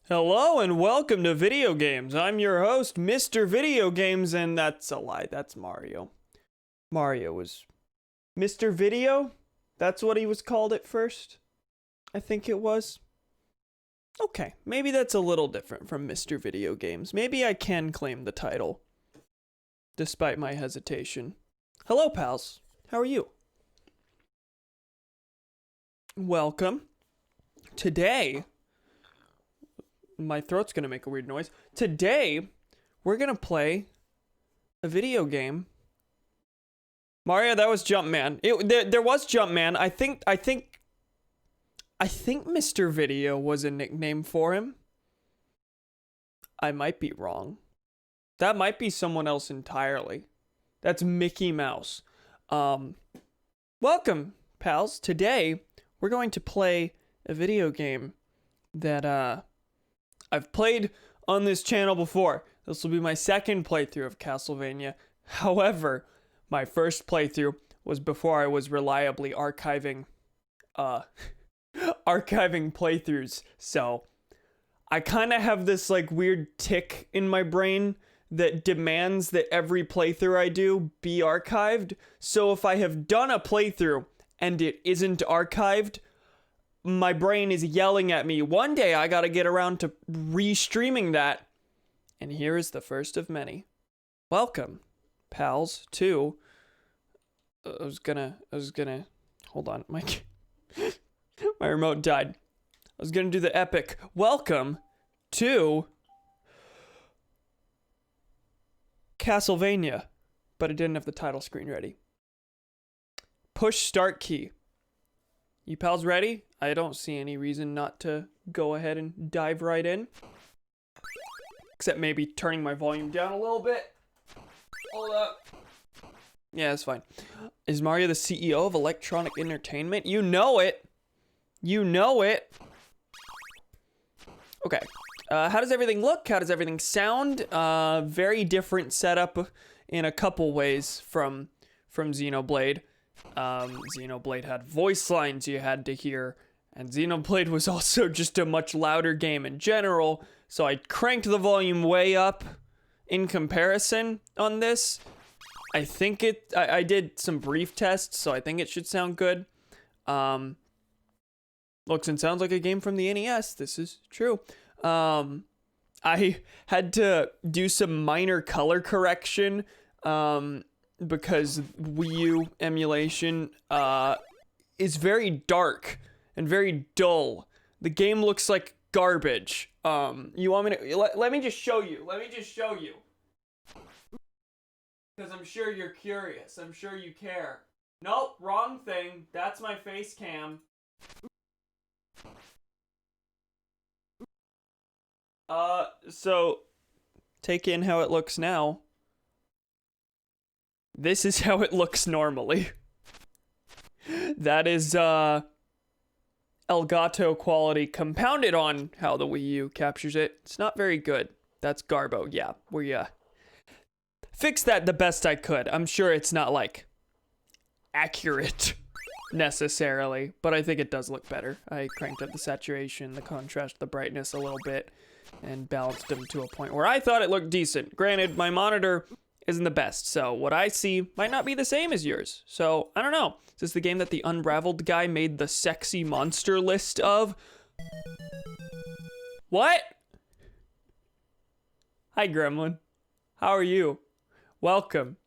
Hello and welcome to Video Games. I'm your host, Mr. Video Games, and that's a lie. That's Mario. Mario was Mr. Video? That's what he was called at first? I think it was. Okay, maybe that's a little different from Mr. Video Games. Maybe I can claim the title, despite my hesitation. Hello, pals. How are you? Welcome. Today, my throat's gonna make a weird noise. Today, we're gonna play a video game. Mario, that was Jumpman. There was Jumpman. I think Mr. Video was a nickname for him. I might be wrong. That might be someone else entirely. That's Mickey Mouse. Welcome, pals. Today, we're going to play a video game that I've played on this channel before. This will be my second playthrough of Castlevania. However, my first playthrough was before I was reliably archiving playthroughs. So I kind of have this like weird tick in my brain that demands that every playthrough I do be archived. So if I have done a playthrough and it isn't archived, my brain is yelling at me, one day I gotta get around to re-streaming that. And here is the first of many. Welcome, pals, to... I was gonna, hold on, my remote died. I was gonna do the epic, welcome to Castlevania, but I didn't have the title screen ready. Push start key. You pals ready? I don't see any reason not to go ahead and dive right in. Except maybe turning my volume down a little bit. Hold up. Yeah, that's fine. Is Mario the CEO of Electronic Entertainment? You know it. You know it. Okay. How does everything look? How does everything sound? Very different setup in a couple ways from Xenoblade. Xenoblade had voice lines you had to hear, and Xenoblade was also just a much louder game in general, so I cranked the volume way up in comparison on this. I think I did some brief tests, so I think it should sound good. Looks and sounds like a game from the NES. This is true. I had to do some minor color correction, because Wii U emulation is very dark and very dull. The game looks like garbage. You want me to let me just show you. Let me just show you. Because I'm sure you're curious. I'm sure you care. Nope, wrong thing. That's my face cam. So take in how it looks now. This is how it looks normally. That is, Elgato quality compounded on how the Wii U captures it. It's not very good. That's Garbo. Yeah, we, fixed that the best I could. I'm sure it's not, like, accurate necessarily, but I think it does look better. I cranked up the saturation, the contrast, the brightness a little bit, and balanced them to a point where I thought it looked decent. Granted, my monitor isn't the best, so what I see might not be the same as yours. So, I don't know. Is this the game that the Unraveled guy made the sexy monster list of? What? Hi, Gremlin. How are you? Welcome.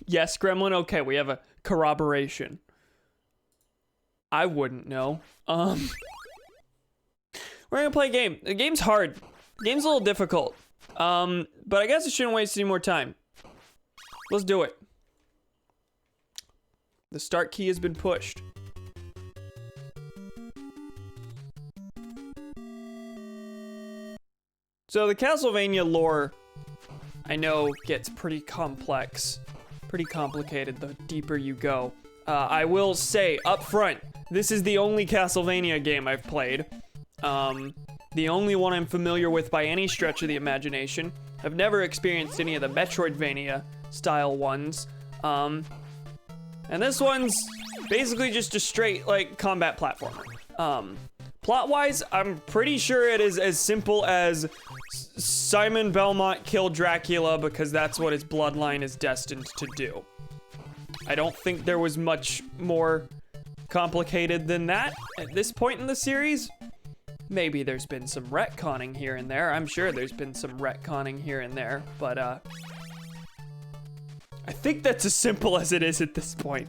Yes, Gremlin? Okay, we have a corroboration. I wouldn't know. We're gonna play a game. The game's hard. The game's a little difficult. But I guess I shouldn't waste any more time. Let's do it. The start key has been pushed. So the Castlevania lore, I know, gets pretty complex, pretty complicated the deeper you go. I will say up front, this is the only Castlevania game I've played. The only one I'm familiar with by any stretch of the imagination. I've never experienced any of the Metroidvania style ones. And this one's basically just a straight, like, combat platformer. Plot-wise, I'm pretty sure it is as simple as Simon Belmont killed Dracula because that's what his bloodline is destined to do. I don't think there was much more complicated than that at this point in the series. Maybe there's been some retconning here and there. I'm sure there's been some retconning here and there, but I think that's as simple as it is at this point.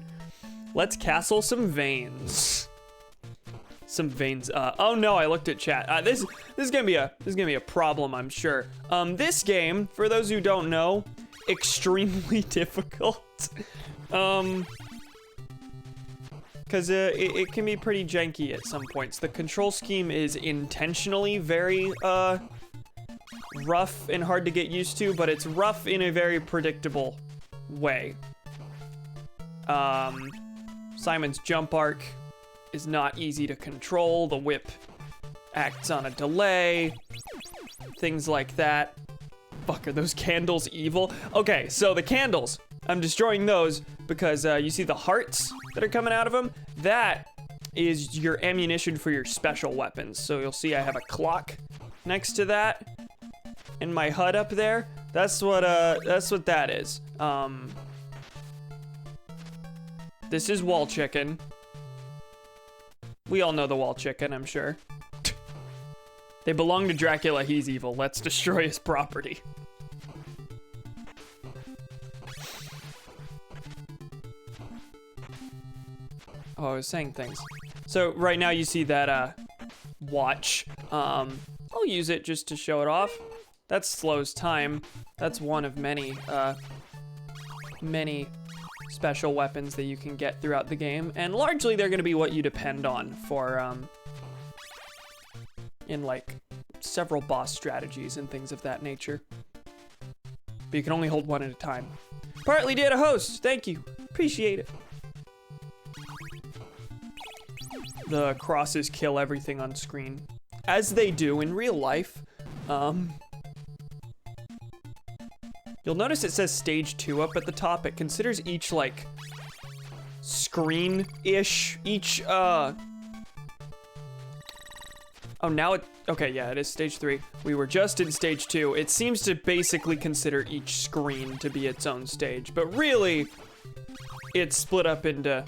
Let's castle some veins. Some veins. Oh no, I looked at chat. This is gonna be a problem, I'm sure. This game, for those who don't know, extremely difficult. Because it can be pretty janky at some points. The control scheme is intentionally very rough and hard to get used to, but it's rough in a very predictable way. Simon's jump arc is not easy to control. The whip acts on a delay. Things like that. Fuck, are those candles evil? Okay, so the candles, I'm destroying those because you see the hearts that are coming out of them? That is your ammunition for your special weapons. So you'll see I have a clock next to that in my HUD up there. That's what that is. This is wall chicken. We all know the wall chicken, I'm sure. They belong to Dracula, he's evil. Let's destroy his property. Oh, I was saying things. So right now you see that watch. I'll use it just to show it off. That slows time. That's one of many special weapons that you can get throughout the game, and largely they're gonna be what you depend on for in like several boss strategies and things of that nature. But you can only hold one at a time. Partly data host, thank you, appreciate it. The crosses kill everything on screen, as they do in real life. You'll notice it says stage 2 up at the top. It considers each like screen-ish, each oh, now it, okay, yeah, it is stage 3. We were just in stage 2. It seems to basically consider each screen to be its own stage, but really it's split up into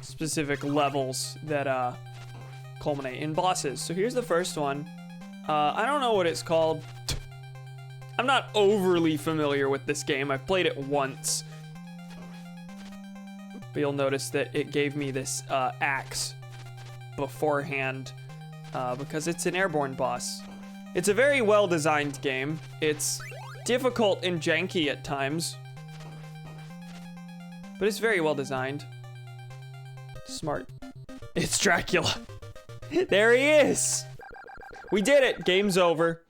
specific levels that culminate in bosses. So here's the first one. I don't know what it's called. I'm not overly familiar with this game. I've played it once. But you'll notice that it gave me this axe beforehand because it's an airborne boss. It's a very well-designed game. It's difficult and janky at times, but it's very well-designed. Smart. It's Dracula. There he is. We did it. Game's over.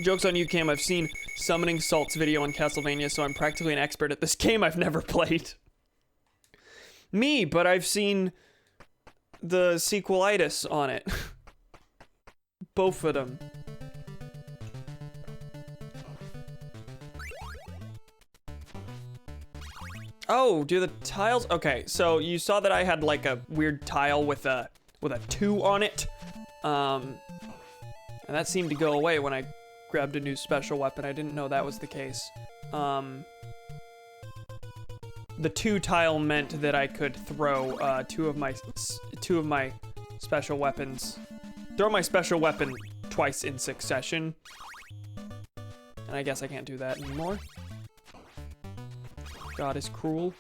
Joke's on you, Cam. I've seen Summoning Salt's video on Castlevania, so I'm practically an expert at this game I've never played. Me, but I've seen the sequelitis on it. Both of them. Oh, do the tiles? Okay, so you saw that I had like a weird tile with a 2 on it. And that seemed to go away when I grabbed a new special weapon. I didn't know that was the case. The 2 tile meant that I could throw two of my special weapons. Throw my special weapon twice in succession. And I guess I can't do that anymore. God is cruel.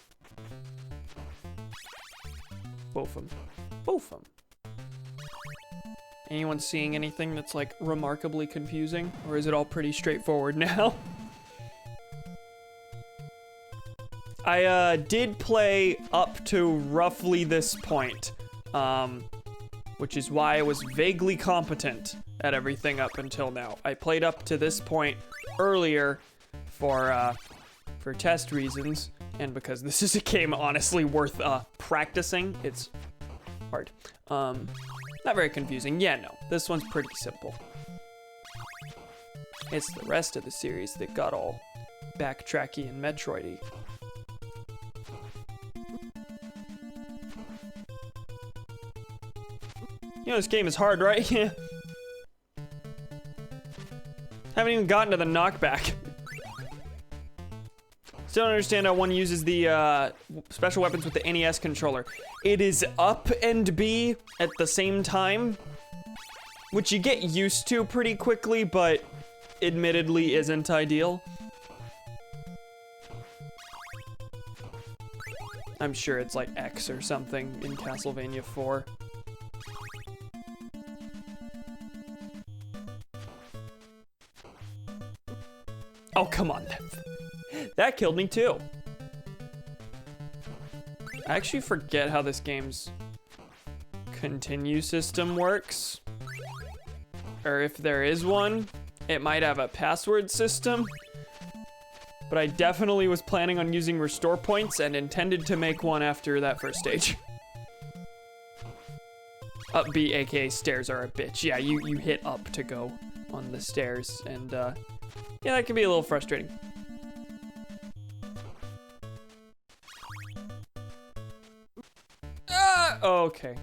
Both of them. Both of them. Anyone seeing anything that's like remarkably confusing? Or is it all pretty straightforward now? I did play up to roughly this point, which is why I was vaguely competent at everything up until now. I played up to this point earlier for test reasons, and because this is a game honestly worth practicing. It's hard. Not very confusing. Yeah, no, this one's pretty simple. It's the rest of the series that got all backtracky and Metroidy. You know this game is hard, right? Yeah. Haven't even gotten to the knockback. Still don't understand how one uses the special weapons with the NES controller. It is up and B at the same time, which you get used to pretty quickly, but admittedly isn't ideal. I'm sure it's like X or something in Castlevania 4. Oh, come on. That killed me too. I actually forget how this game's continue system works. Or if there is one, it might have a password system. But I definitely was planning on using restore points and intended to make one after that first stage. Up B, aka stairs are a bitch. Yeah, you hit up to go on the stairs, and yeah, that can be a little frustrating. Okay.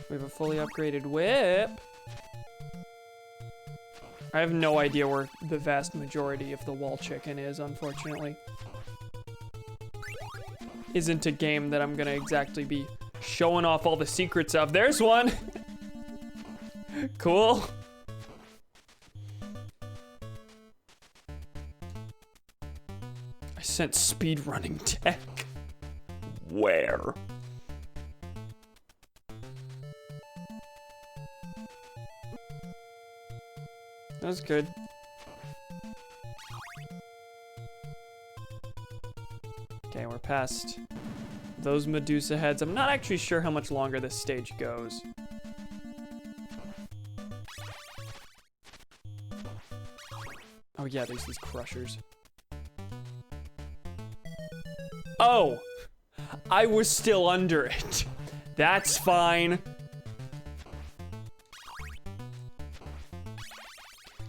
We have a fully upgraded whip. I have no idea where the vast majority of the wall chicken is, unfortunately. Isn't a game that I'm gonna exactly be showing off all the secrets of. There's one! Cool. I sent speedrunning tech. Where? That was good. Okay, we're past those Medusa heads. I'm not actually sure how much longer this stage goes. Oh yeah, there's these crushers. Oh! I was still under it. That's fine.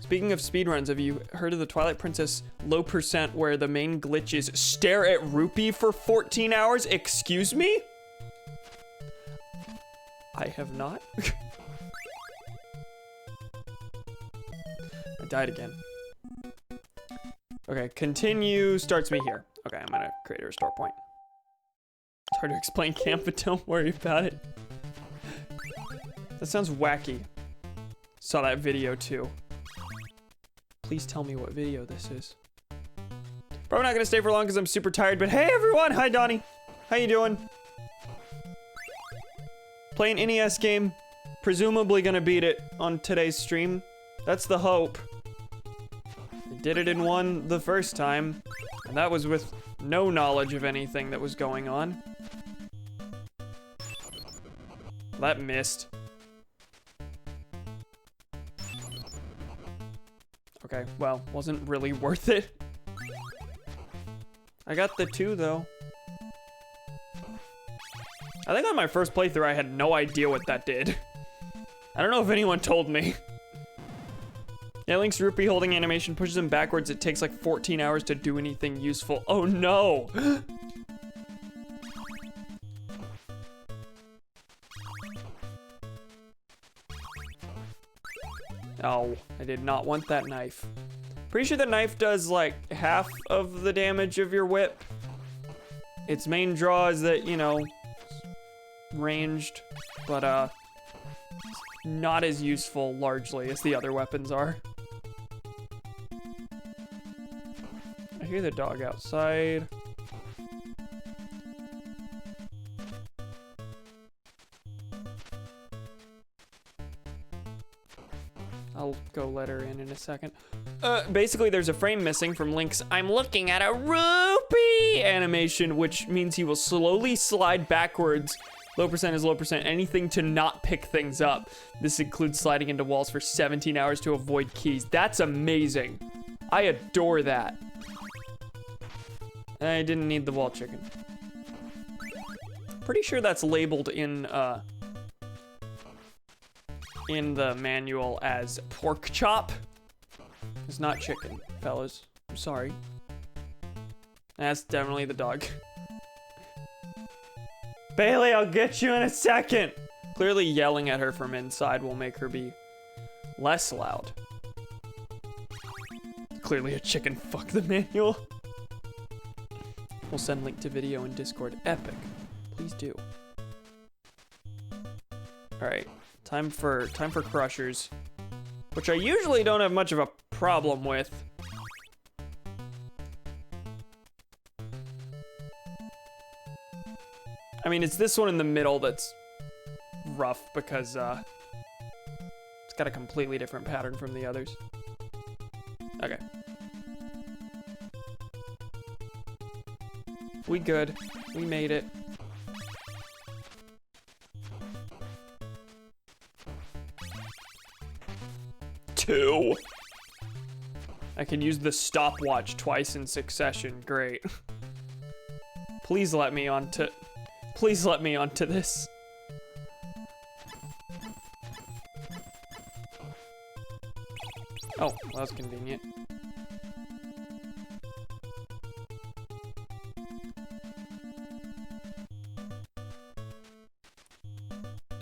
Speaking of speedruns, have you heard of the Twilight Princess low percent where the main glitch is stare at Rupee for 14 hours? Excuse me? I have not. I died again. Okay, continue starts me here. Okay, I'm gonna create a restore point. It's hard to explain camp, but don't worry about it. That sounds wacky. Saw that video too. Please tell me what video this is. Probably not gonna stay for long because I'm super tired, but hey everyone! Hi Donnie! How you doing? Playing NES game. Presumably gonna beat it on today's stream. That's the hope. I did it in one the first time, and that was with no knowledge of anything that was going on. That missed. Okay, well, wasn't really worth it. I got the 2 though. I think on my first playthrough I had no idea what that did. I don't know if anyone told me. Yeah, Link's Rupee holding animation pushes him backwards. It takes like 14 hours to do anything useful. Oh no! Oh, I did not want that knife. Pretty sure the knife does like half of the damage of your whip. Its main draw is that, you know, ranged, but not as useful largely as the other weapons are. I hear the dog outside. I'll go let her in a second. Basically, there's a frame missing from Link's I'm looking at a rupee animation, which means he will slowly slide backwards. Low percent is low percent. Anything to not pick things up. This includes sliding into walls for 17 hours to avoid keys. That's amazing. I adore that. I didn't need the wall chicken. Pretty sure that's labeled in the manual as pork chop. It's not chicken, fellas. I'm sorry. That's definitely the dog. Bailey, I'll get you in a second. Clearly yelling at her from inside will make her be less loud. Clearly a chicken. Fuck the manual. We'll send link to video in Discord. Epic. Please do. All right, time for crushers, which I usually don't have much of a problem with. I mean, it's this one in the middle that's rough because it's got a completely different pattern from the others. Okay. We good. We made it. Two. I can use the stopwatch twice in succession. Great. Please let me onto this. Oh, well, that was convenient.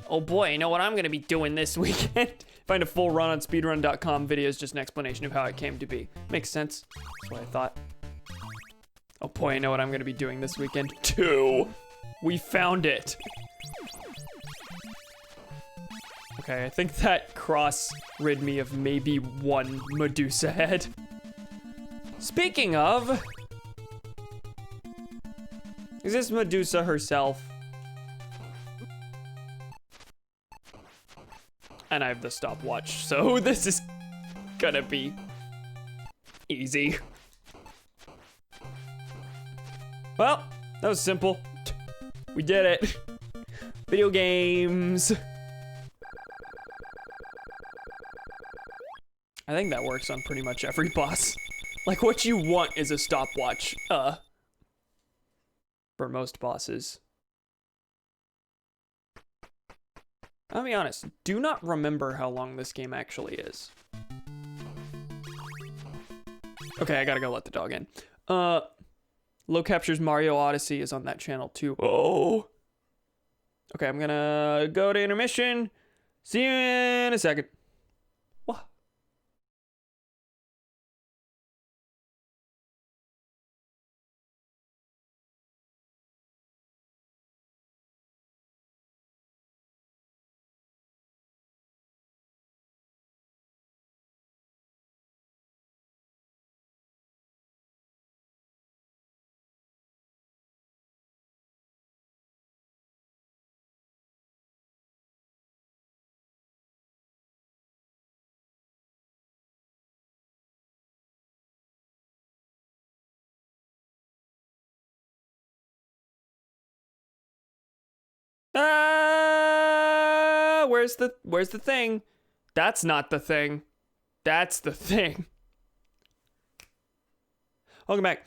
Oh boy, you know what I'm gonna be doing this weekend? Find a full run on speedrun.com. Video is just an explanation of how it came to be. Makes sense. That's what I thought. Oh boy, I know what I'm gonna be doing this weekend. 2. We found it. Okay, I think that cross rid me of maybe 1 Medusa head. Speaking of, is this Medusa herself? And I have the stopwatch, so this is gonna be easy. Well, that was simple. We did it. Video games. I think that works on pretty much every boss. Like, what you want is a stopwatch, for most bosses. I'll be honest, do not remember how long this game actually is. Okay, I gotta go let the dog in. Low Capture's Mario Odyssey is on that channel too. Oh. Okay, I'm gonna go to intermission. See you in a second. What? Where's the thing? That's not the thing. That's the thing. Welcome back.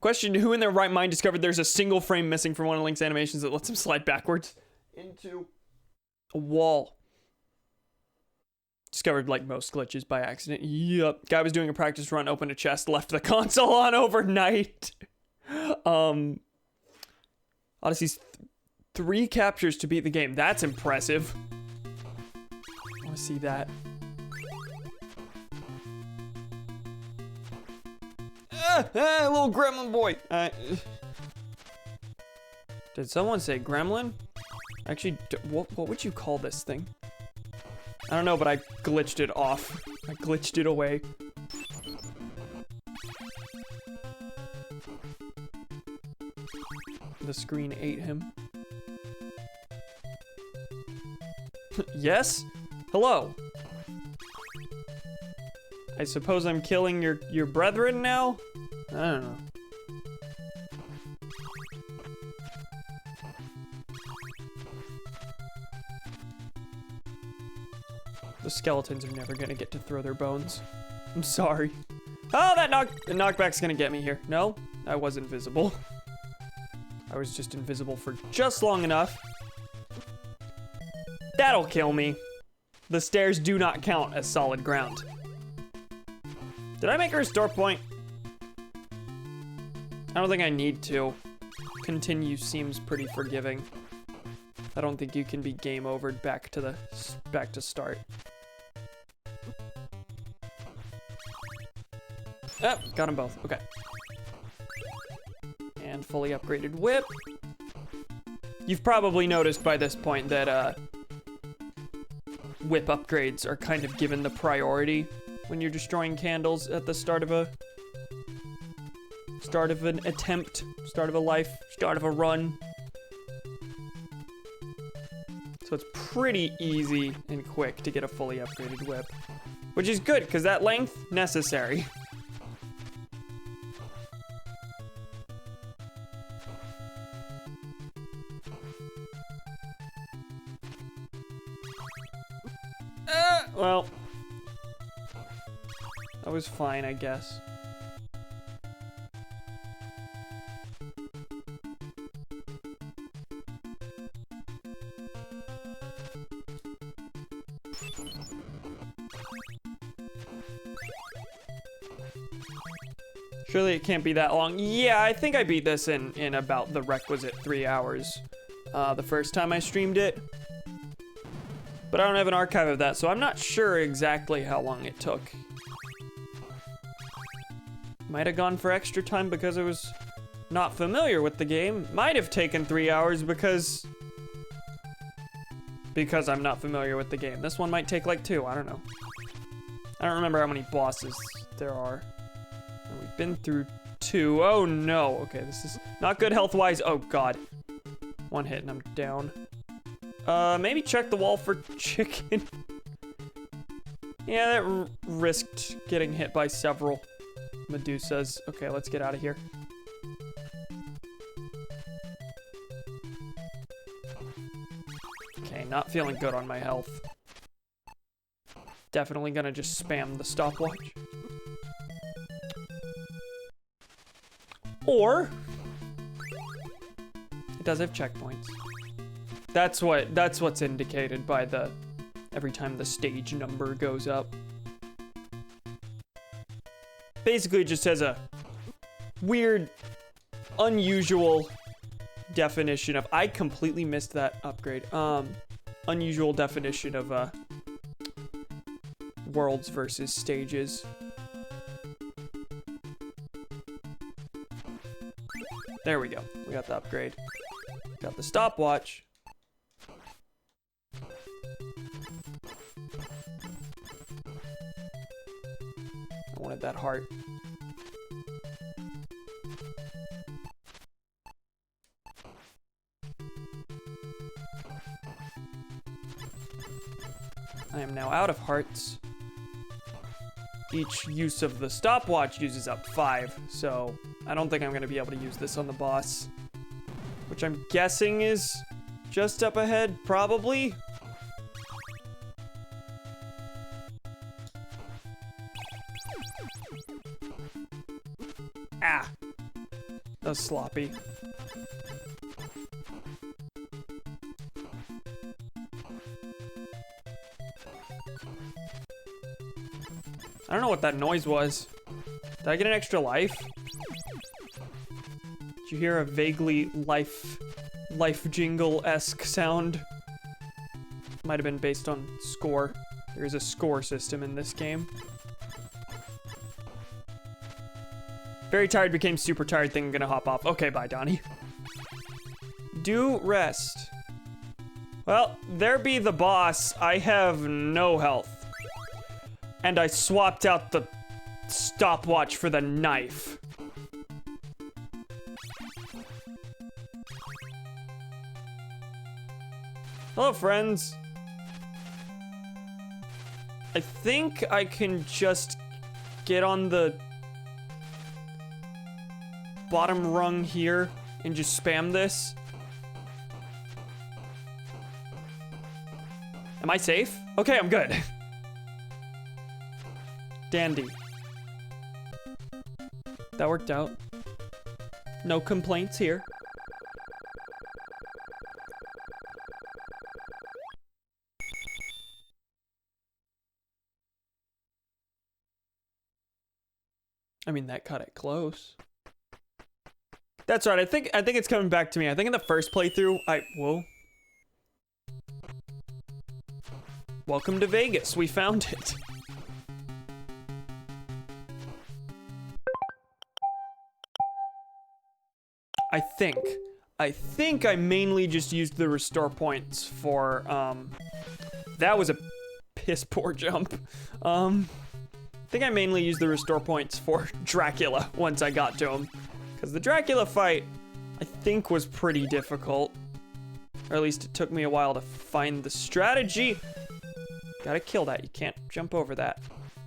Question, who in their right mind discovered there's a single frame missing from one of Link's animations that lets him slide backwards into a wall? Discovered, like most glitches, by accident. Yup. Guy was doing a practice run, opened a chest, left the console on overnight. Odyssey's 3 captures to beat the game. That's impressive. I want to see that. Little gremlin boy. Did someone say gremlin? Actually, what would you call this thing? I don't know, but I glitched it off. I glitched it away. The screen ate him. Yes? Hello. I suppose I'm killing your brethren now? I don't know. The skeletons are never gonna get to throw their bones. I'm sorry. Oh, that knockback's gonna get me here. No, I was invisible. I was just invisible for just long enough. That'll kill me. The stairs do not count as solid ground. Did I make her a store point? I don't think I need to. Continue seems pretty forgiving. I don't think you can be game overed back to start. Oh, got them both. Okay. And fully upgraded whip. You've probably noticed by this point that whip upgrades are kind of given the priority when you're destroying candles at the start of an attempt, start of a life, start of a run. So it's pretty easy and quick to get a fully upgraded whip, which is good because that length necessary. Well, that was fine, I guess. Surely it can't be that long. Yeah, I think I beat this in about the requisite 3 hours the first time I streamed it. But I don't have an archive of that, so I'm not sure exactly how long it took. Might have gone for extra time because I was not familiar with the game. Might have taken 3 hours because I'm not familiar with the game. This one might take like 2, I don't know. I don't remember how many bosses there are. And we've been through 2. Oh no, okay, this is not good health-wise. Oh god. 1 hit and I'm down. Maybe check the wall for chicken. Yeah, that risked getting hit by several Medusas. Okay, let's get out of here. Okay, not feeling good on my health. Definitely gonna just spam the stopwatch. Or it does have checkpoints. That's what's indicated by the every time the stage number goes up. Basically, it just has a weird, unusual definition of. I completely missed that upgrade. Unusual definition of worlds versus stages. There we go. We got the upgrade. Got the stopwatch. I wanted that heart. I am now out of hearts. Each use of the stopwatch uses up 5, so I don't think I'm gonna be able to use this on the boss. Which I'm guessing is just up ahead, probably? Ah! That was sloppy. I don't know what that noise was. Did I get an extra life? Did you hear a vaguely life jingle-esque sound? Might have been based on score. There is a score system in this game. Very tired became super tired thing, gonna hop off. Okay, bye, Donnie. Do rest. Well, there be the boss. I have no health. And I swapped out the stopwatch for the knife. Hello, friends. I think I can just get on the bottom rung here and just spam this. Am I safe? Okay, I'm good. Dandy. That worked out. No complaints here. I mean, that cut it close. That's right. I think it's coming back to me. I think in the first playthrough, whoa. Welcome to Vegas. We found it. I think I mainly just used the restore points for, that was a piss poor jump. I think I mainly used the restore points for Dracula once I got to him. Because the Dracula fight, I think, was pretty difficult. Or at least it took me a while to find the strategy. Gotta kill that. You can't jump over that.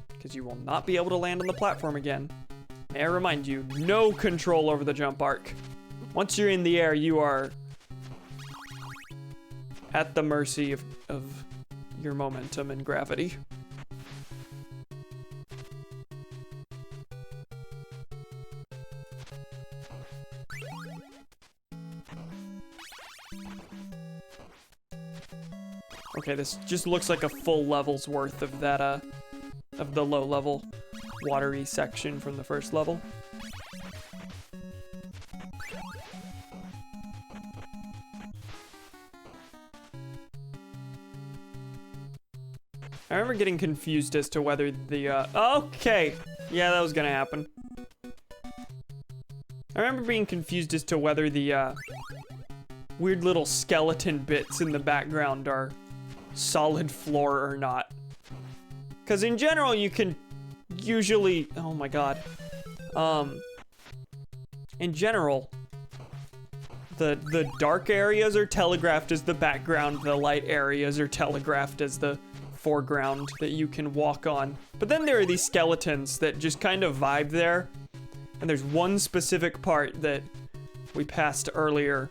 Because you will not be able to land on the platform again. May I remind you, no control over the jump arc. Once you're in the air, you are at the mercy of your momentum and gravity. Okay, this just looks like a full level's worth of that, of the low level watery section from the first level. I remember getting confused as to whether the, okay, yeah, that was gonna happen. I remember being confused as to whether the, weird little skeleton bits in the background are solid floor or not. Because in general, you can usually, oh my god. In general, the dark areas are telegraphed as the background, the light areas are telegraphed as the foreground that you can walk on. But then there are these skeletons that just kind of vibe there. And there's one specific part that we passed earlier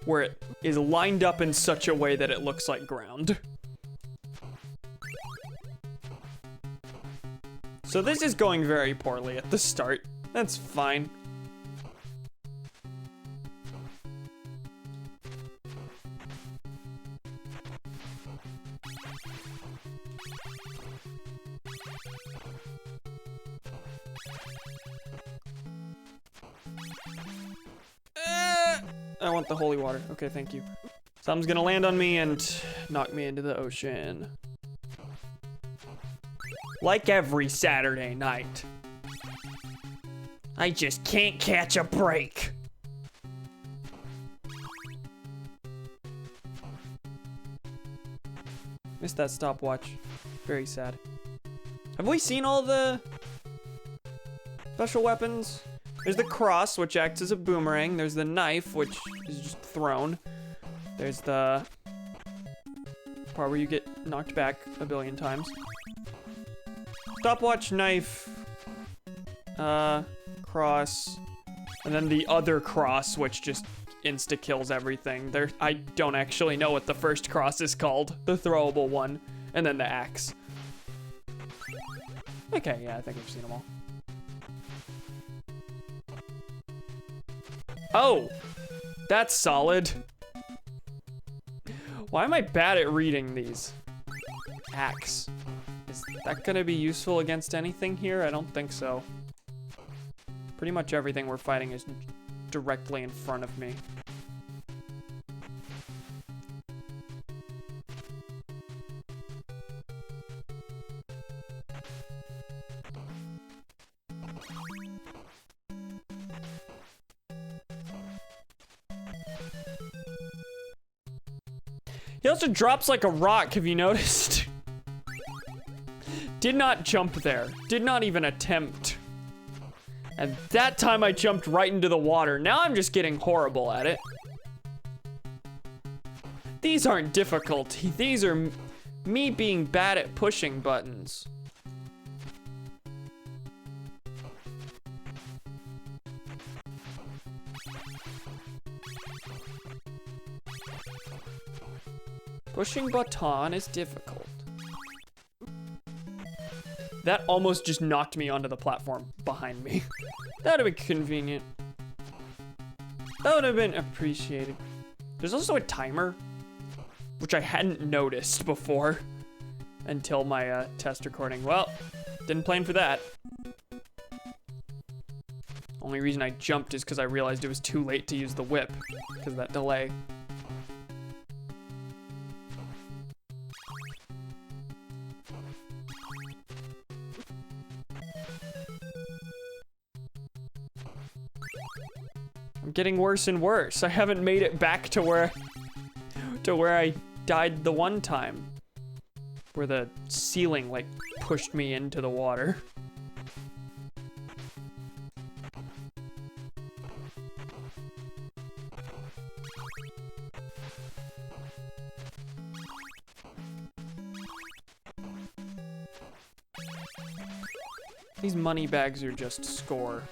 where it is lined up in such a way that it looks like ground. So this is going very poorly at the start. That's fine. I want the holy water. Okay, thank you. Something's gonna land on me and knock me into the ocean. Like every Saturday night. I just can't catch a break. Missed that stopwatch. Very sad. Have we seen all the special weapons? There's the cross, which acts as a boomerang. There's the knife, which is just thrown. There's the part where you get knocked back a billion times. Stopwatch, knife, cross, and then the other cross, which just insta-kills everything. I don't actually know what the first cross is called. The throwable one, and then the axe. Okay, yeah, I think I've seen them all. Oh, that's solid. Why am I bad at reading these? Axe. Is that gonna be useful against anything here? I don't think so. Pretty much everything we're fighting is directly in front of me. He also drops like a rock, have you noticed? Did not jump there. Did not even attempt. And that time I jumped right into the water. Now I'm just getting horrible at it. These aren't difficult. These are me being bad at pushing buttons. Pushing button is difficult. That almost just knocked me onto the platform behind me. That would have been convenient. That would have been appreciated. There's also a timer, which I hadn't noticed before until my test recording. Well, didn't plan for that. Only reason I jumped is because I realized it was too late to use the whip because of that delay. I'm getting worse and worse. I haven't made it back to where I died the one time, where the ceiling like pushed me into the water. These money bags are just score,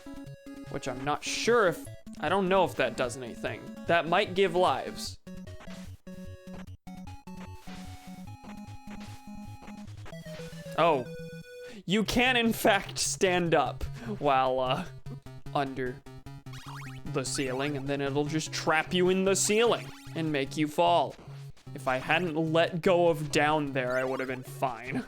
which I'm not sure if, I don't know if that does anything. That might give lives. Oh, you can in fact stand up while under the ceiling, and then it'll just trap you in the ceiling and make you fall. If I hadn't let go of down there, I would have been fine.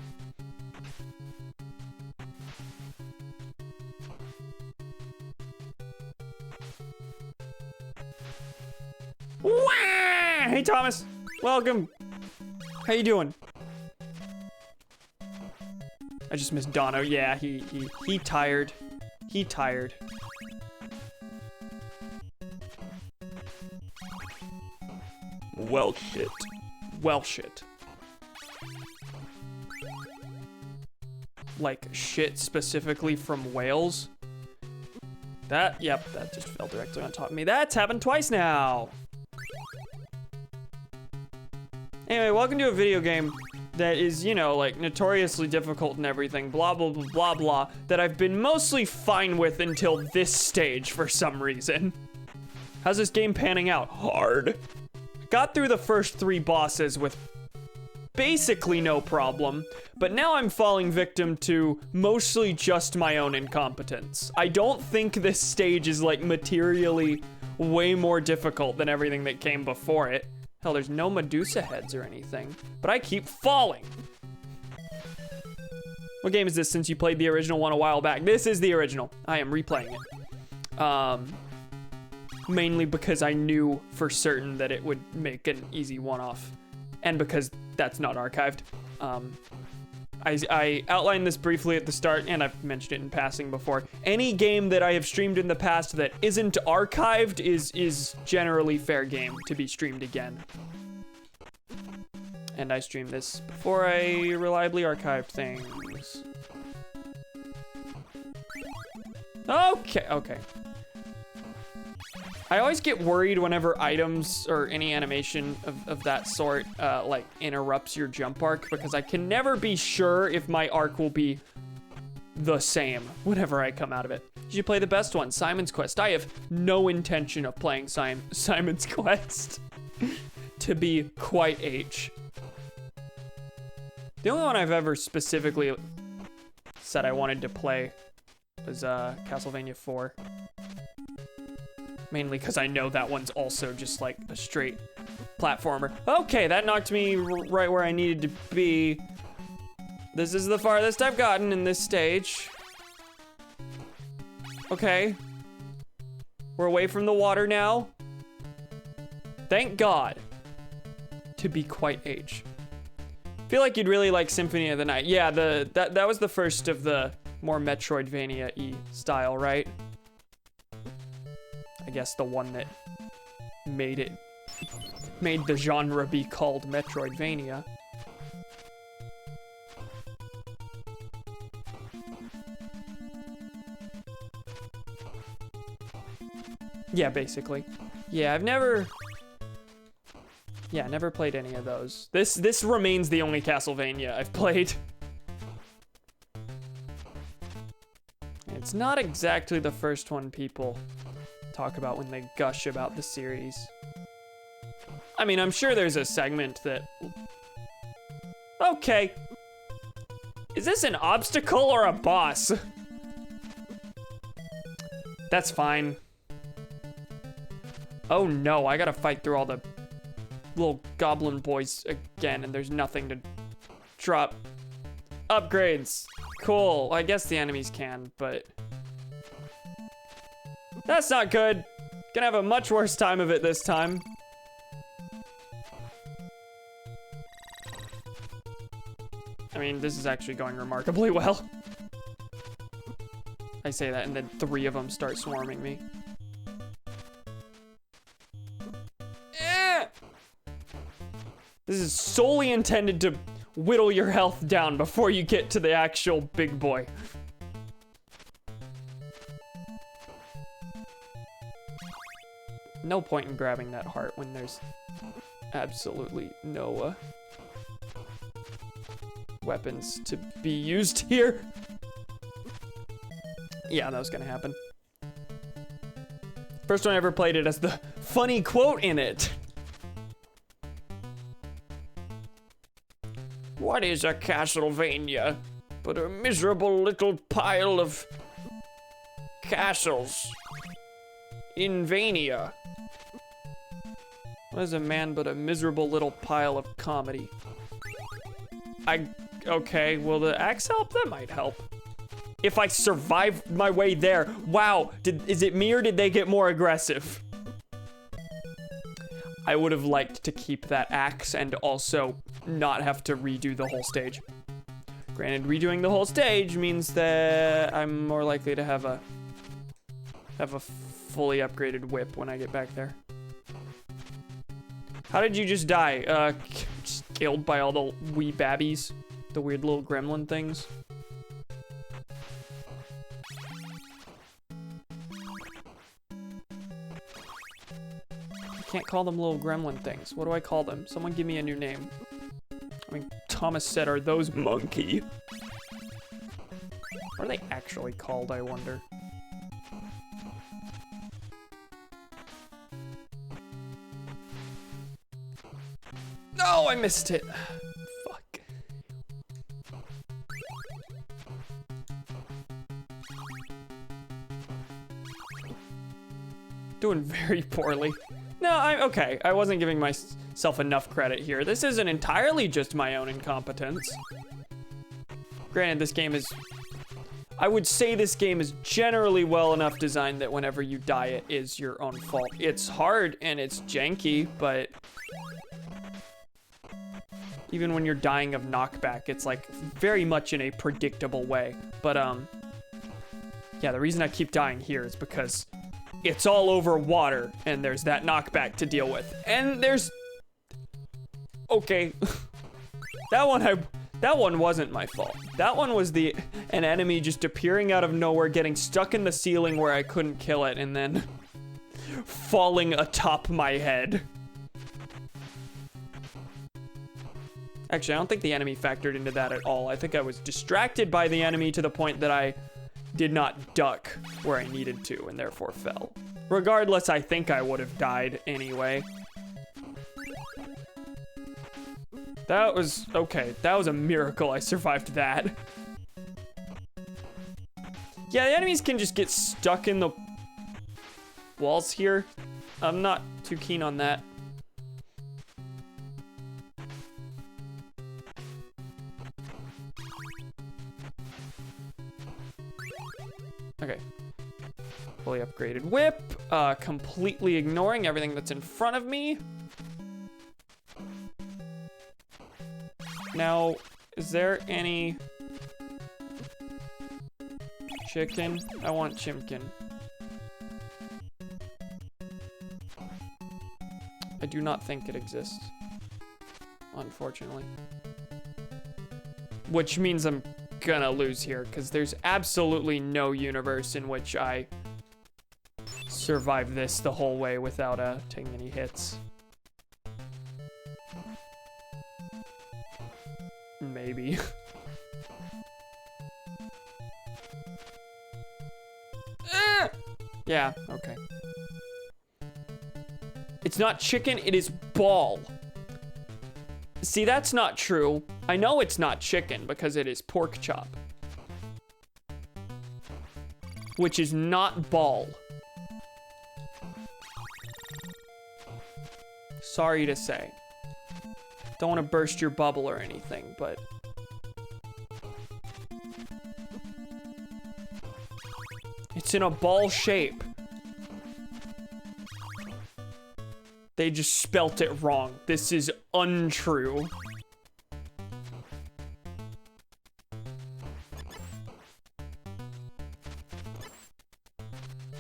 Wah! Hey Thomas, welcome. How you doing? I just missed Dono. Yeah, he tired. He tired. Well shit. Well shit. Like shit specifically from whales? Yep, that just fell directly on top of me. That's happened twice now. Anyway, welcome to a video game that is, you know, like notoriously difficult and everything, blah, blah, blah, blah, blah, that I've been mostly fine with until this stage for some reason. How's this game panning out? Hard. Got through the first 3 bosses with basically no problem, but now I'm falling victim to mostly just my own incompetence. I don't think this stage is like materially way more difficult than everything that came before it. Hell, there's no Medusa heads or anything, but I keep falling. What game is this since you played the original one a while back? This is the original. I am replaying it. Mainly because I knew for certain that it would make an easy one-off, and because that's not archived. I outlined this briefly at the start, and I've mentioned it in passing before. Any game that I have streamed in the past that isn't archived is generally fair game to be streamed again. And I streamed this before I reliably archived things. Okay. I always get worried whenever items or any animation of that sort like interrupts your jump arc, because I can never be sure if my arc will be the same whenever I come out of it. You should play the best one, Simon's Quest. I have no intention of playing Simon's Quest, to be quite H. The only one I've ever specifically said I wanted to play was Castlevania 4. Mainly because I know that one's also just like a straight platformer. Okay, that knocked me right where I needed to be. This is the farthest I've gotten in this stage. Okay. We're away from the water now. Thank God. To be quite H. Feel like you'd really like Symphony of the Night. Yeah, that was the first of the more Metroidvania-y style, right? I guess the one that made the genre be called Metroidvania. Yeah, basically. Yeah, I've never played any of those. This remains the only Castlevania I've played. It's not exactly the first one people talk about when they gush about the series. I mean, I'm sure there's a segment that... Okay. Is this an obstacle or a boss? That's fine. Oh no, I gotta fight through all the little goblin boys again, and there's nothing to drop. Upgrades. Cool. I guess the enemies can, but... That's not good. Gonna have a much worse time of it this time. I mean, this is actually going remarkably well. I say that and then 3 of them start swarming me. This is solely intended to whittle your health down before you get to the actual big boy. No point in grabbing that heart when there's absolutely no weapons to be used here. Yeah, that was gonna happen. First one I ever played it as the funny quote in it. What is a Castlevania but a miserable little pile of castles in Vania? What is a man but a miserable little pile of comedy? Okay, will the axe help? That might help. If I survive my way there, wow, is it me or did they get more aggressive? I would have liked to keep that axe and also not have to redo the whole stage. Granted, redoing the whole stage means that I'm more likely to have a fully upgraded whip when I get back there. How did you just die? Just killed by all the wee babbies, the weird little gremlin things. I can't call them little gremlin things. What do I call them? Someone give me a new name. I mean, Thomas said, are those monkey? What are they actually called, I wonder? No, I missed it. Fuck. Doing very poorly. No, I'm okay. I wasn't giving myself enough credit here. This isn't entirely just my own incompetence. Granted, this game is... I would say this game is generally well enough designed that whenever you die, it is your own fault. It's hard and it's janky, but... even when you're dying of knockback, it's like very much in a predictable way. But yeah, the reason I keep dying here is because it's all over water and there's that knockback to deal with. And there's, okay, that one wasn't my fault. That one was an enemy just appearing out of nowhere, getting stuck in the ceiling where I couldn't kill it, and then falling atop my head. Actually, I don't think the enemy factored into that at all. I think I was distracted by the enemy to the point that I did not duck where I needed to and therefore fell. Regardless, I think I would have died anyway. That was, okay, that was a miracle I survived that. Yeah, the enemies can just get stuck in the walls here. I'm not too keen on that. Okay. Fully upgraded whip. Completely ignoring everything that's in front of me. Now, is there any chicken? I want chimkin. I do not think it exists, unfortunately. Which means I'm gonna lose here, because there's absolutely no universe in which I survive this the whole way without taking any hits. Maybe. Yeah, okay. It's not chicken, it is ball. See, that's not true. I know it's not chicken because it is pork chop. Which is not ball. Sorry to say. Don't want to burst your bubble or anything, but... it's in a ball shape. They just spelt it wrong. This is untrue.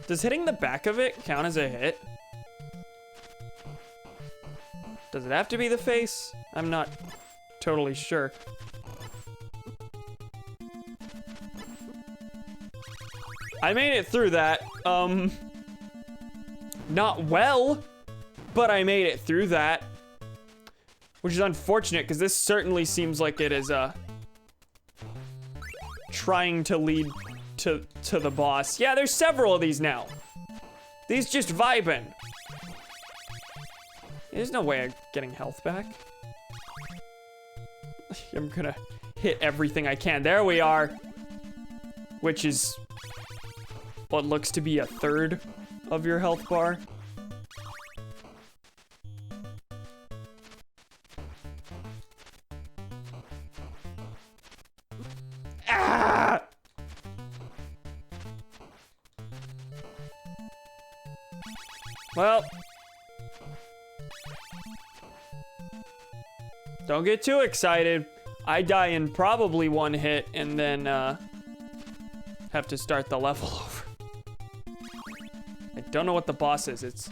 Does hitting the back of it count as a hit? Does it have to be the face? I'm not totally sure. I made it through that. Not well, but I made it through that. Which is unfortunate, because this certainly seems like it is, trying to lead to the boss. Yeah, there's several of these now. These just vibing. There's no way of getting health back. I'm gonna hit everything I can. There we are. Which is what looks to be a third of your health bar. Ah! Well, don't get too excited. I die in probably one hit and then have to start the level over. I don't know what the boss is. It's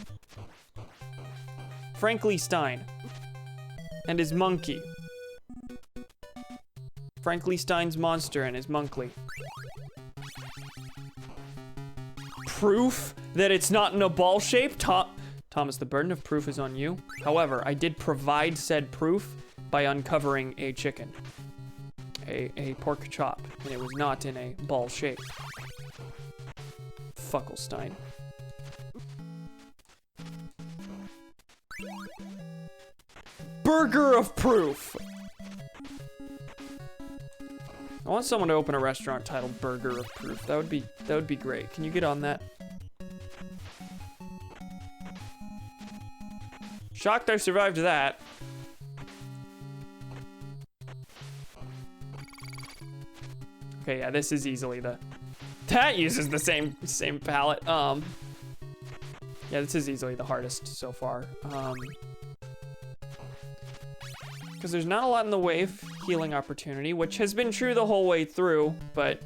Frankly Stein and his monkey. Frankly Stein's monster and his monkey. Proof that it's not in a ball shape? Thomas, the burden of proof is on you. However, I did provide said proof by uncovering a chicken. A pork chop, and it was not in a ball shape. Fuckelstein. Burger of proof! I want someone to open a restaurant titled Burger of Proof. That would be great. Can you get on that? Shocked I survived that. Okay, yeah, this is easily that uses the same palette. Yeah, this is easily the hardest so far. Because there's not a lot in the way of healing opportunity, which has been true the whole way through, but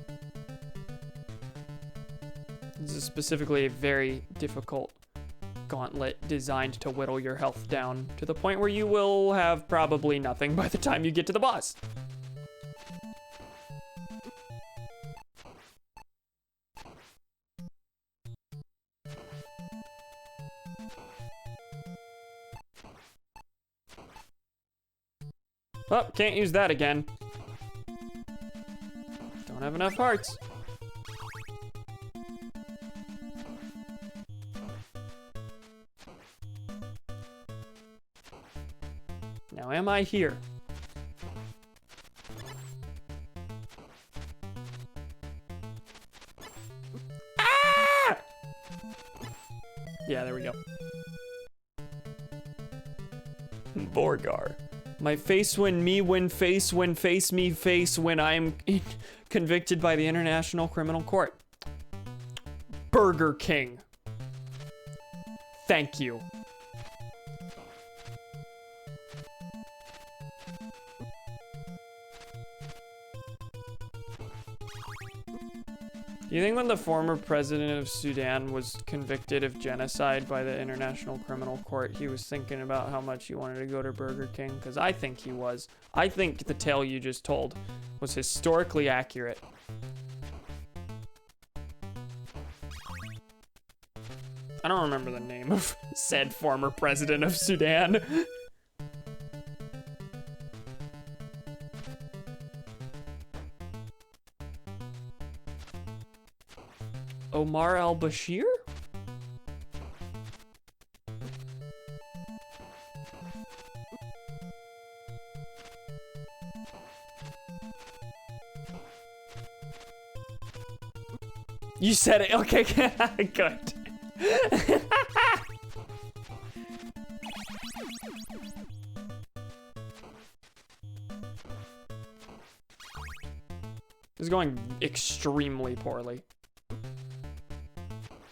this is specifically a very difficult gauntlet designed to whittle your health down to the point where you will have probably nothing by the time you get to the boss. Oh, can't use that again. Don't have enough hearts. Now, am I here? Ah! Yeah, there we go. Borgar. My face when me when face me face when I'm convicted by the International Criminal Court. Burger King. Thank you. Do you think when the former president of Sudan was convicted of genocide by the International Criminal Court, he was thinking about how much he wanted to go to Burger King? Because I think he was. I think the tale you just told was historically accurate. I don't remember the name of said former president of Sudan. Omar al-Bashir? You said it, okay, good. This is going extremely poorly.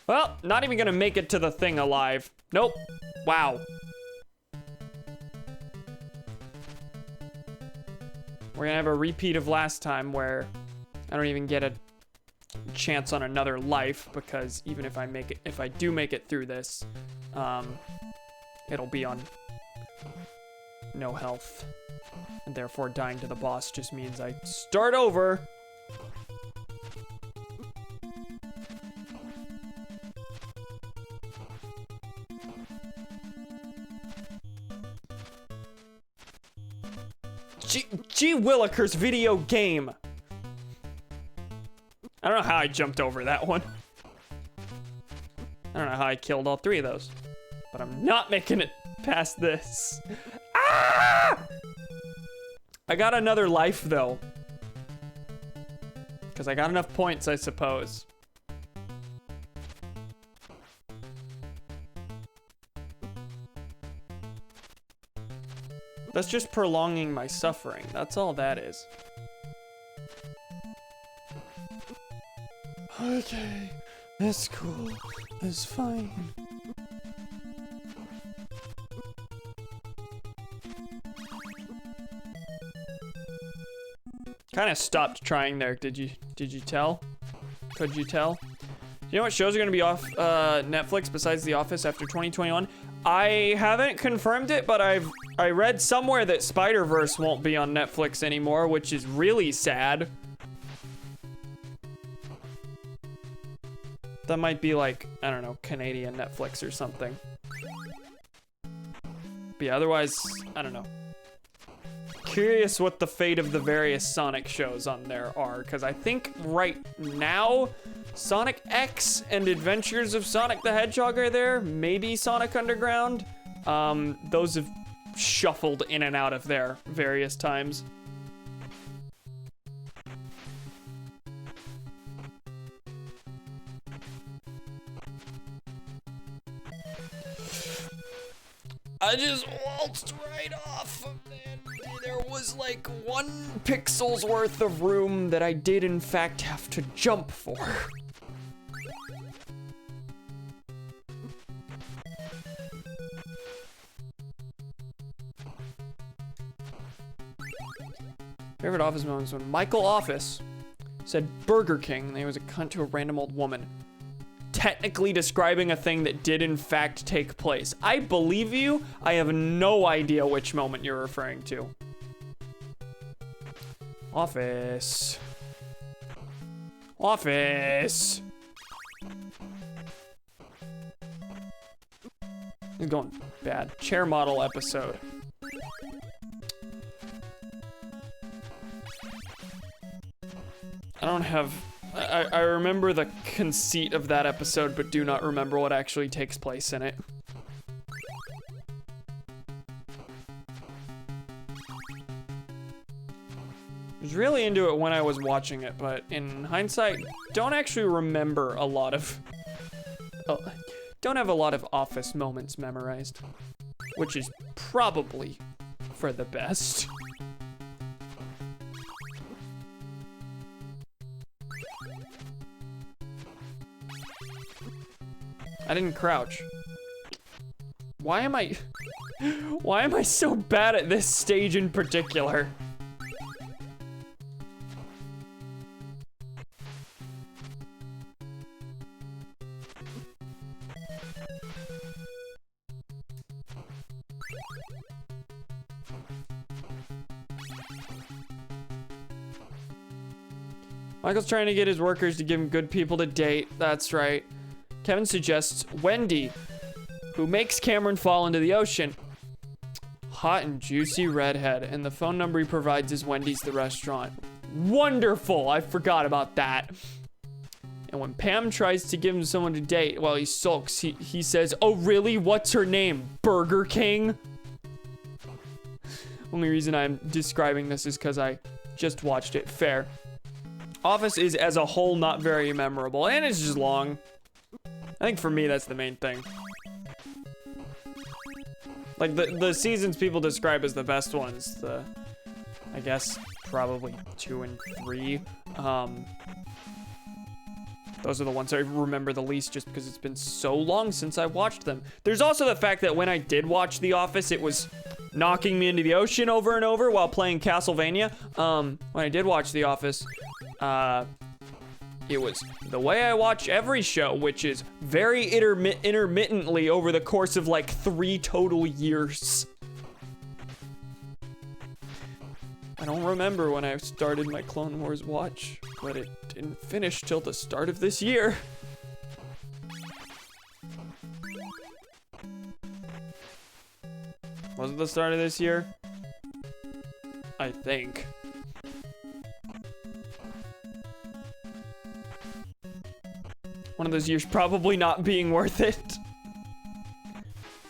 Well, not even gonna make it to the thing alive. Nope. Wow. We're gonna have a repeat of last time where I don't even get a chance on another life, because even if I do make it through this, it'll be on no health. And therefore dying to the boss just means I start over. Gee Willikers video game. I don't know how I jumped over that one. I don't know how I killed all 3 of those. But I'm not making it past this. Ah! I got another life though. Because I got enough points, I suppose. That's just prolonging my suffering. That's all that is. Okay, that's cool. That's fine. Kind of stopped trying there. Did you tell? Could you tell? You know what shows are gonna be off Netflix besides The Office after 2021? I haven't confirmed it, but I read somewhere that Spider-Verse won't be on Netflix anymore, which is really sad. That might be like, I don't know, Canadian Netflix or something. But yeah, otherwise, I don't know. Curious what the fate of the various Sonic shows on there are, because I think right now, Sonic X and Adventures of Sonic the Hedgehog are there. Maybe Sonic Underground. Those have shuffled in and out of there various times. I just waltzed right off of that. There was like 1 pixel's worth of room that I did in fact have to jump for. Favorite Office moments when Michael Office said Burger King and he was a cunt to a random old woman. Technically describing a thing that did in fact take place. I believe you. I have no idea which moment you're referring to. Office. Office. It's going bad. Chair model episode. I don't have... I remember the conceit of that episode, but do not remember what actually takes place in it. I was really into it when I was watching it, but in hindsight, don't actually remember a lot of... don't have a lot of Office moments memorized, which is probably for the best. I didn't crouch. Why am I so bad at this stage in particular? Michael's trying to get his workers to give him good people to date. That's right. Kevin suggests Wendy, who makes Cameron fall into the ocean. Hot and juicy redhead, and the phone number he provides is Wendy's the restaurant. Wonderful, I forgot about that. And when Pam tries to give him someone to date, while he sulks, he says, oh really, what's her name, Burger King? Only reason I'm describing this is because I just watched it, fair. Office is as a whole not very memorable, and it's just long. I think for me, that's the main thing. Like, the seasons people describe as the best ones, I guess, probably 2 and 3. Those are the ones I remember the least just because it's been so long since I watched them. There's also the fact that when I did watch The Office, it was knocking me into the ocean over and over while playing Castlevania. When I did watch The Office, it was the way I watch every show, which is very intermittently over the course of like 3 total years. I don't remember when I started my Clone Wars watch, but it didn't finish till the start of this year. Was it the start of this year? I think. One of those years probably not being worth it.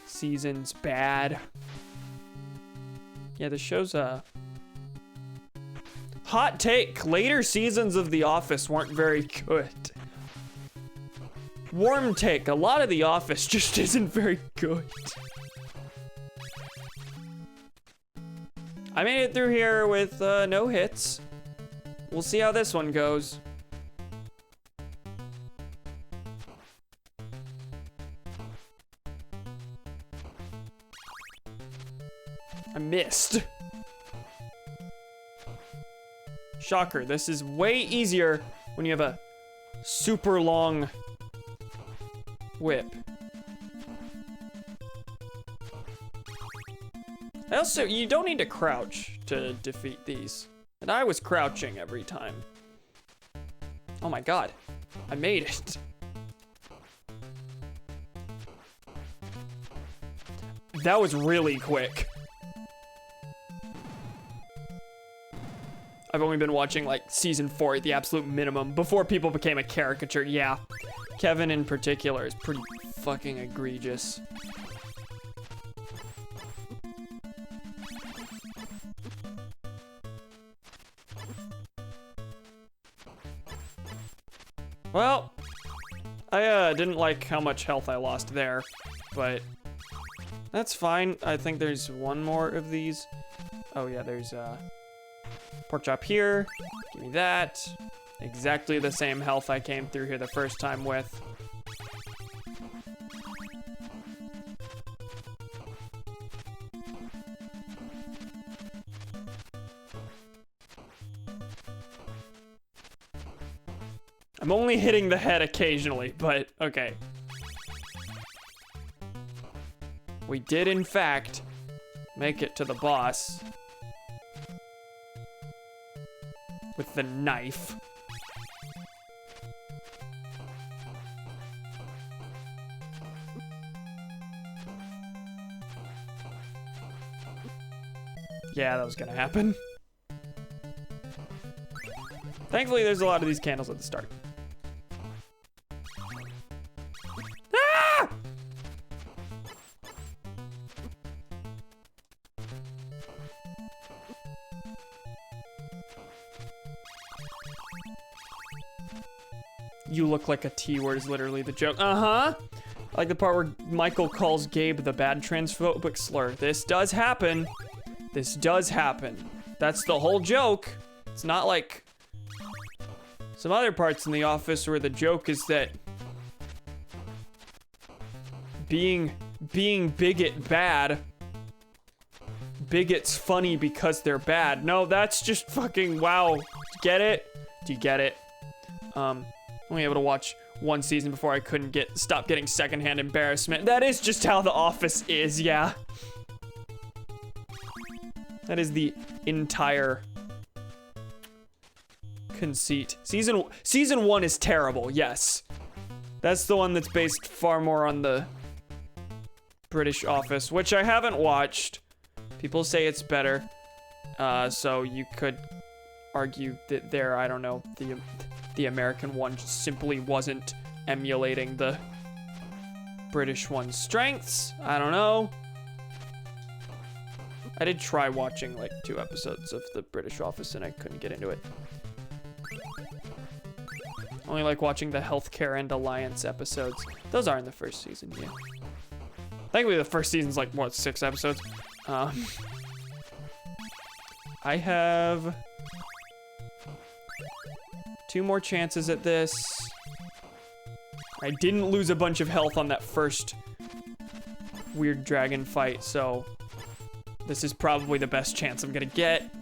Season's bad. Yeah, the show's hot take. Later seasons of The Office weren't very good. Warm take. A lot of The Office just isn't very good. I made it through here with no hits. We'll see how this one goes. I missed. Shocker, this is way easier when you have a super long whip. Also, you don't need to crouch to defeat these. And I was crouching every time. Oh my god, I made it. That was really quick. I've only been watching like season 4 at the absolute minimum before people became a caricature. Yeah, Kevin in particular is pretty fucking egregious. Well, I didn't like how much health I lost there, but that's fine. I think there's one more of these. Oh yeah, there's pork chop here. Give me that. Exactly the same health I came through here the first time with. I'm only hitting the head occasionally, but okay. We did, in fact, make it to the boss with the knife. Yeah, that was gonna happen. Thankfully, there's a lot of these candles at the start. You look like a T-word is literally the joke. Uh-huh. I like the part where Michael calls Gabe the bad transphobic slur. This does happen. This does happen. That's the whole joke. It's not like some other parts in The Office where the joke is that being bigot bad, bigots funny because they're bad. No, that's just fucking wow. Get it? Do you get it? Only able to watch one season before I couldn't stop getting secondhand embarrassment. That is just how The Office is, yeah. That is the entire conceit. Season 1 is terrible, yes. That's the one that's based far more on the British Office, which I haven't watched. People say it's better. So you could argue that I don't know, the American one simply wasn't emulating the British one's strengths. I don't know. I did try watching like 2 episodes of the British Office and I couldn't get into it. Only like watching the Healthcare and Alliance episodes. Those are in the first season, yeah. Thankfully the first season's like, what, 6 episodes? I have 2 more chances at this. I didn't lose a bunch of health on that first weird dragon fight, so This is probably the best chance I'm gonna get.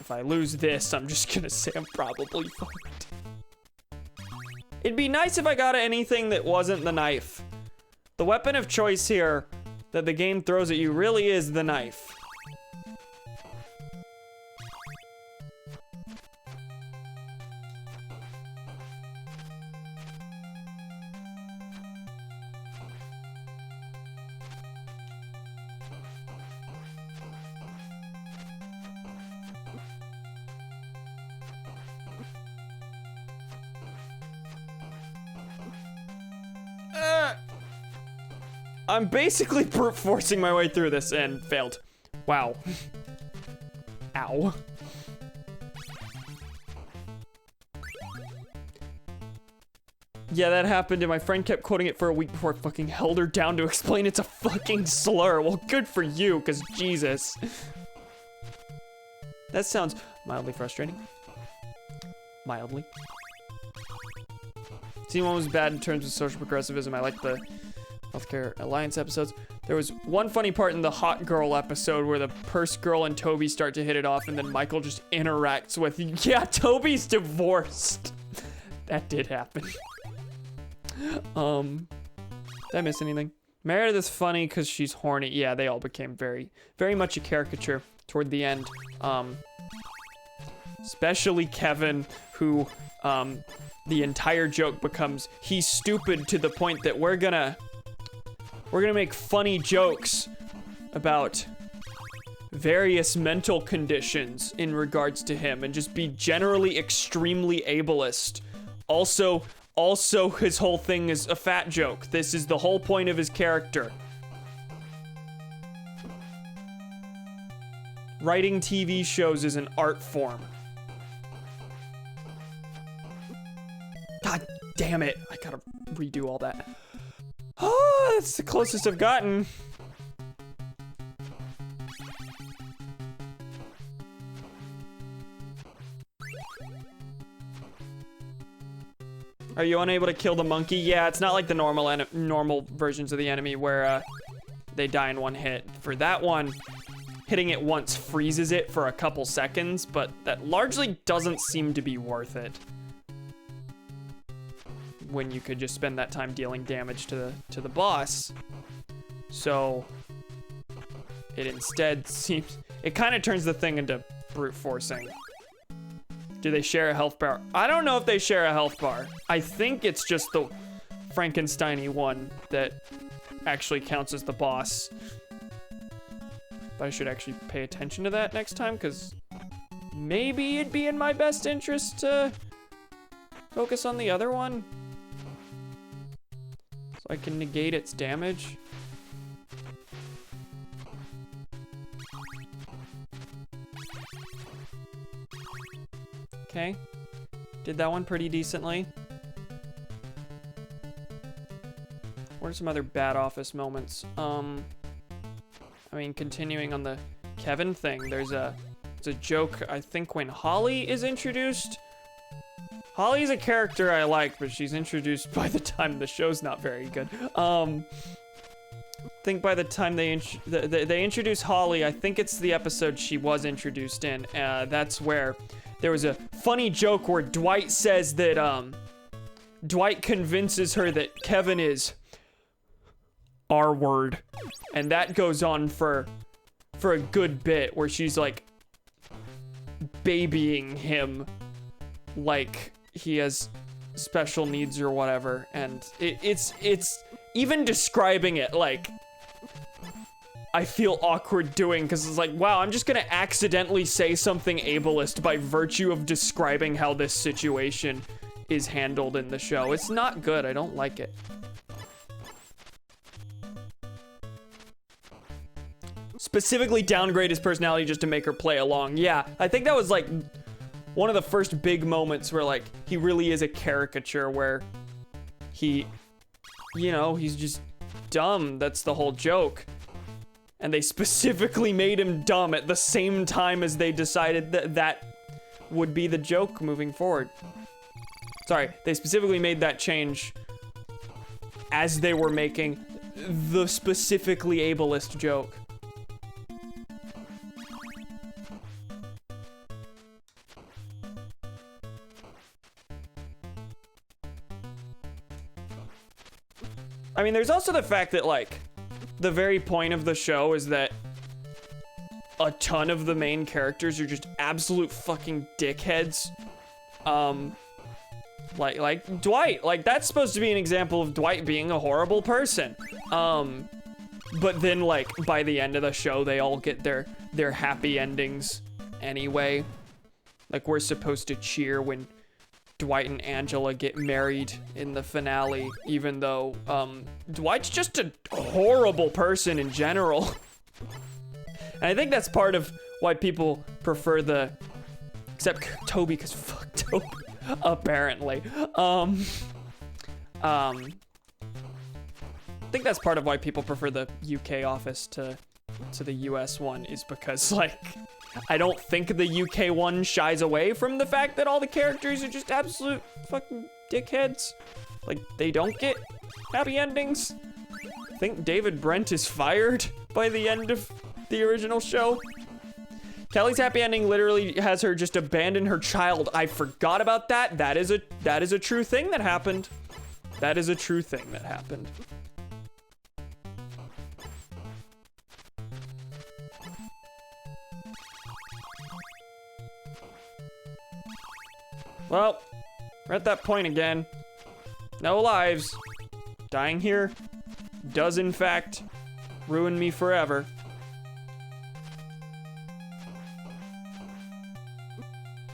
If I lose this, I'm just gonna say I'm probably fucked. It'd be nice if I got anything that wasn't the knife. The weapon of choice here that the game throws at you really is the knife. I'm basically brute forcing my way through this and failed. Wow. Ow. Yeah, that happened and my friend kept quoting it for a week before I fucking held her down to explain it's a fucking slur. Well, good for you, because Jesus. That sounds mildly frustrating. Mildly. Scene 1 was bad in terms of social progressivism. I like the Healthcare Alliance episodes. There was one funny part in the Hot Girl episode where the Purse Girl and Toby start to hit it off and then Michael just interacts with, yeah, Toby's divorced. That did happen. Did I miss anything? Meredith is funny because she's horny. Yeah, they all became very, very much a caricature toward the end. Especially Kevin, who, the entire joke becomes, he's stupid to the point that we're gonna make funny jokes about various mental conditions in regards to him and just be generally extremely ableist. Also, his whole thing is a fat joke. This is the whole point of his character. Writing TV shows is an art form. God damn it. I gotta redo all that. Oh, that's the closest I've gotten. Are you unable to kill the monkey? Yeah, it's not like the normal versions of the enemy where they die in one hit. For that one, hitting it once freezes it for a couple seconds, but that largely doesn't seem to be worth it when you could just spend that time dealing damage to the boss. So it instead seems, it kind of turns the thing into brute forcing. Do they share a health bar? I don't know if they share a health bar. I think it's just the Frankenstein-y one that actually counts as the boss. But I should actually pay attention to that next time, because maybe it'd be in my best interest to focus on the other one, so I can negate its damage. Okay, did that one pretty decently. What are some other bad office moments? I mean, continuing on the Kevin thing, there's a joke, I think, when Holly is introduced. Holly's a character I like, but she's introduced by the time the show's not very good. I think by the time they introduce Holly, I think it's the episode she was introduced in. That's where there was a funny joke where Dwight says that, Dwight convinces her that Kevin is R-word. And that goes on for a good bit, where she's like babying him like he has special needs or whatever. And it's even describing it, like, I feel awkward doing, because it's like, wow, I'm just gonna accidentally say something ableist by virtue of describing how this situation is handled in the show. It's not good. I don't like it. Specifically downgrade his personality just to make her play along. Yeah, I think that was like one of the first big moments where like he really is a caricature, where he, you know, he's just dumb. That's the whole joke. And they specifically made him dumb at the same time as they decided that that would be the joke moving forward. Sorry, they specifically made that change as they were making the specifically ableist joke. I mean, there's also the fact that, like, the very point of the show is that a ton of the main characters are just absolute fucking dickheads. Like Dwight, like, that's supposed to be an example of Dwight being a horrible person. But then, like, by the end of the show, they all get their happy endings anyway. Like, we're supposed to cheer when Dwight and Angela get married in the finale, even though Dwight's just a horrible person in general. And I think that's part of why people prefer the, except Toby, because fuck Toby, apparently. I think that's part of why people prefer the UK office to the US one, is because, like, I don't think the UK one shies away from the fact that all the characters are just absolute fucking dickheads. Like, they don't get happy endings. I think David Brent is fired by the end of the original show. Kelly's happy ending literally has her just abandon her child. I forgot about that. That is a true thing that happened. That is a true thing that happened. Well, we're at that point again. No lives. Dying here does, in fact, ruin me forever.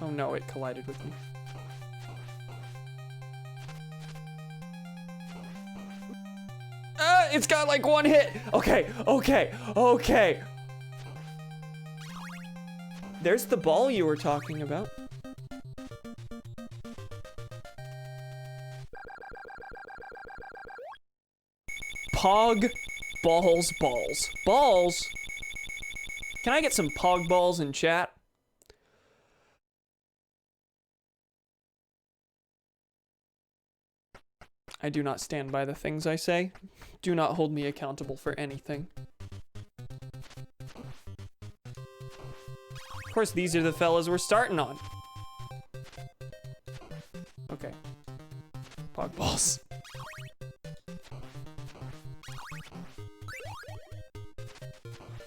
Oh no, it collided with me. It's got like one hit. Okay, okay, okay. There's the ball you were talking about. Pog balls balls. Balls? Can I get some pog balls in chat? I do not stand by the things I say. Do not hold me accountable for anything. Of course, these are the fellas we're starting on. Okay. Pog balls.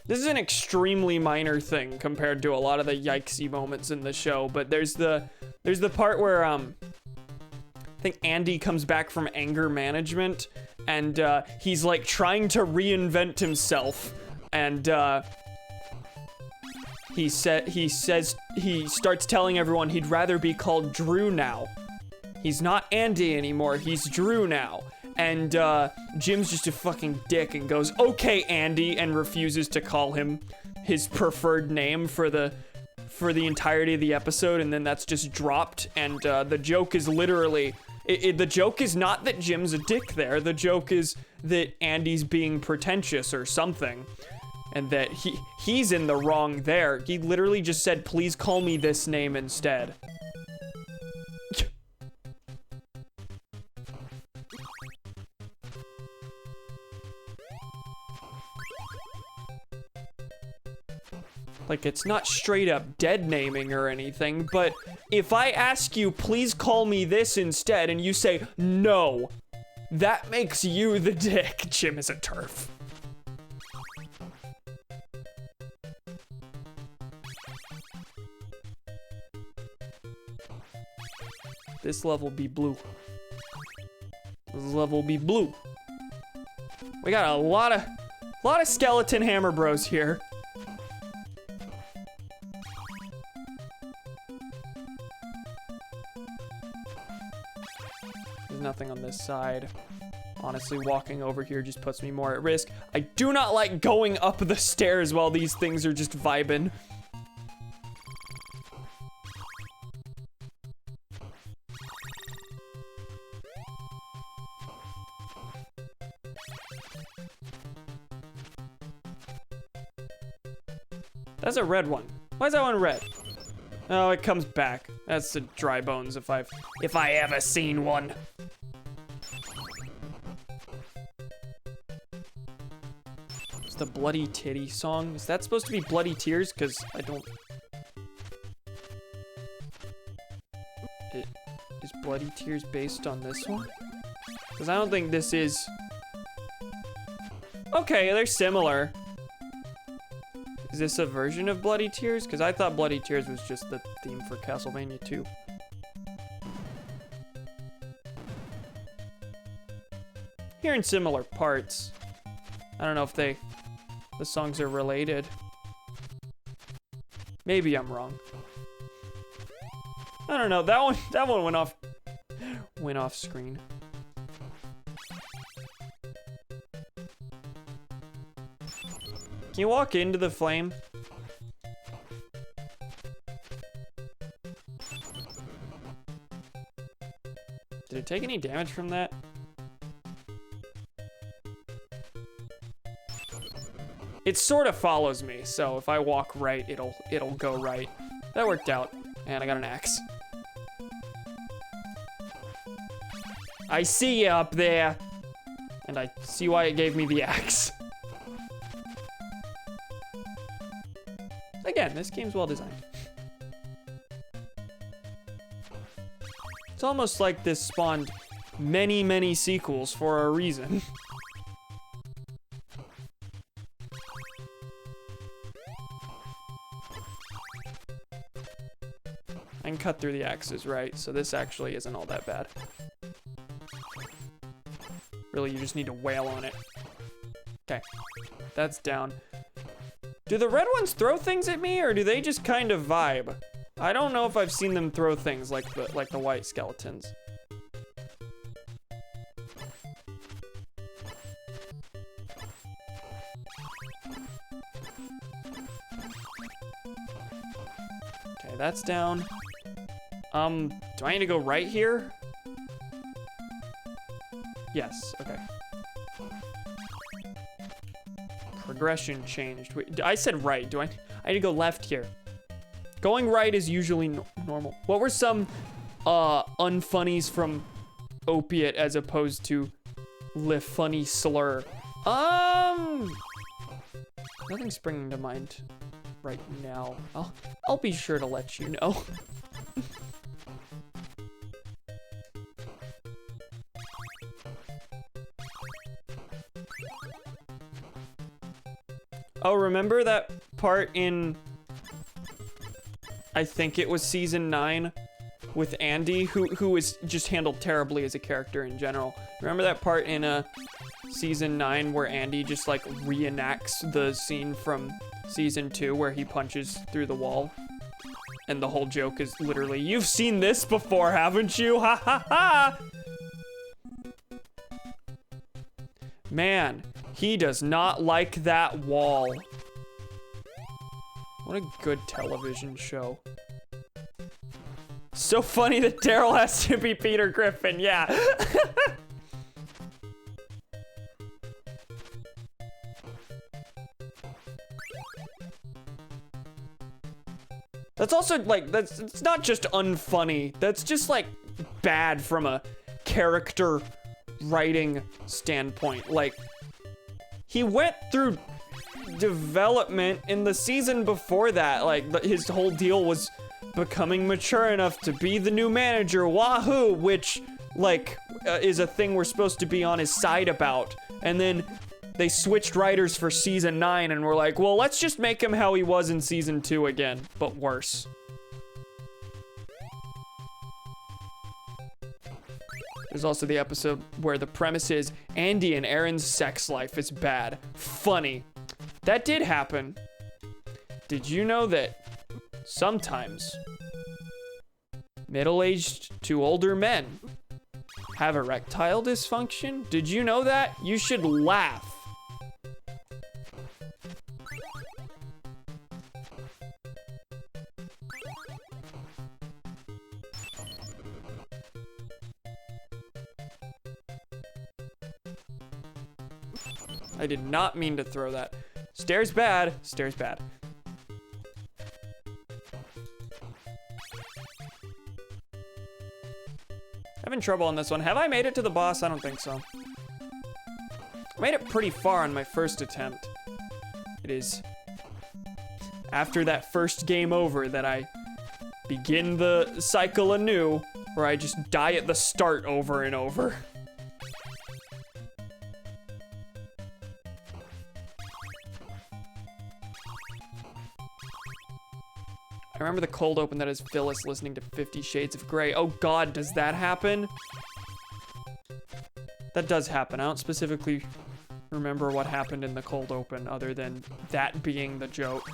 This is an extremely minor thing compared to a lot of the yikesy moments in the show, but there's the part where I think Andy comes back from anger management, and he's like trying to reinvent himself, and he starts telling everyone he'd rather be called Drew now. He's not Andy anymore, he's Drew now. And Jim's just a fucking dick and goes, "Okay, Andy," and refuses to call him his preferred name for the entirety of the episode, and then that's just dropped. And the joke is literally, the joke is not that Jim's a dick there. The joke is that Andy's being pretentious or something, and that he's in the wrong there. He literally just said, "Please call me this name instead." Like, it's not straight up dead naming or anything, but if I ask you, "Please call me this instead," and you say, "No," that makes you the dick. Jim is a turf. This level be blue. This level be blue. We got a lot of skeleton hammer bros here. Nothing on this side. Honestly, walking over here just puts me more at risk. I do not like going up the stairs while these things are just vibing. That's a red one. Why is that one red? Oh, it comes back. That's the dry bones if I ever seen one. the Bloody Titty song. Is that supposed to be Bloody Tears? Because I don't... Is Bloody Tears based on this one? Because I don't think this is... Okay, they're similar. Is this a version of Bloody Tears? Because I thought Bloody Tears was just the theme for Castlevania 2. Hearing similar parts. I don't know if the songs are related. Maybe I'm wrong. I don't know. That one went off screen. Can you walk into the flame? Did it take any damage from that? It sort of follows me, so if I walk right, it'll go right. That worked out, and I got an axe. I see you up there, and I see why it gave me the axe. Again, this game's well designed. It's almost like this spawned many, many sequels for a reason. I can cut through the axes, right? So this actually isn't all that bad. Really, you just need to wail on it. Okay, that's down. Do the red ones throw things at me, or do they just kind of vibe? I don't know if I've seen them throw things like the white skeletons. Okay, that's down. Do I need to go right here? Yes, okay. Progression changed. Wait, I said right. I need to go left here. Going right is usually normal. What were some unfunnies from Opiate as opposed to Le Funny Slur? Nothing's springing to mind right now. I'll be sure to let you know. Oh, remember that part in, I think it was season 9 with Andy, who was just handled terribly as a character in general. Remember that part in season 9 where Andy just like reenacts the scene from season 2 where he punches through the wall? And the whole joke is literally, "You've seen this before, haven't you? Ha ha ha!" Man, he does not like that wall. What a good television show. So funny that Daryl has to be Peter Griffin, yeah. That's also like, it's not just unfunny. That's just like bad from a character writing standpoint. Like, he went through development in the season before that. Like, his whole deal was becoming mature enough to be the new manager, wahoo, which like is a thing we're supposed to be on his side about. And then they switched writers for season 9 and were like, well, let's just make him how he was in season 2 again, but worse. There's also the episode where the premise is Andy and Aaron's sex life is bad. Funny. That did happen. Did you know that sometimes middle-aged to older men have erectile dysfunction? Did you know that? You should laugh. I did not mean to throw that. Stairs bad, stairs bad. Having trouble on this one. Have I made it to the boss? I don't think so. I made it pretty far on my first attempt. It is after that first game over that I begin the cycle anew, where I just die at the start over and over. I remember the cold open that has Phyllis listening to 50 Shades of Grey. Oh God, does that happen? That does happen. I don't specifically remember what happened in the cold open other than that being the joke.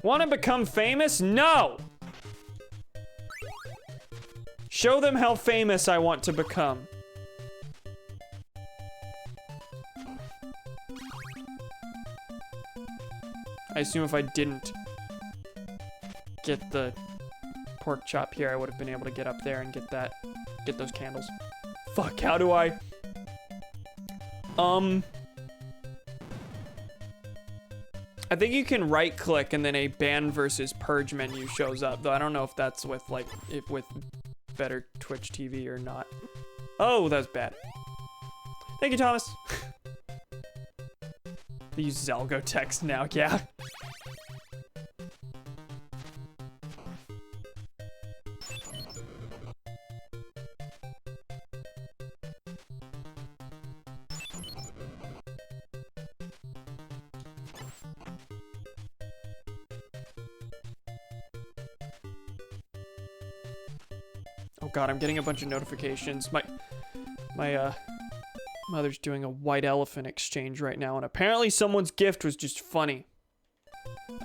Want to become famous? No! Show them how famous I want to become. I assume if I didn't get the pork chop here, I would have been able to get up there and get those candles. Fuck, how do I? I think you can right click and then a ban versus purge menu shows up, though I don't know if that's with like, with better Twitch TV or not. Oh, that's bad. Thank you, Thomas. They use Zelgo text now, yeah. Oh God, I'm getting a bunch of notifications. My mother's doing a white elephant exchange right now, and apparently someone's gift was just funny.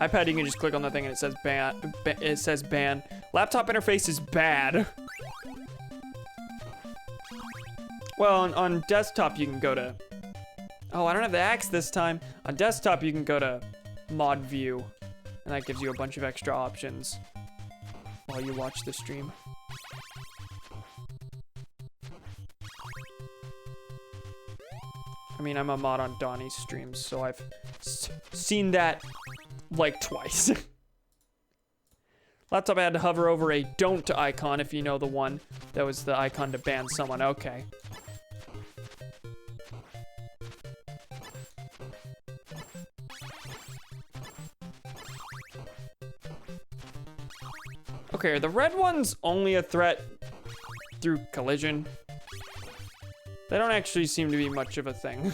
iPad, you can just click on the thing and it says ban. It says ban. Laptop interface is bad. Well, on desktop you can go to. Oh, I don't have the axe this time. On desktop you can go to mod view, and that gives you a bunch of extra options while you watch the stream. I mean, I'm a mod on Donnie's streams, so I've seen that like twice. Laptop had to hover over a don't icon, if you know the one. That was the icon to ban someone. Okay. Okay, are the red ones only a threat through collision? They don't actually seem to be much of a thing.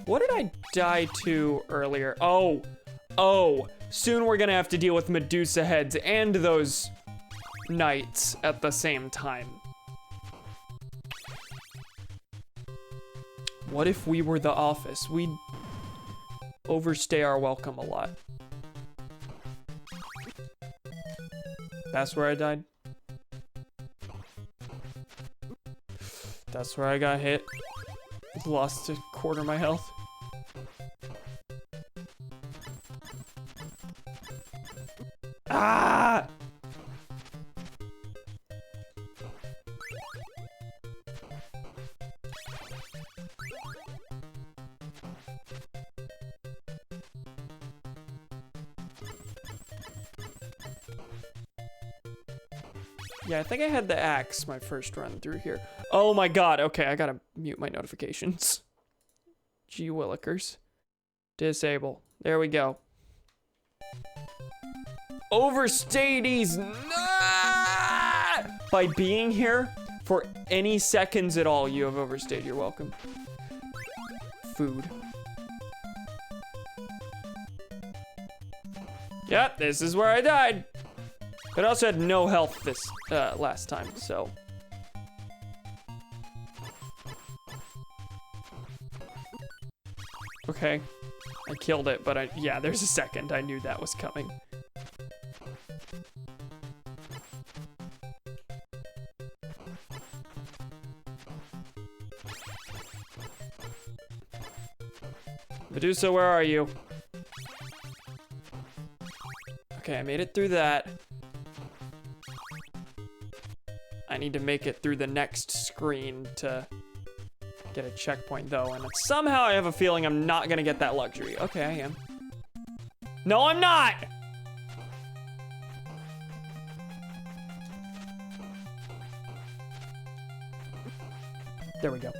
What did I die to earlier? Oh, soon we're gonna have to deal with Medusa heads and those knights at the same time. What if we were the office? We'd overstay our welcome a lot. That's where I died. That's where I got hit. Lost a quarter of my health. Ah! Yeah, I think I had the axe my first run through here. Oh my God, okay, I gotta mute my notifications. Gee willikers. Disable. There we go. Overstayed by being here for any seconds at all, you have overstayed. You're welcome. Food. Yep, this is where I died. But I also had no health this last time, so. Okay, I killed it, but yeah, there's a second. I knew that was coming. Medusa, where are you? Okay, I made it through that. I need to make it through the next screen to get a checkpoint though, and somehow I have a feeling I'm not gonna get that luxury. Okay, I am. No, I'm not! There we go.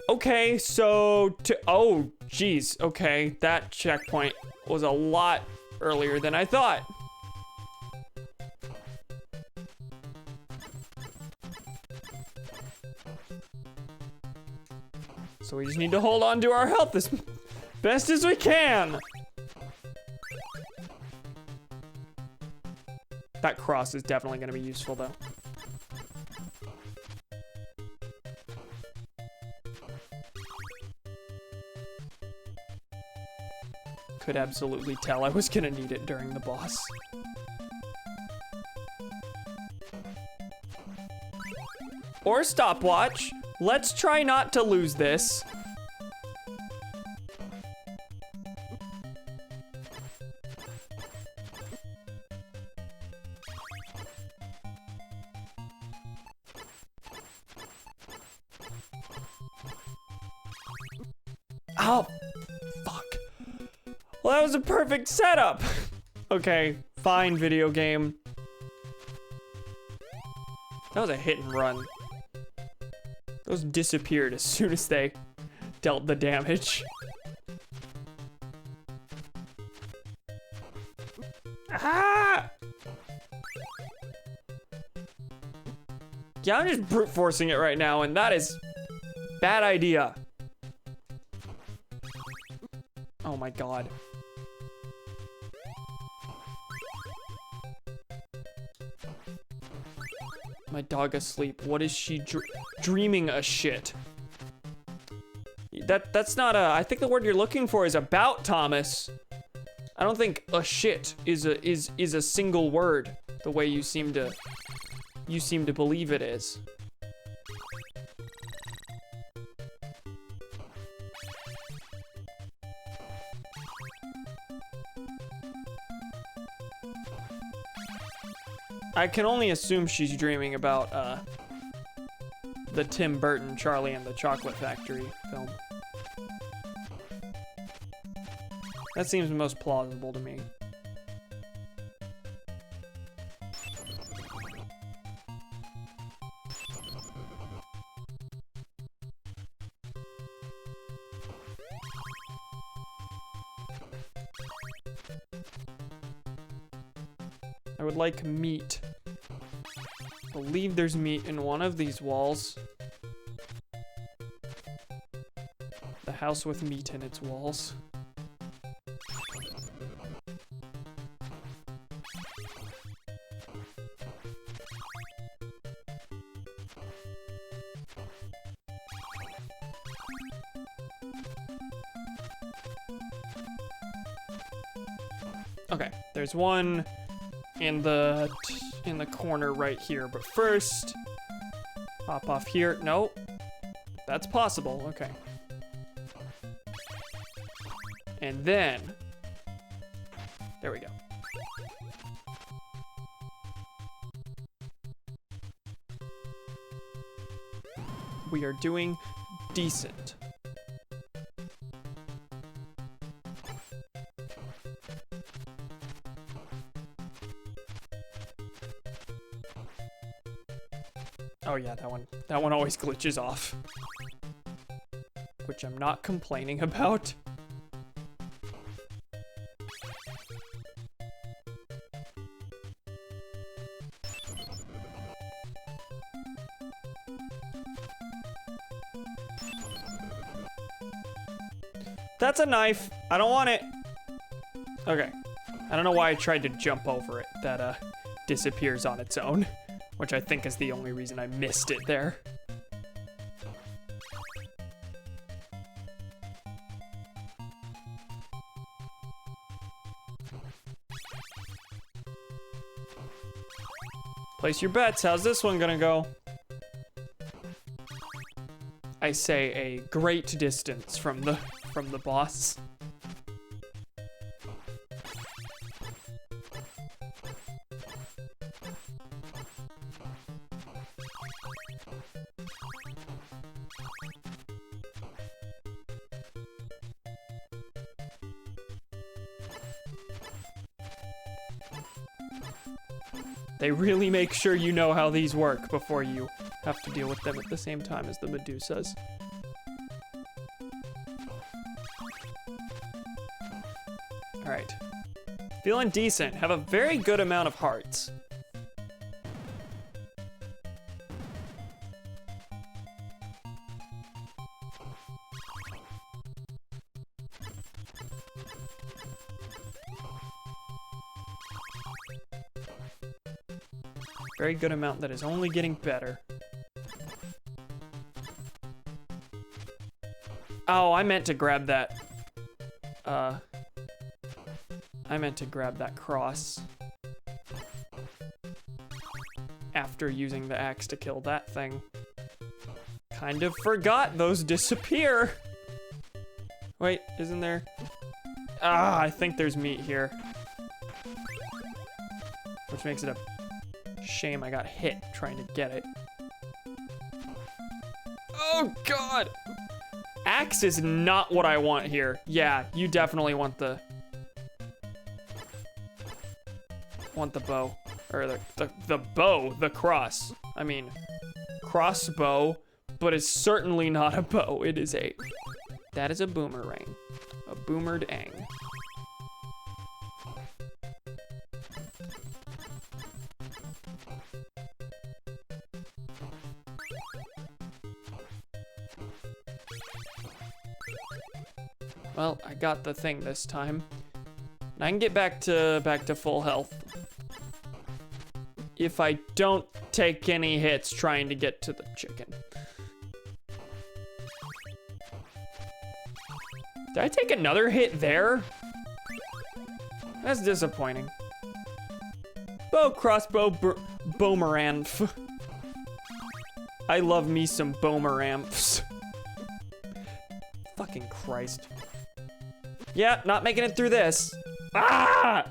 Okay, so oh, geez, okay, that checkpoint was a lot earlier than I thought. So we just need to hold on to our health as best as we can. That cross is definitely gonna be useful though. Could absolutely tell I was gonna need it during the boss. Or stopwatch. Let's try not to lose this. Oh, fuck. Well, that was a perfect setup. Okay, fine, video game. That was a hit and run. Those disappeared as soon as they dealt the damage. Ah! Yeah, I'm just brute forcing it right now, and that is bad idea. Oh my god. My dog asleep. What is she dreaming a shit? That's not a, I think the word you're looking for is about, Thomas. I don't think a shit is a single word the way you seem to believe it is. I can only assume she's dreaming about the Tim Burton Charlie and the Chocolate Factory film. That seems most plausible to me. I would like meat. I believe there's meat in one of these walls. The house with meat in its walls. Okay, there's one in the corner right here, but first hop off here. Nope, that's possible. Okay, and then there we go. We are doing decent. Oh yeah, that one always glitches off. Which I'm not complaining about. That's a knife. I don't want it. Okay. I don't know why I tried to jump over it. That disappears on its own. Which I think is the only reason I missed it there. Place your bets. How's this one gonna go? I say a great distance from the boss. They really make sure you know how these work before you have to deal with them at the same time as the Medusas. All right. Feeling decent. Have a very good amount of hearts. Very good amount that is only getting better. Oh, I meant to grab that. I meant to grab that cross after using the axe to kill that thing. Kind of forgot those disappear. Wait, isn't there? Ah, I think there's meat here. Which makes it a shame I got hit trying to get it. Oh God! Axe is not what I want here. Yeah, you definitely want the bow. Or the bow, the cross. I mean, crossbow, but it's certainly not a bow. It is that is a boomerang. A boomered ang. Well, I got the thing this time. I can get back to full health if I don't take any hits trying to get to the chicken. Did I take another hit there? That's disappointing. Bow, crossbow, boomerang. I love me some boomerangs. Fucking Christ. Yeah, not making it through this. Ah!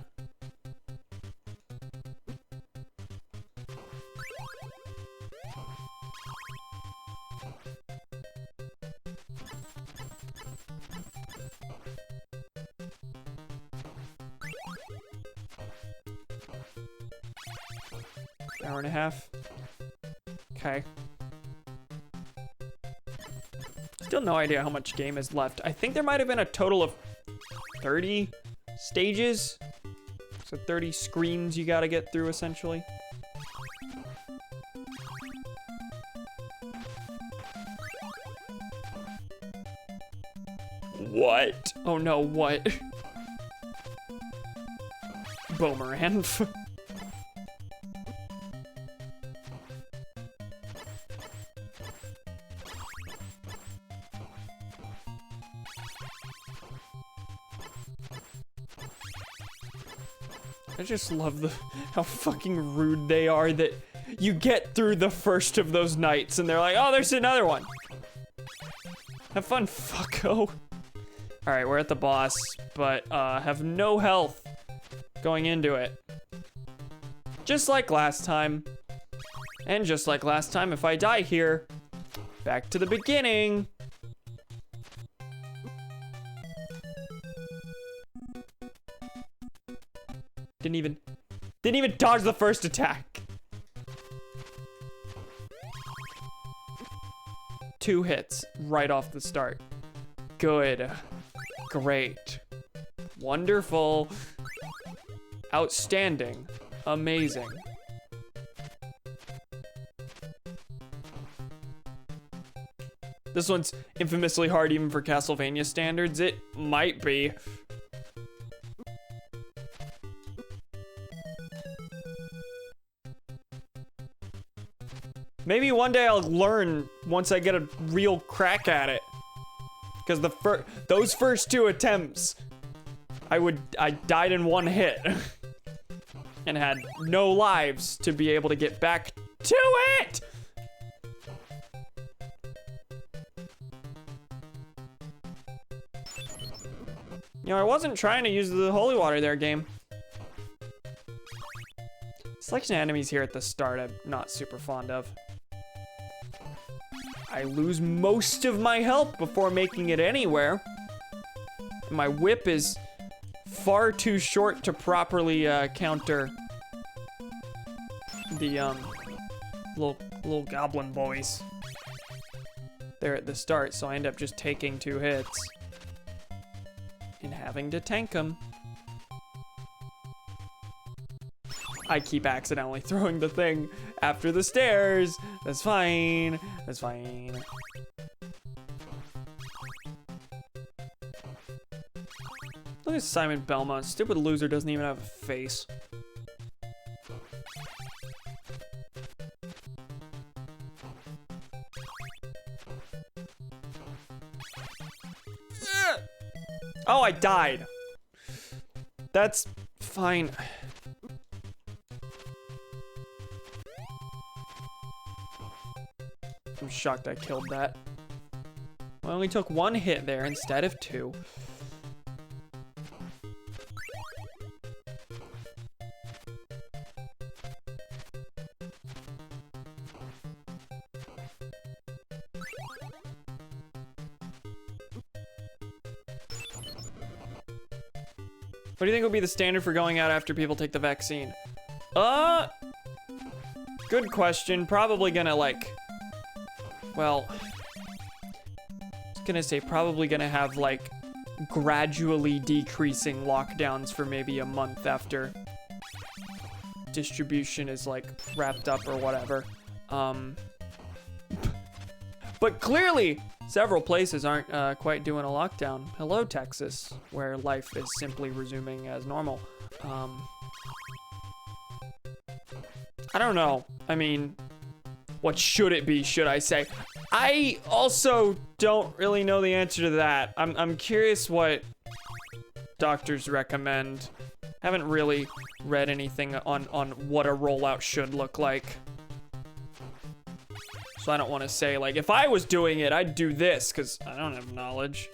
Hour and a half. Okay. Still no idea how much game is left. I think there might have been a total of 30 stages. So 30 screens you gotta get through, essentially. What? Oh no, what? Boomerang. I just love how fucking rude they are that you get through the first of those nights and they're like, oh, there's another one. Have fun, fucko. All right, we're at the boss, but have no health going into it. Just like last time. And just like last time, if I die here, back to the beginning. Didn't even dodge the first attack. 2 hits right off the start. Good. Great. Wonderful. Outstanding. Amazing. This one's infamously hard even for Castlevania standards. It might be. Maybe one day I'll learn once I get a real crack at it. Because those first 2 attempts, I died in 1 hit. And had no lives to be able to get back to it! You know, I wasn't trying to use the holy water there, game. Selection of enemies here at the start I'm not super fond of. I lose most of my health before making it anywhere. My whip is far too short to properly counter the little goblin boys there at the start, so I end up just taking 2 hits and having to tank them. I keep accidentally throwing the thing after the stairs. That's fine. That's fine. Look at Simon Belmont. Stupid loser doesn't even have a face. Oh, I died. That's fine. I'm shocked I killed that. I only took 1 hit there instead of 2. What do you think would be the standard for going out after people take the vaccine? Good question. Probably gonna like, well, I was gonna say probably gonna have like gradually decreasing lockdowns for maybe a month after distribution is like wrapped up or whatever. But clearly several places aren't quite doing a lockdown. Hello, Texas, where life is simply resuming as normal. I don't know. I mean, what should it be, should I say? I also don't really know the answer to that. I'm curious what doctors recommend. Haven't really read anything on what a rollout should look like. So I don't want to say, like, if I was doing it, I'd do this, because I don't have knowledge.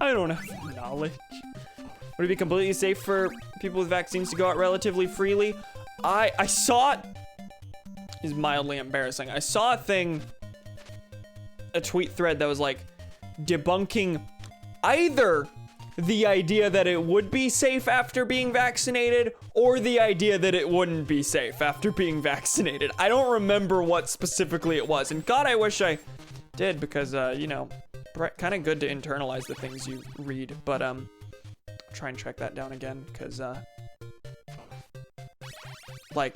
I don't have knowledge. Would it be completely safe for people with vaccines to go out relatively freely? I saw it. Is mildly embarrassing. I saw a tweet thread that was like debunking either the idea that it would be safe after being vaccinated or the idea that it wouldn't be safe after being vaccinated. I don't remember what specifically it was. And God, I wish I did, because, you know, kind of good to internalize the things you read. But, try and track that down again, because, like,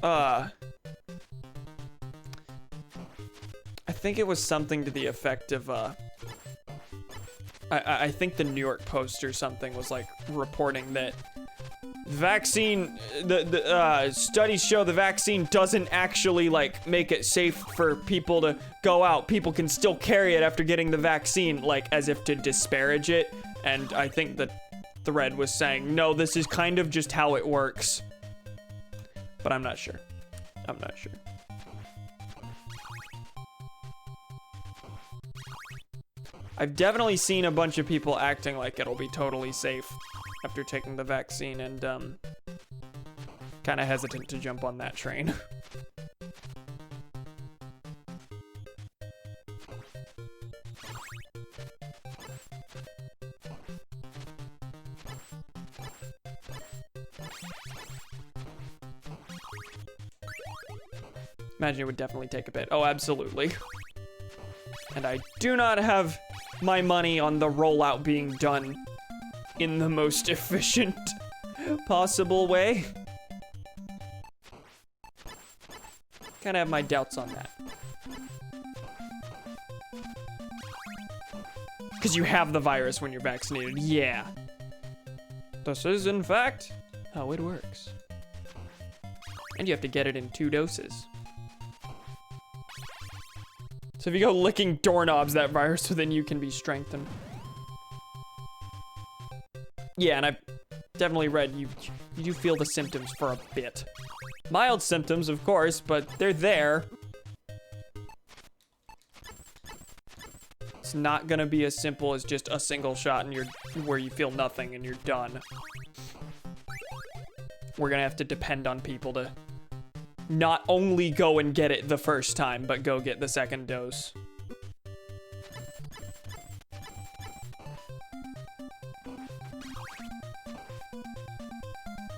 I think it was something to the effect of, I think the New York Post or something was like reporting that vaccine, the studies show the vaccine doesn't actually like make it safe for people to go out. People can still carry it after getting the vaccine, like as if to disparage it. And I think the thread was saying, no, this is kind of just how it works. But I'm not sure. I'm not sure. I've definitely seen a bunch of people acting like it'll be totally safe after taking the vaccine, and kind of hesitant to jump on that train. Imagine it would definitely take a bit. Oh, absolutely. And I do not have my money on the rollout being done in the most efficient possible way. Kind of have my doubts on that. Because you have the virus when you're vaccinated. Yeah. This is, in fact, how it works. And you have to get it in 2 doses. So if you go licking doorknobs, that virus within you can be strengthened. Yeah, and I've definitely read you do feel the symptoms for a bit. Mild symptoms, of course, but they're there. It's not gonna be as simple as just a single shot and where you feel nothing and you're done. We're gonna have to depend on people to not only go and get it the first time, but go get the second dose.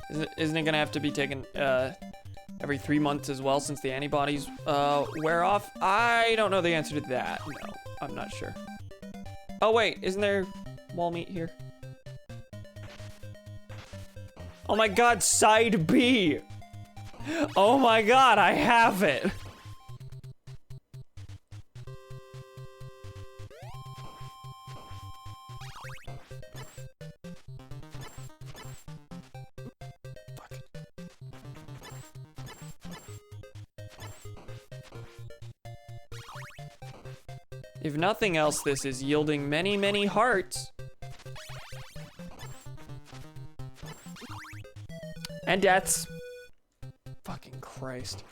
Isn't it gonna have to be taken every 3 months as well, since the antibodies wear off? I don't know the answer to that. No, I'm not sure. Oh wait, isn't there wall meat here? Oh my god, side B! Oh my god, I have it! Fuck. If nothing else, this is yielding many, many hearts. And deaths. Fucking Christ.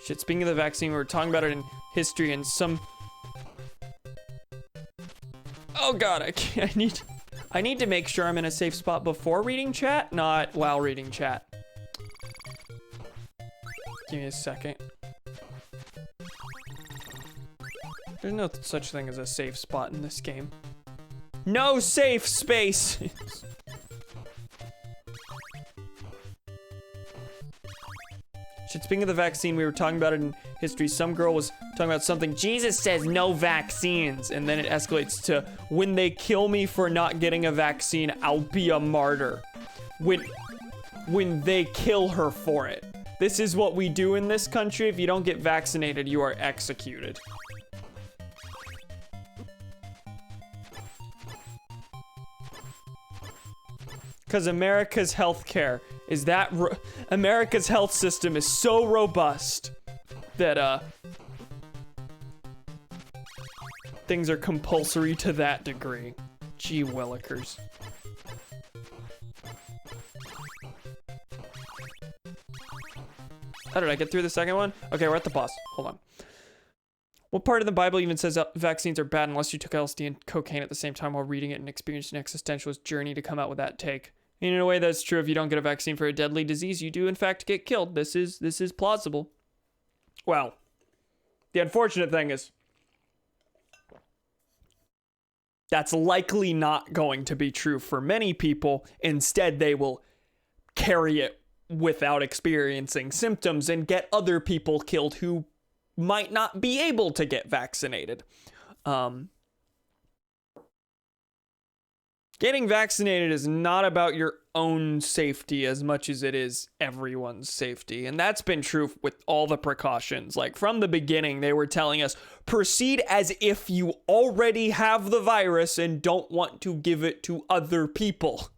Shit, speaking of the vaccine, we were talking about it in history and some... Oh god, I need to make sure I'm in a safe spot before reading chat, not while reading chat. Give me a second. There's no such thing as a safe spot in this game. No safe space! Shit, speaking of the vaccine, we were talking about it in history. Some girl was talking about something. Jesus says no vaccines. And then it escalates to, when they kill me for not getting a vaccine, I'll be a martyr. When they kill her for it. This is what we do in this country. If you don't get vaccinated, you are executed. Because America's healthcare is that America's health system is so robust that things are compulsory to that degree. Gee willikers. How did I get through the second one? Okay, we're at the boss. Hold on. What part of the Bible even says vaccines are bad unless you took LSD and cocaine at the same time while reading it and experienced an existentialist journey to come out with that take? In a way, that's true. If you don't get a vaccine for a deadly disease, you do in fact get killed. This is plausible. Well, the unfortunate thing is that's likely not going to be true for many people. Instead, they will carry it without experiencing symptoms and get other people killed who might not be able to get vaccinated. Getting vaccinated is not about your own safety as much as it is everyone's safety. And that's been true with all the precautions. Like from the beginning, they were telling us, proceed as if you already have the virus and don't want to give it to other people.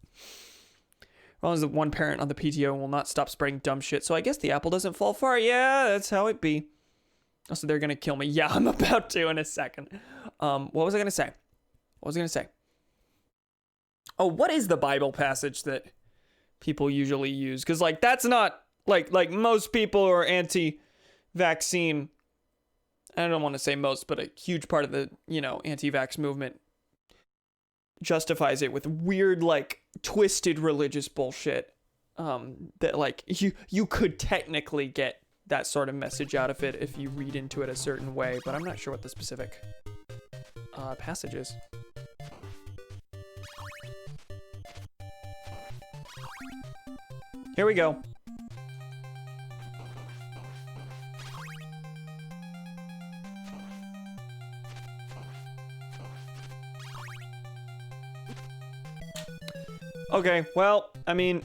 As long as the one parent on the PTO will not stop spreading dumb shit. So I guess the apple doesn't fall far. Yeah, that's how it be. Also, they're gonna kill me. Yeah, I'm about to in a second. What was I gonna say? Oh, what is the Bible passage that people usually use? Because, like, that's not, like most people who are anti-vaccine, I don't want to say most, but a huge part of the, anti-vax movement justifies it with weird, like, twisted religious bullshit that, like, you could technically get that sort of message out of it if you read into it a certain way, but I'm not sure what the specific passage is. Here we go. Okay, well, I mean,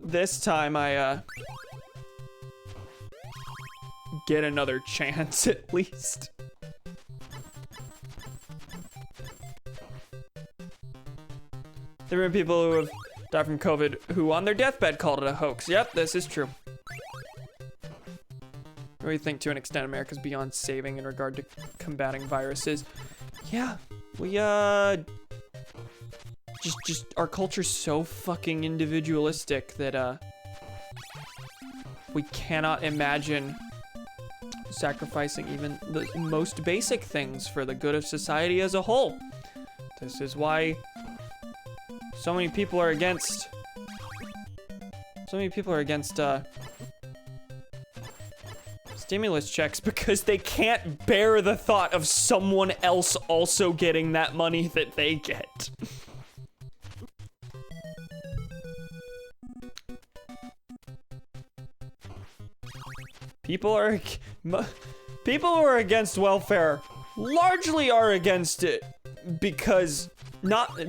this time I get another chance at least. There have been people who have died from COVID who on their deathbed called it a hoax. Yep, this is true. We think to an extent America's beyond saving in regard to combating viruses. Yeah, we just our culture's so fucking individualistic that we cannot imagine sacrificing even the most basic things for the good of society as a whole. This is why so many people are against stimulus checks because they can't bear the thought of someone else also getting that money that they get. People are, people who are against welfare largely are against it because,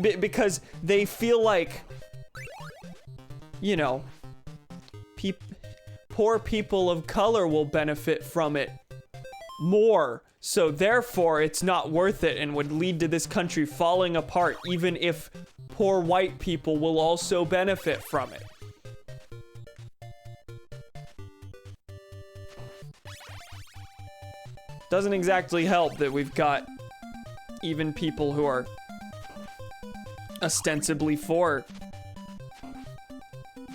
because they feel like, you know, poor people of color will benefit from it more. So therefore, it's not worth it and would lead to this country falling apart, even if poor white people will also benefit from it. Doesn't exactly help that we've got even people who are ostensibly for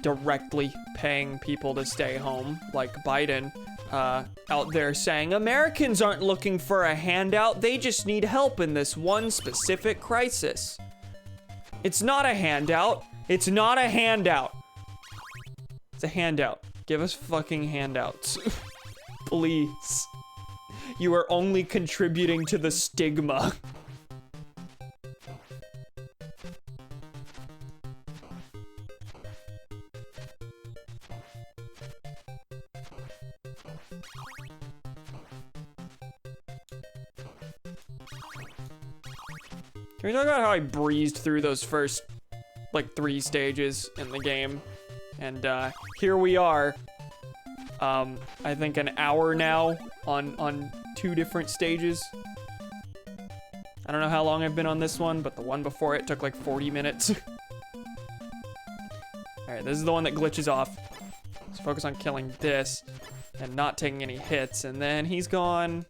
directly paying people to stay home, like Biden, out there saying Americans aren't looking for a handout, they just need help in this one specific crisis. It's not a handout. It's not a handout. It's a handout. Give us fucking handouts. Please. You are only contributing to the stigma. Can we talk about how I breezed through those first, like, 3 stages in the game? And, here we are. I think an hour now on 2 different stages. I don't know how long I've been on this one, but the one before it took like 40 minutes. Alright, this is the one that glitches off. Let's focus on killing this and not taking any hits, and then he's gone.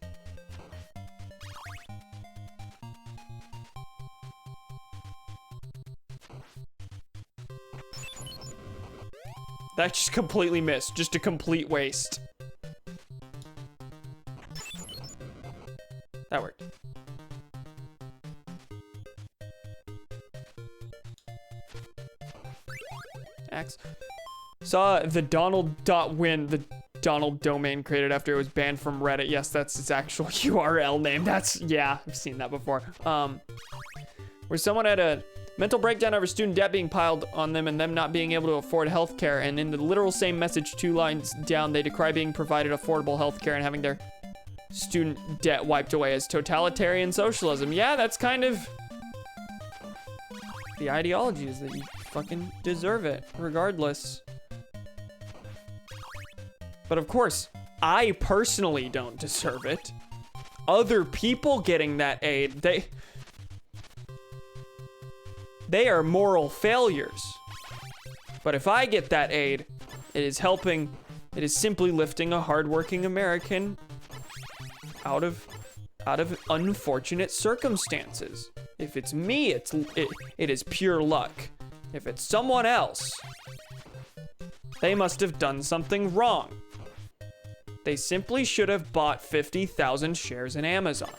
That just completely missed. Just a complete waste. That worked. Axe. Saw the Donald.win, the Donald domain created after it was banned from Reddit. Yes, that's its actual URL name. That's, yeah, I've seen that before. Where someone had a mental breakdown over student debt being piled on them and them not being able to afford healthcare. And in the literal same message, 2 lines down, they decry being provided affordable healthcare and having their student debt wiped away as totalitarian socialism. Yeah, that's kind of the ideology, is that you fucking deserve it regardless. But of course, I personally don't deserve it. Other people getting that aid, they are moral failures. But if I get that aid, it is helping, it is simply lifting a hardworking American out of unfortunate circumstances. If it's me, it is pure luck. If it's someone else, they must have done something wrong. They simply should have bought 50,000 shares in Amazon.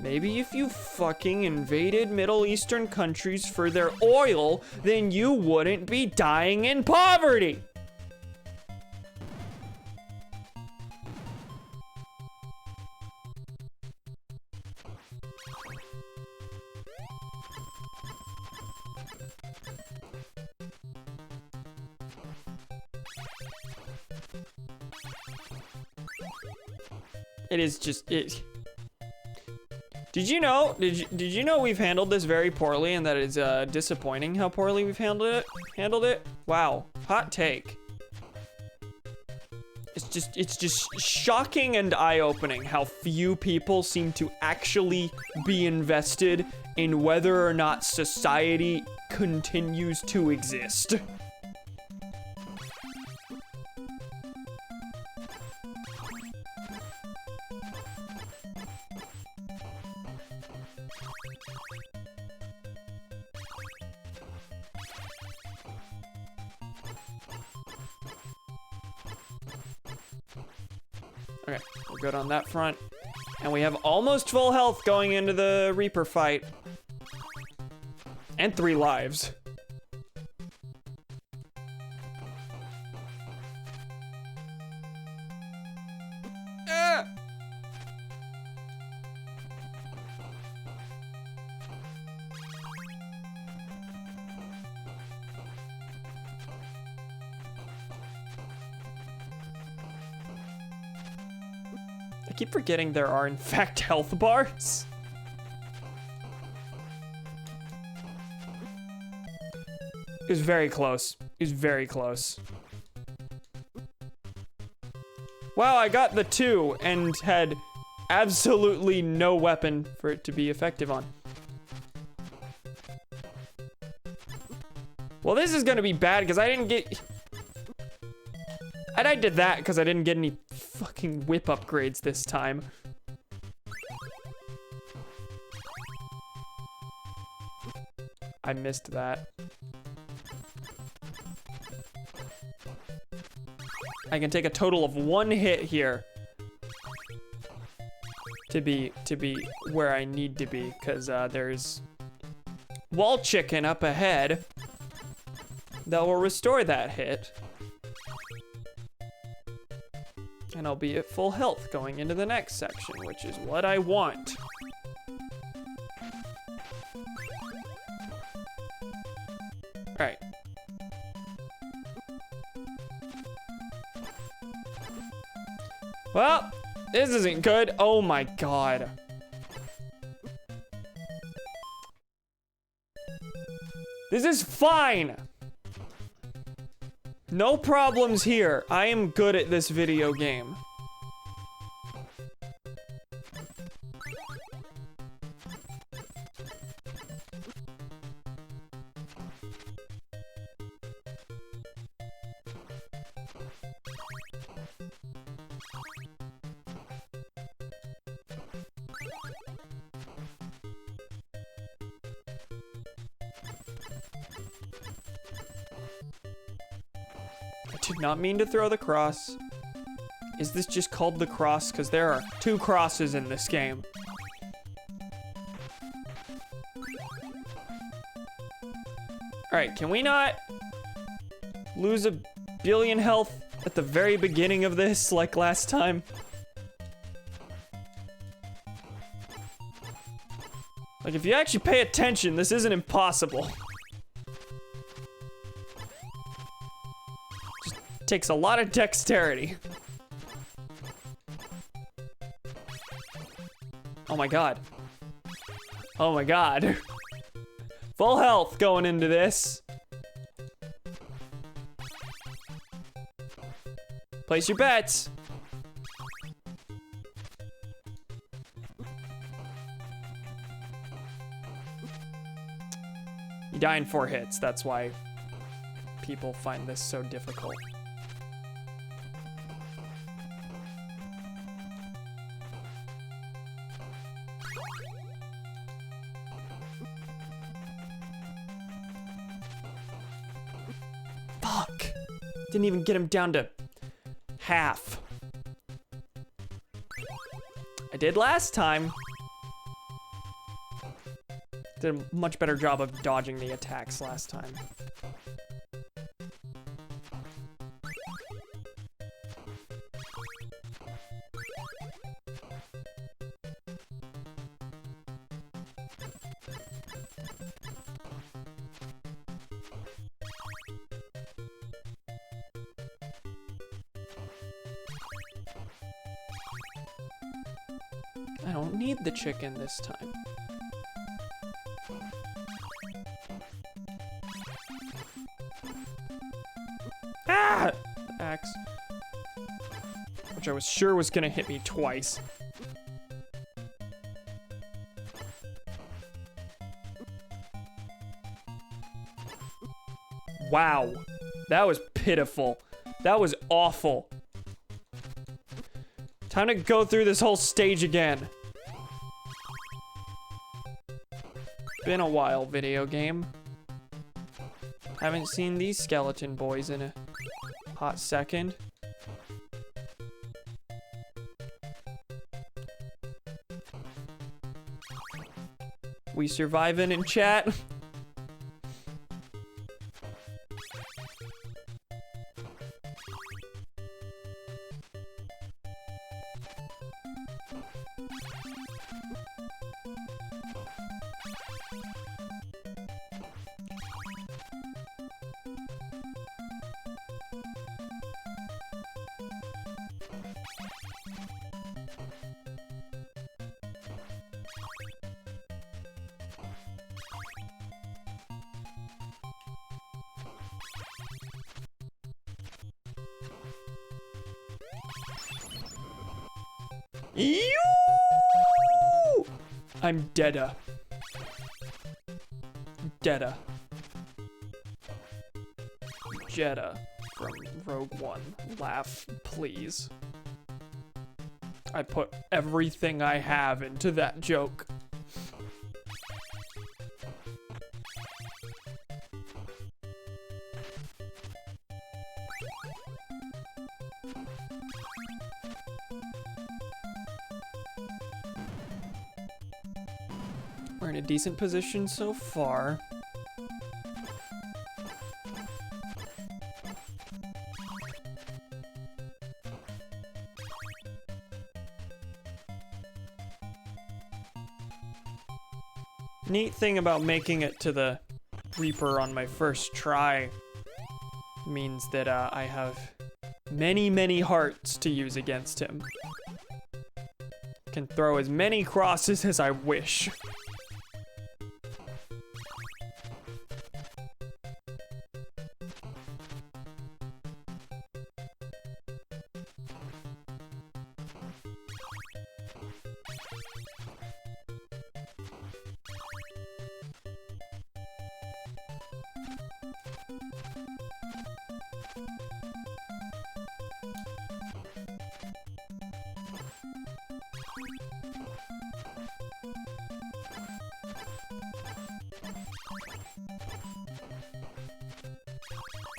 Maybe if you fucking invaded Middle Eastern countries for their oil, then you wouldn't be dying in poverty. It is just, it. Did you know we've handled this very poorly and that it's disappointing how poorly we've handled it? Wow, hot take. It's just shocking and eye-opening how few people seem to actually be invested in whether or not society continues to exist. Okay, we're good on that front. And we have almost full health going into the Reaper fight. And 3 lives. I keep forgetting there are, in fact, health bars. It was very close. It was very close. Wow, I got the 2 and had absolutely no weapon for it to be effective on. Well, this is gonna be bad because I didn't get... I died to that because I didn't get any fucking whip upgrades this time. I missed that. I can take a total of 1 hit here to be where I need to be, because there's wall chicken up ahead that will restore that hit. And I'll be at full health going into the next section, which is what I want. All right. Well, this isn't good. Oh my god. This is fine. No problems here. I am good at this video game. Did not mean to throw the cross. Is this just called the cross? Because there are 2 crosses in this game. Alright, can we not lose a billion health at the very beginning of this, like last time? Like, if you actually pay attention, this isn't impossible. Takes a lot of dexterity. Oh my god. Oh my god. Full health going into this. Place your bets. You die in 4 hits, that's why people find this so difficult. Didn't even get him down to half. I did last time. Did a much better job of dodging the attacks last time. I don't need the chicken this time. Ah! Axe. Which I was sure was gonna hit me twice. Wow. That was pitiful. That was awful. Time to go through this whole stage again. Been a while, video game. Haven't seen these skeleton boys in a hot second. We surviving in chat? Ew! I'm deada. Deada. Jeddah from Rogue One. Laugh, please. I put everything I have into that joke. We're in a decent position so far. Neat thing about making it to the Reaper on my first try means that I have many hearts to use against him. Can throw as many crosses as I wish.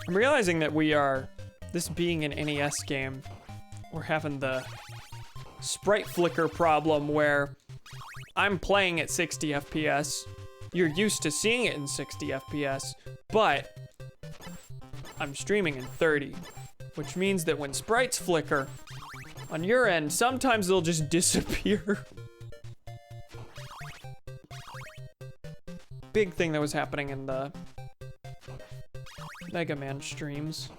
I'm realizing that this being an NES game, we're having the sprite flicker problem where I'm playing at 60 FPS, you're used to seeing it in 60 FPS, but I'm streaming in 30, which means that when sprites flicker, on your end, sometimes they'll just disappear. Big thing that was happening in the Mega Man streams.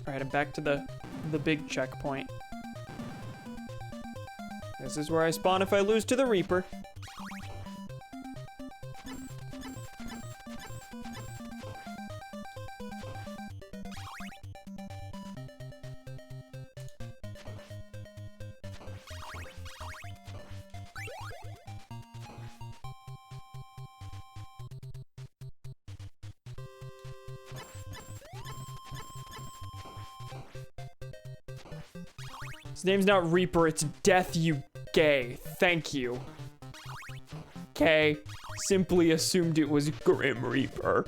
Alright, I'm back to the big checkpoint. This is where I spawn if I lose to the Reaper. His name's not Reaper, it's Death, you gay. Thank you. Okay. Simply assumed it was Grim Reaper.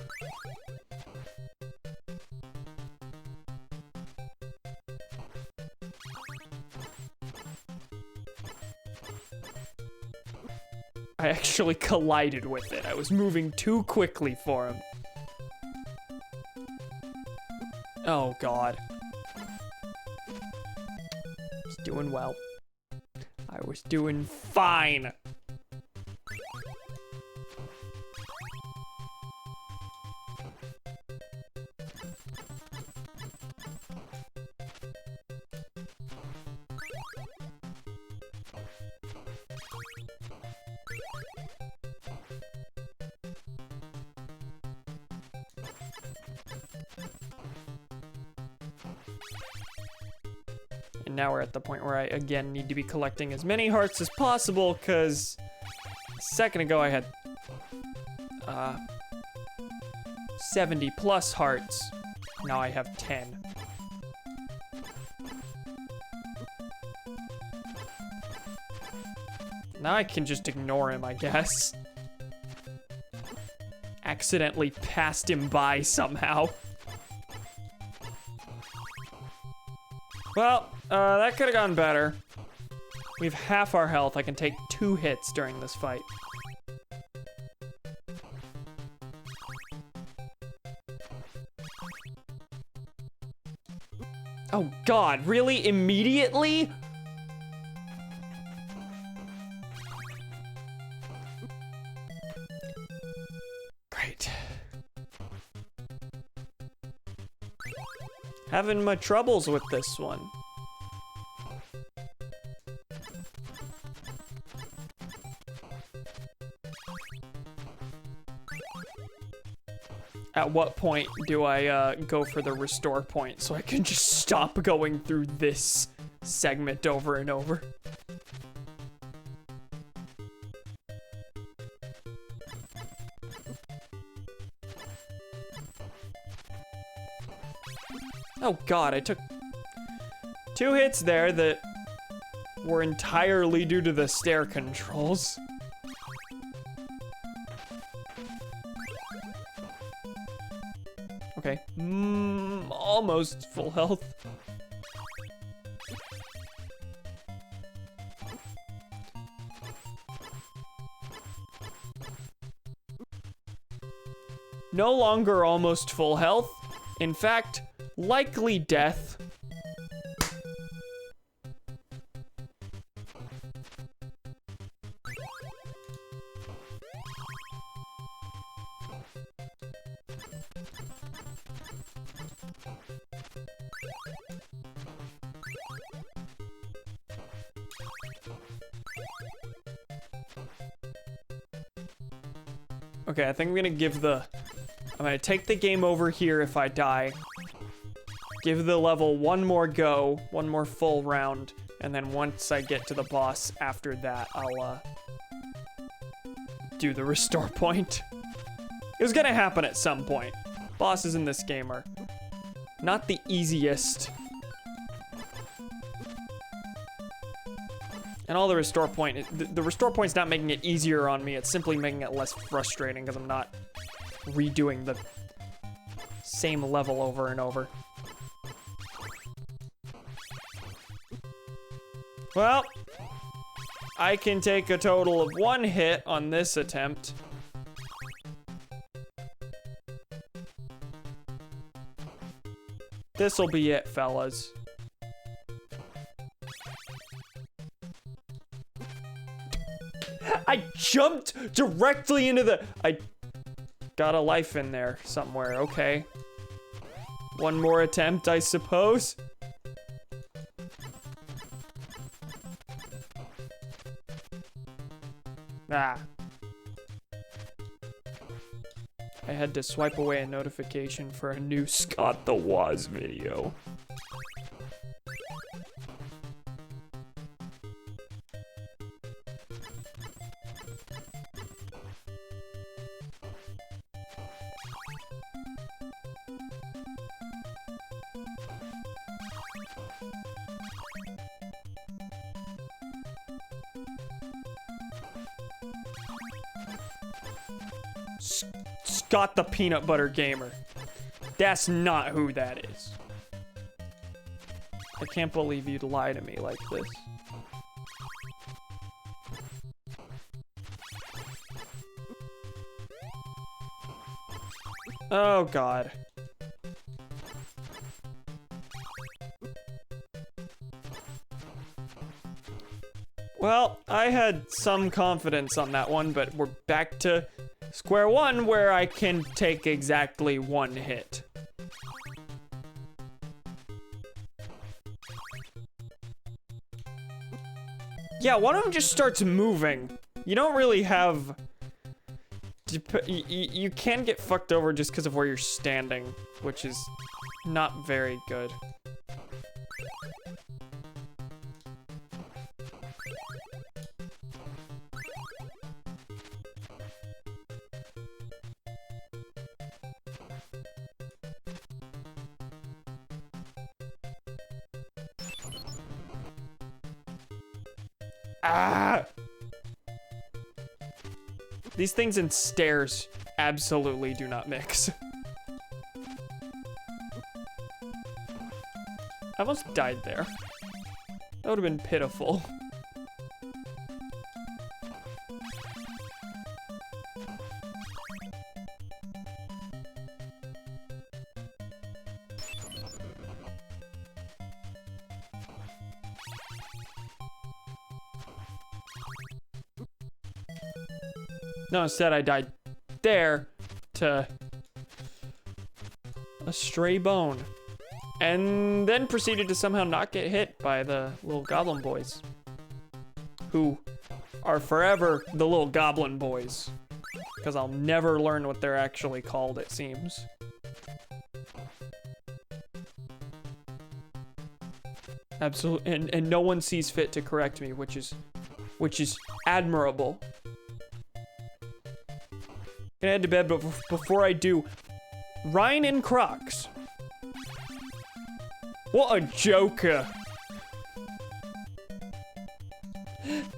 I actually collided with it. I was moving too quickly for him. Oh, God. Doing well. I was doing fine. And now we're at the point where I, again, need to be collecting as many hearts as possible, because a second ago I had 70 plus hearts. Now I have 10. Now I can just ignore him, I guess. Accidentally passed him by somehow. Well, that could have gone better. We have half our health. I can take 2 hits during this fight. Oh God, really? Immediately? Great. Having my troubles with this one. At what point do I go for the restore point so I can just stop going through this segment over and over? Oh god, I took 2 hits there that were entirely due to the stair controls. Okay, almost full health. No longer almost full health. In fact, likely death. Okay, I think I'm gonna take the game over here if I die. Give the level one more go, one more full round, and then once I get to the boss after that, I'll do the restore point. It was gonna happen at some point. Bosses in this game are not the easiest. And all the restore point, the restore point's not making it easier on me, it's simply making it less frustrating because I'm not redoing the same level over and over. Well, I can take a total of 1 hit on this attempt. This'll be it, fellas. I jumped directly into the... I got a life in there somewhere, okay. One more attempt, I suppose. Ah. I had to swipe away a notification for a new Scott the Woz video. Scott the Peanut Butter Gamer. That's not who that is. I can't believe you'd lie to me like this. Oh God. Well, I had some confidence on that one, but we're back to square one where I can take exactly 1 hit. Yeah, one of them just starts moving. You don't really have... You can get fucked over just because of where you're standing, which is not very good. Ah! These things and stairs absolutely do not mix. I almost died there. That would have been pitiful. No, instead I died there to a stray bone. And then proceeded to somehow not get hit by the little goblin boys. Who are forever the little goblin boys. Because I'll never learn what they're actually called, it seems. Absolutely, and no one sees fit to correct me, which is admirable. Gonna head to bed, but before I do, Ryan in Crocs. What a joker.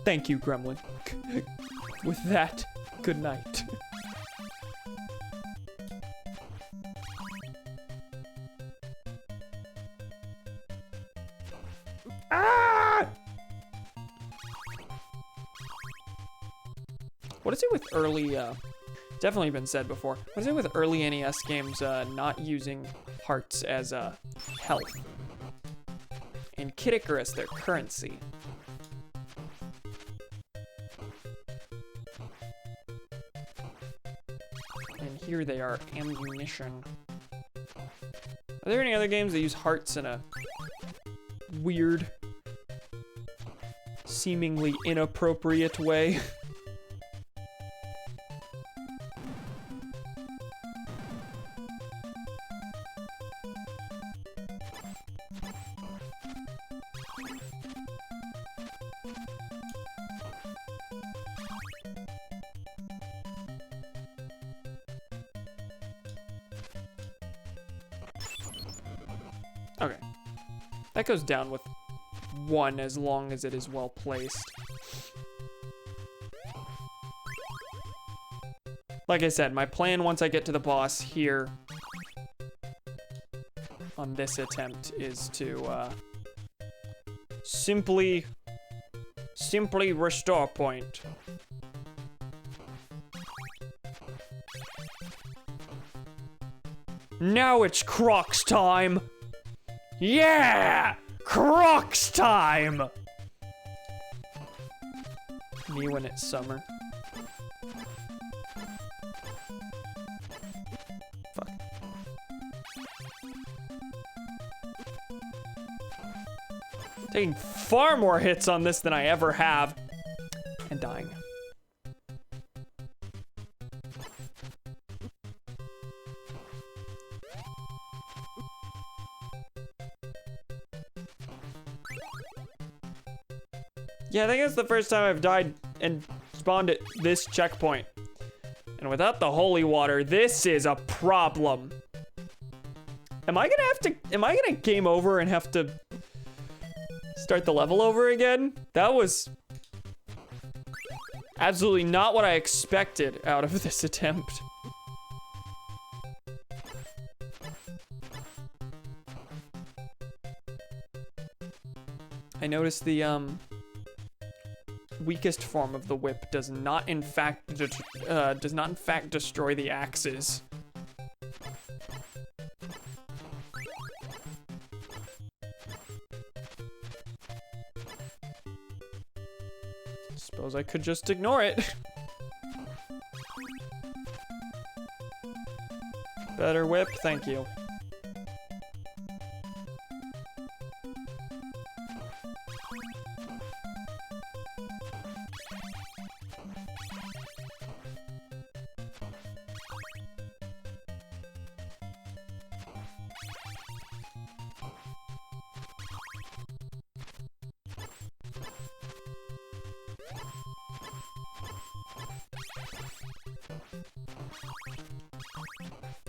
Thank you, Gremlin. With that, good night. Ah! What is it with early, definitely been said before. What is it with early NES games not using hearts as health? And Kid Icarus, their currency. And here they are, ammunition. Are there any other games that use hearts in a weird, seemingly inappropriate way? Okay. That goes down with 1 as long as it is well placed. Like I said, my plan once I get to the boss here on this attempt is to simply restore point. Now it's Crocs time! Yeah! Crocs time! Me when it's summer. Fuck. Taking far more hits on this than I ever have. And dying. Yeah, I think it's the first time I've died and spawned at this checkpoint. And without the holy water, this is a problem. Am I gonna game over and have to start the level over again? That was absolutely not what I expected out of this attempt. I noticed the, weakest form of the whip does not in fact destroy the axes. Suppose I could just ignore it. Better whip, thank you.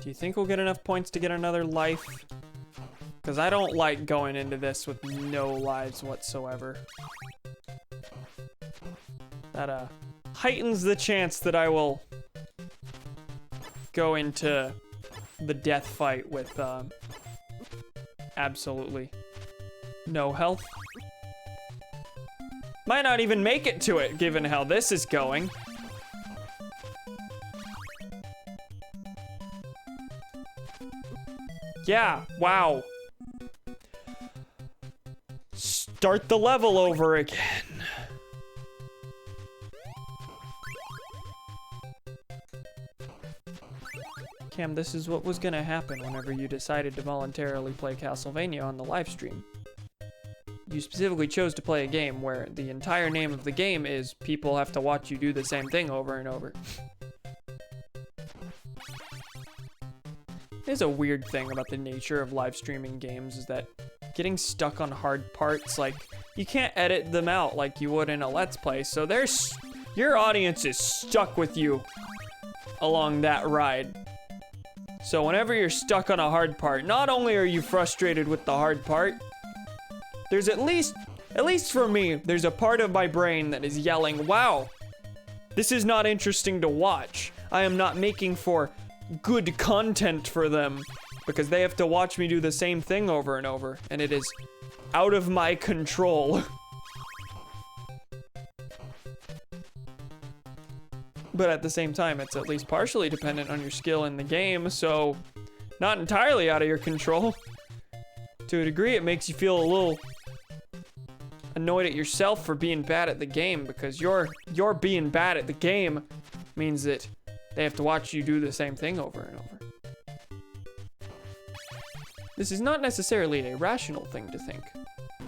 Do you think we'll get enough points to get another life? Because I don't like going into this with no lives whatsoever. That heightens the chance that I will go into the death fight with absolutely no health. Might not even make it to it given how this is going. Yeah, wow. Start the level over again. Cam, this is what was gonna happen whenever you decided to voluntarily play Castlevania on the live stream. You specifically chose to play a game where the entire name of the game is people have to watch you do the same thing over and over. There's a weird thing about the nature of live streaming games is that getting stuck on hard parts, like, you can't edit them out like you would in a Let's Play, so your audience is stuck with you along that ride. So whenever you're stuck on a hard part, not only are you frustrated with the hard part, there's at least for me, there's a part of my brain that is yelling, wow, this is not interesting to watch. I am not making for good content for them because they have to watch me do the same thing over and over, and it is out of my control. But at the same time, it's at least partially dependent on your skill in the game, so not entirely out of your control. To a degree, it makes you feel a little annoyed at yourself for being bad at the game, because your being bad at the game means that they have to watch you do the same thing over and over. This is not necessarily a rational thing to think,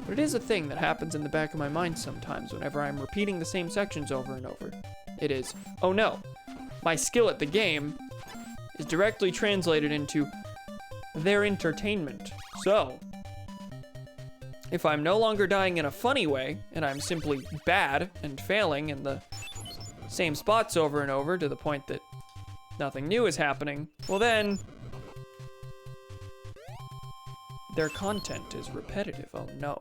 but it is a thing that happens in the back of my mind sometimes whenever I'm repeating the same sections over and over. It is, oh no, my skill at the game is directly translated into their entertainment. So, if I'm no longer dying in a funny way, and I'm simply bad and failing in the same spots over and over to the point that nothing new is happening, well then, their content is repetitive, oh no.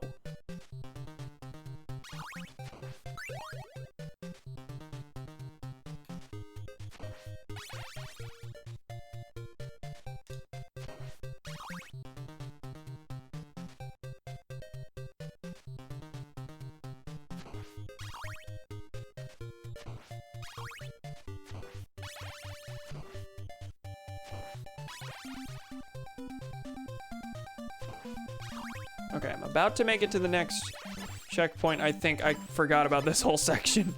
Okay, I'm about to make it to the next checkpoint. I think I forgot about this whole section.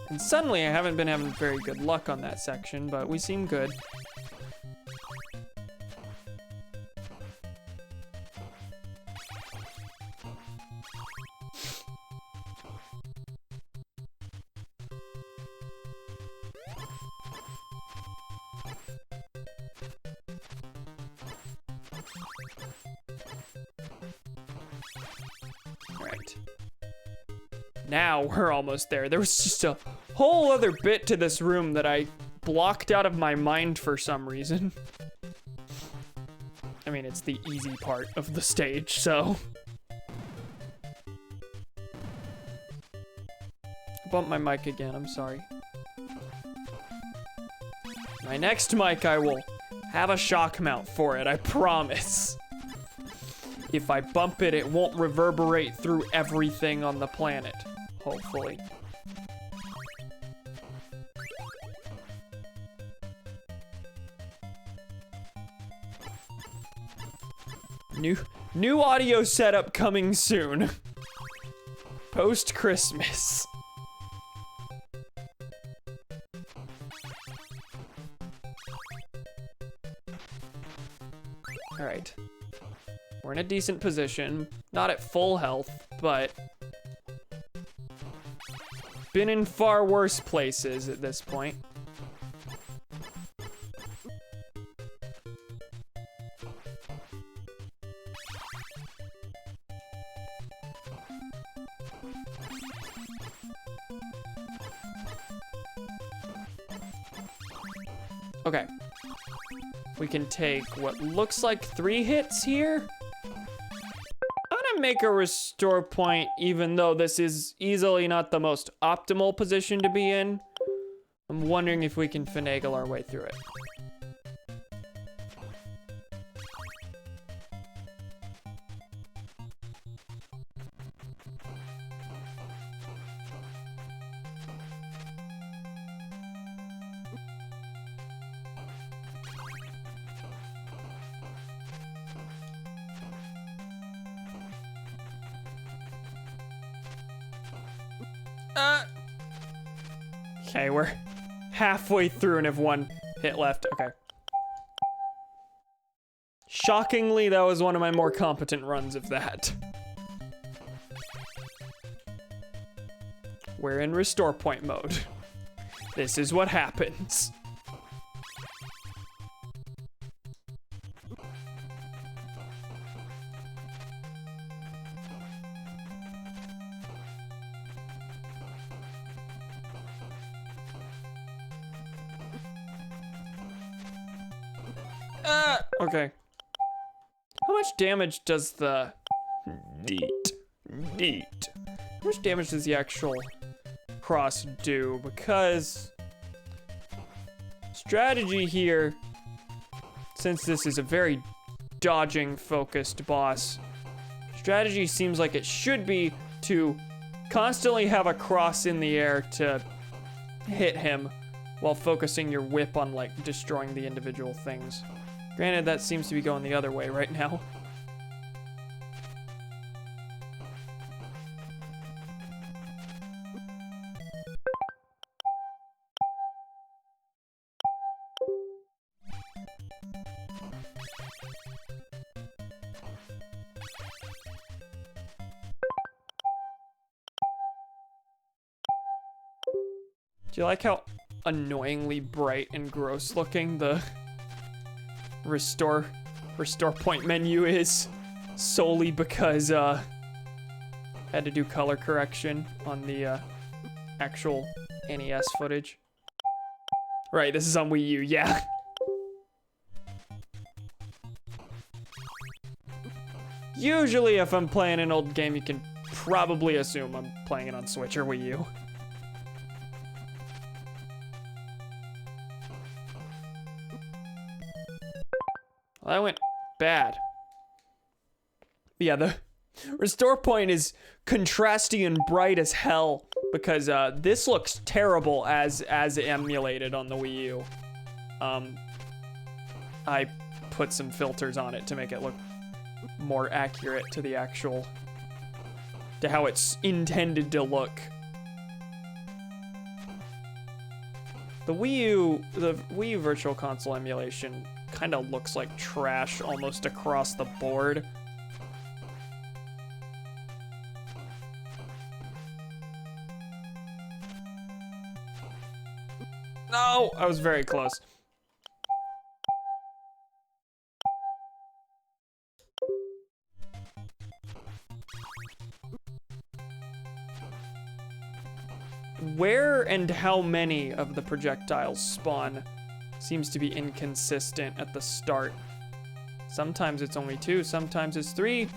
And suddenly I haven't been having very good luck on that section, but we seem good. Now we're almost there. There was just a whole other bit to this room that I blocked out of my mind for some reason. I mean, it's the easy part of the stage, so. Bump my mic again, I'm sorry. My next mic, I will have a shock mount for it, I promise. If I bump it, it won't reverberate through everything on the planet. Hopefully. New audio setup coming soon. Post Christmas. All right. We're in a decent position. Not at full health, but been in far worse places at this point. Okay. We can take what looks like 3 hits here. I'm gonna make a restore point, even though this is easily not the most optimal position to be in. I'm wondering if we can finagle our way through it. Okay, we're halfway through and have 1 hit left. Okay. Shockingly, that was one of my more competent runs of that. We're in restore point mode. This is what happens. Okay. How much damage does the... Neat. How much damage does the actual cross do? Because... strategy here, since this is a very dodging-focused boss, strategy seems like it should be to constantly have a cross in the air to hit him while focusing your whip on, like, destroying the individual things. Granted, that seems to be going the other way right now. Do you like how annoyingly bright and gross looking the restore point menu is? Solely because I had to do color correction on the actual NES footage. Right, this is on Wii U, yeah. Usually if I'm playing an old game, you can probably assume I'm playing it on Switch or Wii U. Well, that went bad. Yeah, the restore point is contrasty and bright as hell because this looks terrible as emulated on the Wii U. I put some filters on it to make it look more accurate to the actual, to how it's intended to look. The Wii U Virtual Console emulation kind of looks like trash almost across the board. No, I was very close. Where and how many of the projectiles spawn seems to be inconsistent at the start. Sometimes it's only 2, sometimes it's 3.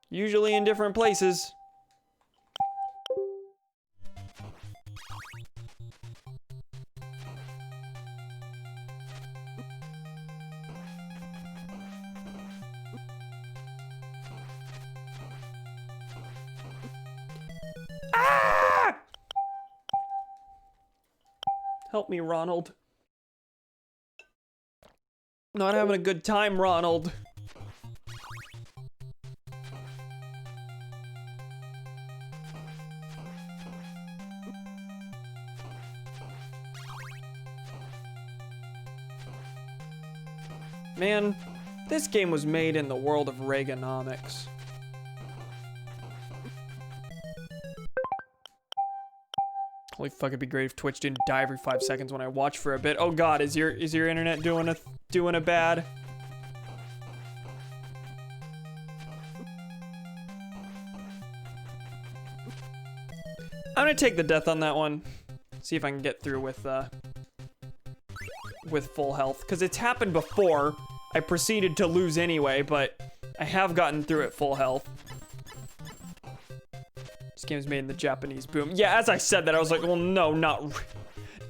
Usually in different places. Ah! Help me, Ronald. Not having a good time, Ronald. Man, this game was made in the world of Reaganomics. Holy fuck, it'd be great if Twitch didn't die every 5 seconds when I watch for a bit. Oh god, is your internet doing a bad? I'm gonna take the death on that one. See if I can get through with full health, because it's happened before. I proceeded to lose anyway, but I have gotten through at full health. This game's made in the Japanese boom. Yeah, as I said that, I was like, well, no,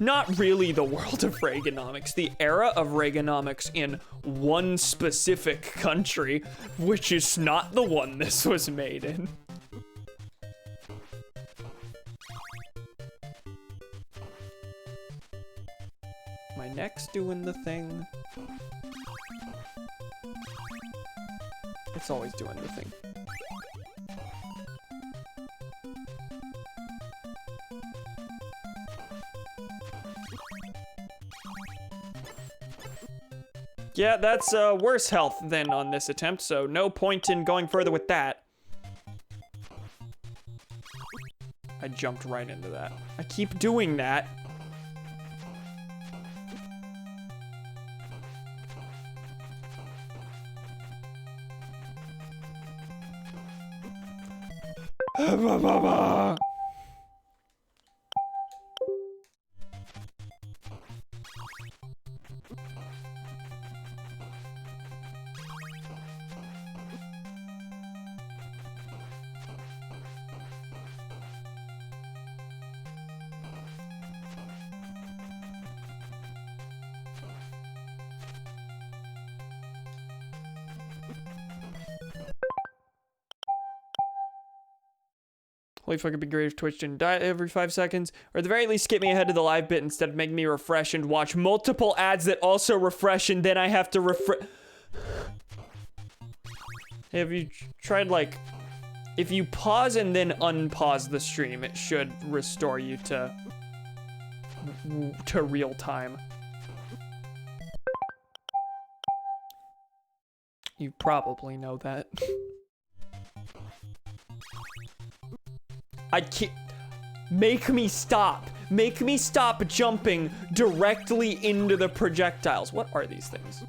not really the world of Reaganomics. The era of Reaganomics in one specific country, which is not the one this was made in. My neck's doing the thing. It's always doing the thing. Yeah, that's worse health than on this attempt, so no point in going further with that. I jumped right into that. I keep doing that. Holy fuck, it'd be great if Twitch didn't die every 5 seconds. Or at the very least, skip me ahead to the live bit instead of making me refresh and watch multiple ads that also refresh, and then I have to refresh. Have you tried, like, if you pause and then unpause the stream, it should restore you to real time. You probably know that. I can't. Make me stop. Make me stop jumping directly into the projectiles. What are these things?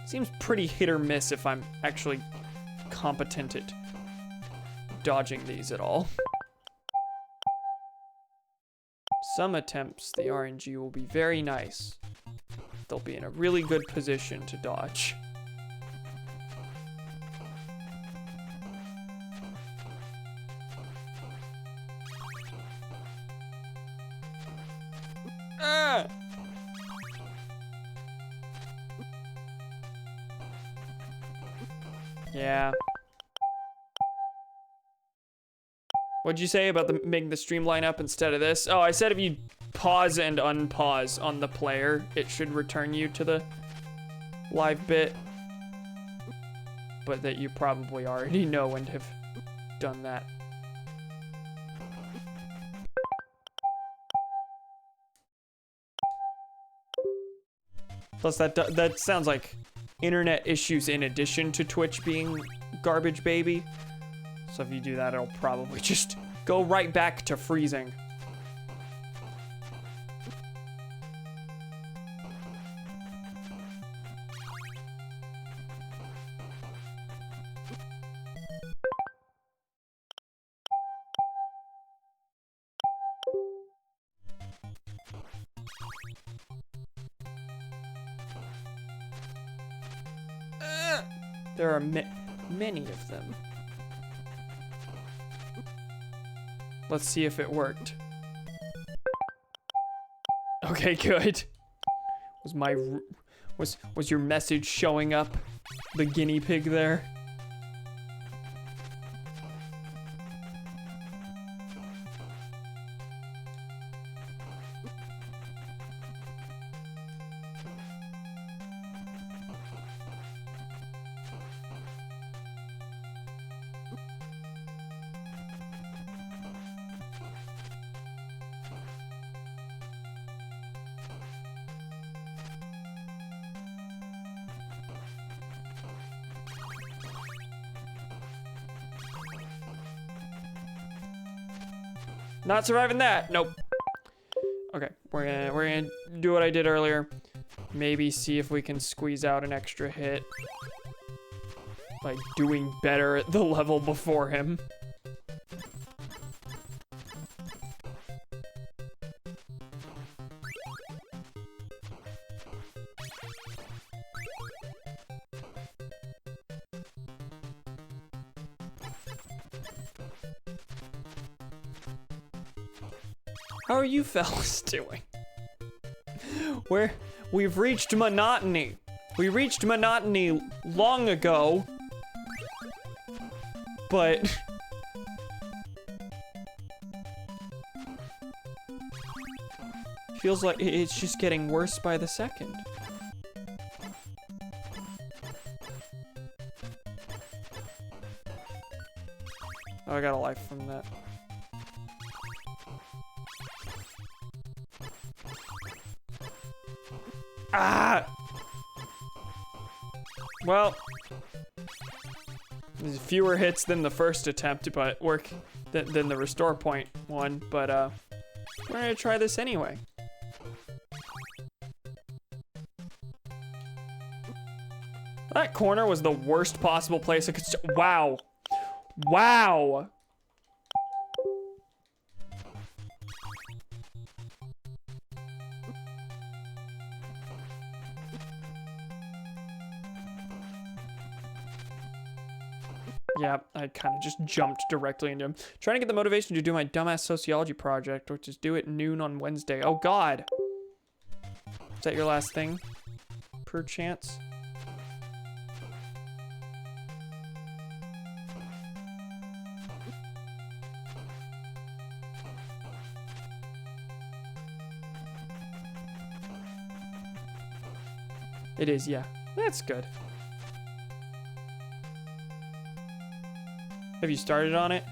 Seems pretty hit or miss if I'm actually competent at dodging these at all. Some attempts, the RNG will be very nice. They'll be in a really good position to dodge. Ah! Yeah. What'd you say about making the stream line up instead of this? Oh, I said if you pause and unpause on the player, it should return you to the live bit. But that you probably already know and have done that. Plus, that sounds like internet issues in addition to Twitch being garbage baby. So if you do that, it'll probably just go right back to freezing. There are many of them. Let's see if it worked. Okay, good. Was your message showing up? The guinea pig there? Not surviving that. Nope. Okay, we're gonna do what I did earlier. Maybe see if we can squeeze out an extra hit by doing better at the level before him. How are you fellas doing? We've reached monotony. We reached monotony long ago, but feels like it's just getting worse by the second. Oh, I got a life from that. Ah! Well, there's fewer hits than the first attempt, but work than the restore point one. But we're gonna try this anyway. That corner was the worst possible place I could. Wow, wow. Yeah, I kind of just jumped directly into him. Trying to get the motivation to do my dumbass sociology project, which is due at noon on Wednesday. Oh, God. Is that your last thing? Perchance? It is, yeah. That's good. Have you started on it?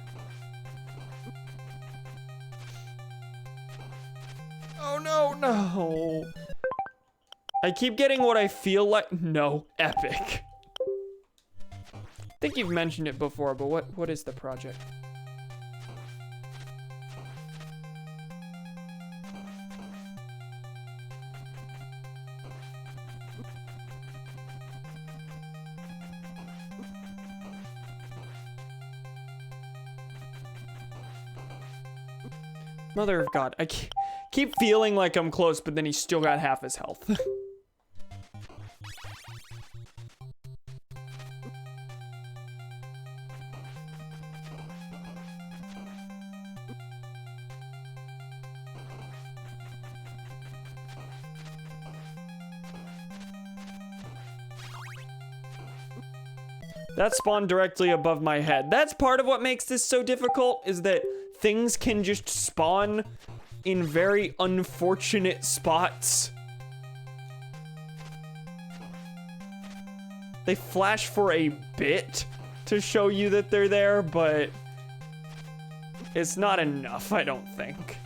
Oh, no, no. I keep getting what I feel like. No, epic. I think you've mentioned it before, but what is the project? Mother of God. I keep feeling like I'm close, but then he's still got half his health. That spawned directly above my head. That's part of what makes this so difficult, is that things can just spawn in very unfortunate spots. They flash for a bit to show you that they're there, but it's not enough, I don't think.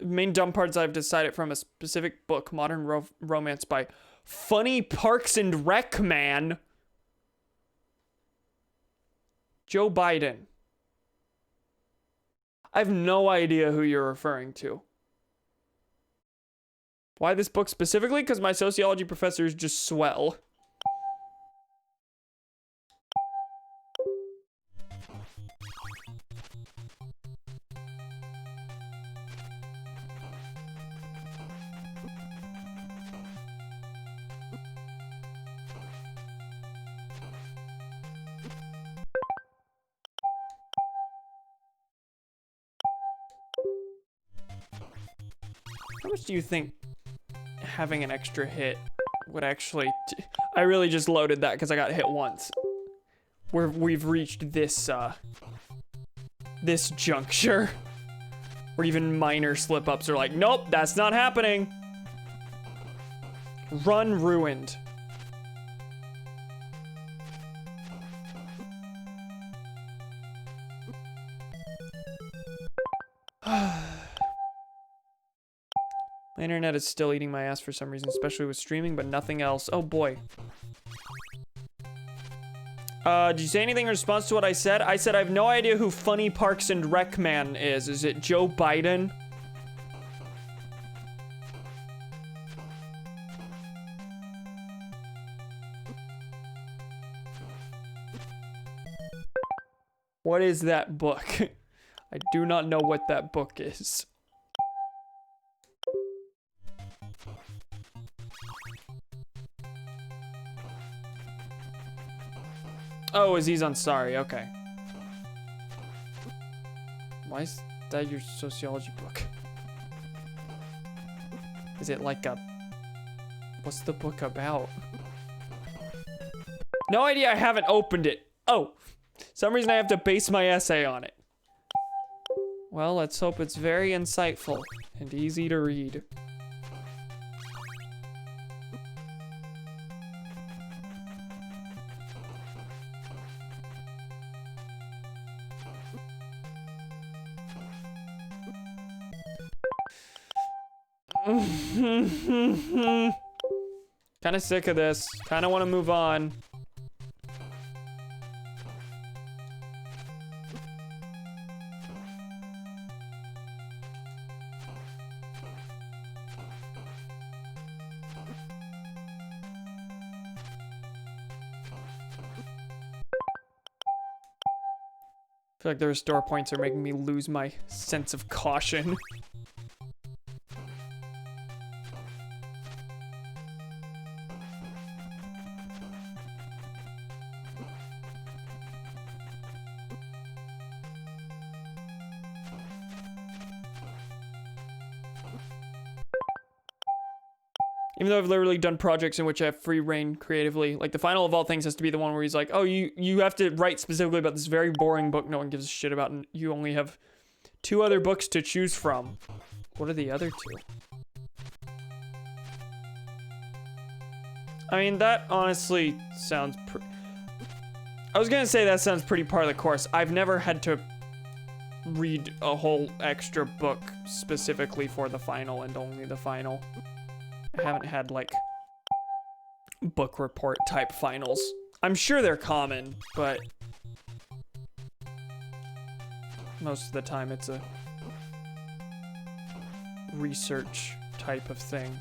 Main dumb parts I've decided from a specific book, Modern Romance by Funny Parks and Rec Man. Joe Biden. I have no idea who you're referring to. Why this book specifically? Because my sociology professor is just swell. How much do you think having an extra hit would actually... I really just loaded that because I got hit once. We've reached this, this juncture. Where even minor slip-ups are like, nope, that's not happening. Run ruined. My internet is still eating my ass for some reason, especially with streaming, but nothing else. Oh boy. Did you say anything in response to what I said? I said I have no idea who Funny Parks and Rec Man is. Is it Joe Biden? What is that book? I do not know what that book is. Oh, Aziz Ansari, okay. Why is that your sociology book? Is it like a... What's the book about? No idea, I haven't opened it. Oh, some reason I have to base my essay on it. Well, let's hope it's very insightful and easy to read. Kind of sick of this. Kind of want to move on. I feel like the restore points are making me lose my sense of caution. Even though I've literally done projects in which I have free reign creatively, like the final of all things has to be the one where he's like, oh, you have to write specifically about this very boring book no one gives a shit about, and you only have 2 other books to choose from. What are the other 2? I mean, that honestly sounds I was gonna say that sounds pretty par of the course. I've never had to read a whole extra book specifically for the final and only the final. I haven't had, like, book report type finals. I'm sure they're common, but most of the time it's a research type of thing.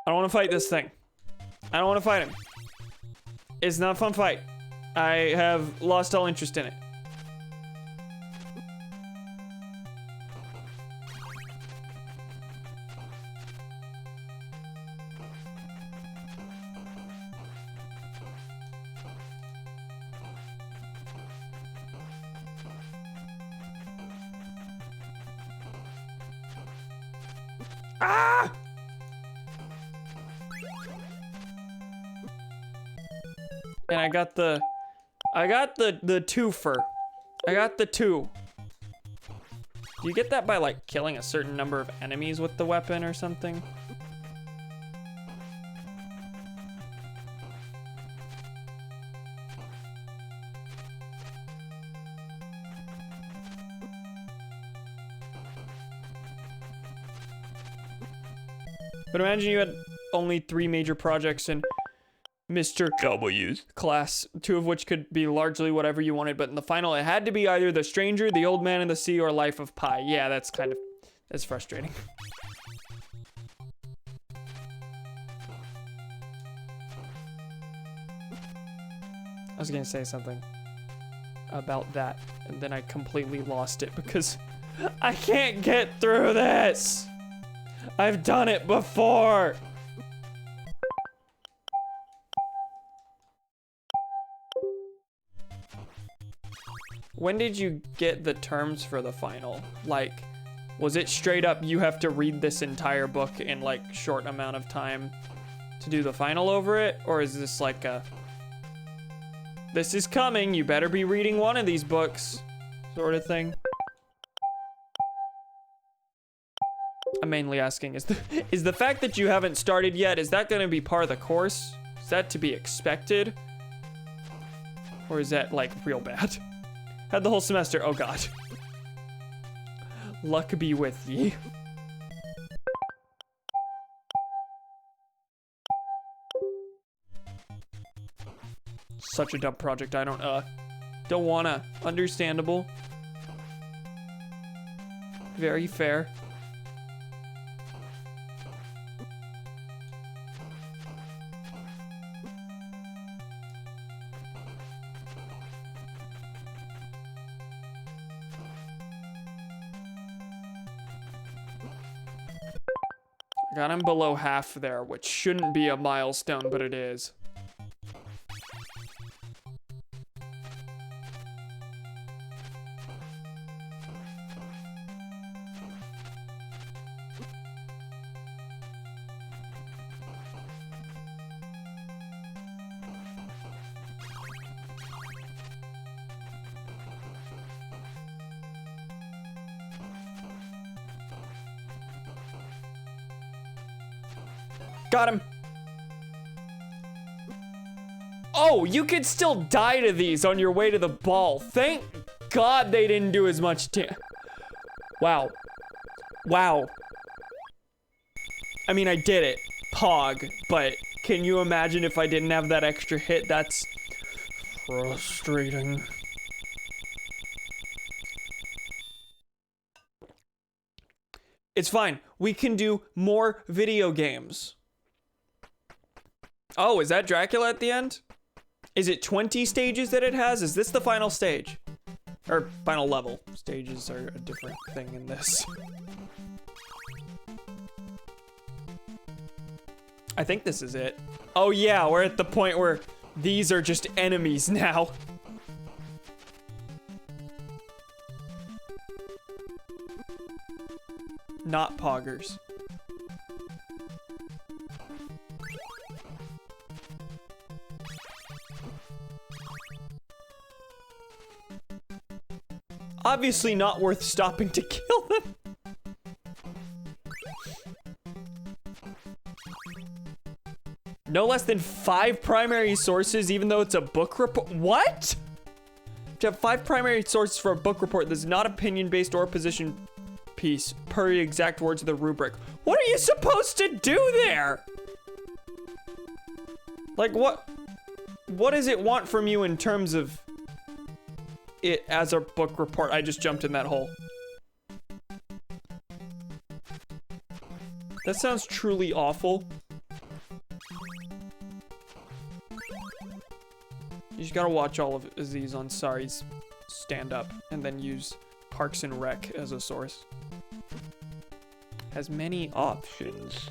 I don't want to fight this thing. I don't want to fight him. It's not a fun fight. I have lost all interest in it. Ah! And I got the twofer. I got the 2. Do you get that by, like, killing a certain number of enemies with the weapon or something? But imagine you had only 3 major projects in Mr. W's class, 2 of which could be largely whatever you wanted, but in the final it had to be either The Stranger, The Old Man in the Sea, or Life of Pi. Yeah, that's frustrating. I was gonna say something about that, and then I completely lost it because I can't get through this! I've done it before! When did you get the terms for the final? Like, was it straight up you have to read this entire book in, like, short amount of time to do the final over it? Or is this like a, this is coming, you better be reading one of these books sort of thing? I'm mainly asking, is the fact that you haven't started yet, is that gonna be part of the course? Is that to be expected? Or is that, like, real bad? Had the whole semester, oh god. Luck be with ye. Such a dumb project, I don't wanna. Understandable. Very fair. Got him below half there, which shouldn't be a milestone, but it is. Got him. Oh, you could still die to these on your way to the ball. Thank God they didn't do as much damage. Wow. Wow. I mean, I did it. Pog. But can you imagine if I didn't have that extra hit? That's frustrating. It's fine. We can do more video games. Oh, is that Dracula at the end? Is it 20 stages that it has? Is this the final stage? Or final level. Stages are a different thing in this. I think this is it. Oh yeah, we're at the point where these are just enemies now. Not poggers. Obviously not worth stopping to kill them. No less than 5 primary sources, even though it's a book report. What? To have 5 primary sources for a book report that's not opinion-based or position piece, per the exact words of the rubric. What are you supposed to do there? Like, what does it want from you in terms of it as a book report? I just jumped in that hole. That sounds truly awful. You just gotta watch all of these on Sari's stand-up and then use Parks and Rec as a source. Has many options.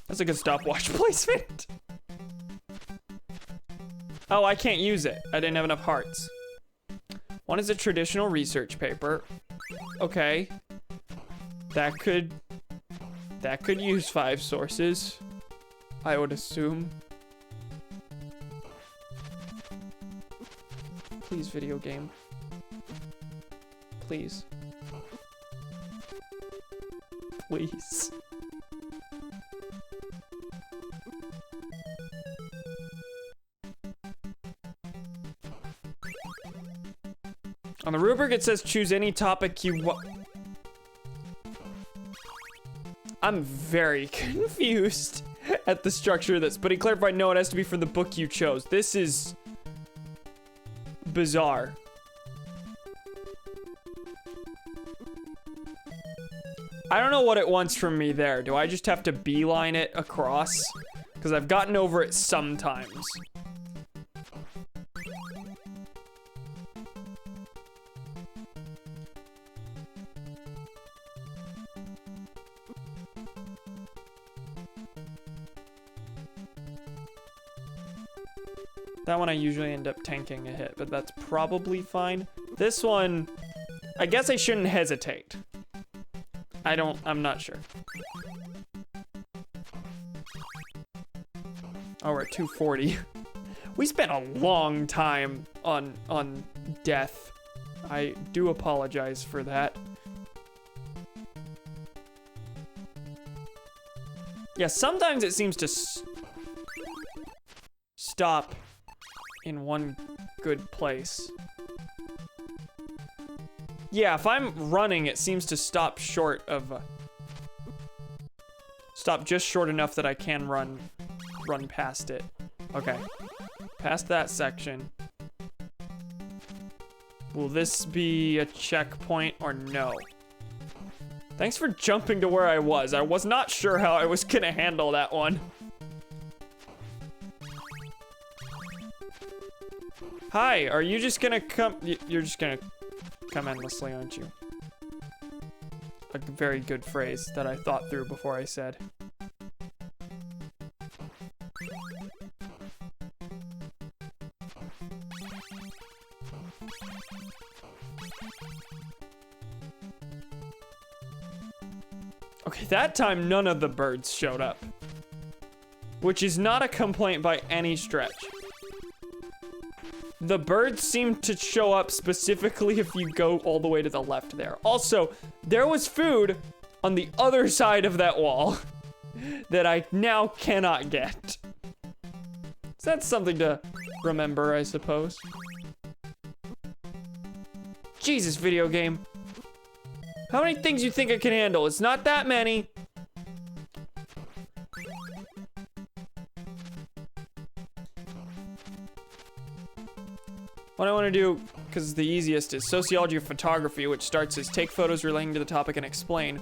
That's a good stopwatch placement. Oh, I can't use it. I didn't have enough hearts. One is a traditional research paper. Okay. That could use 5 sources, I would assume. Please, video game. Please. Please. On the rubric, it says choose any topic you want. I'm very confused at the structure of this, but he clarified no, it has to be from the book you chose. This is bizarre. I don't know what it wants from me there. Do I just have to beeline it across? Because I've gotten over it sometimes. That one I usually end up tanking a hit, but that's probably fine. This one, I guess I shouldn't hesitate. I'm not sure. Oh, we're at 240. We spent a long time on death. I do apologize for that. Yeah, sometimes it seems to stop in one good place. Yeah, if I'm running, it seems to stop short of stop just short enough that I can run past it. Okay, past that section. Will this be a checkpoint or no? Thanks for jumping to where I was. I was not sure how I was gonna handle that one. Hi, are you just gonna come? You're just gonna come endlessly, aren't you? A very good phrase that I thought through before I said. Okay, that time none of the birds showed up, which is not a complaint by any stretch. The birds seem to show up specifically if you go all the way to the left there. Also, there was food on the other side of that wall that I now cannot get. So that's something to remember, I suppose. Jesus, video game. How many things you think I can handle? It's not that many. What I want to do, because it's the easiest, is sociology of photography, which starts as take photos relating to the topic and explain.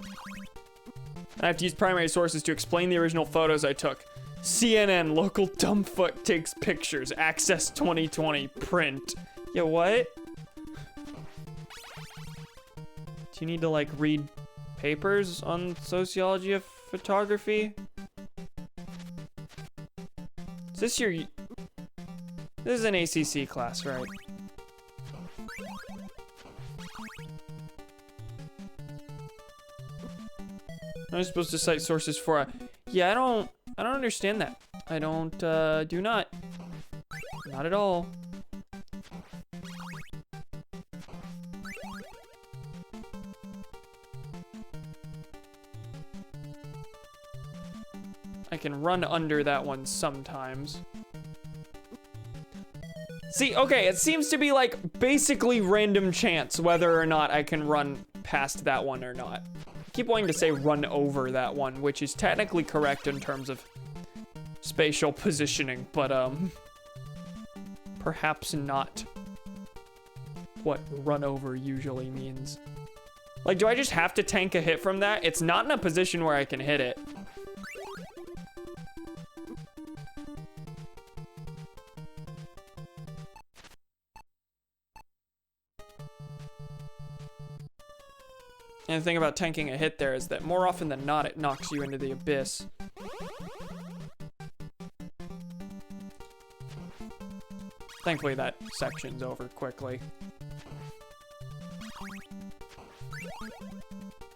I have to use primary sources to explain the original photos I took. CNN, local dumbfoot takes pictures. Access 2020, print. Yeah, what? Do you need to, like, read papers on sociology of photography? Is this your... This is an ACC class, right? I'm supposed to cite sources for a... Yeah, I don't understand that. I don't, do not. Not at all. I can run under that one sometimes. See, okay, it seems to be like basically random chance whether or not I can run past that one or not. I keep wanting to say run over that one, which is technically correct in terms of spatial positioning, but perhaps not what run over usually means. Like, do I just have to tank a hit from that? It's not in a position where I can hit it. And the thing about tanking a hit there is that more often than not, it knocks you into the abyss. Thankfully, that section's over quickly.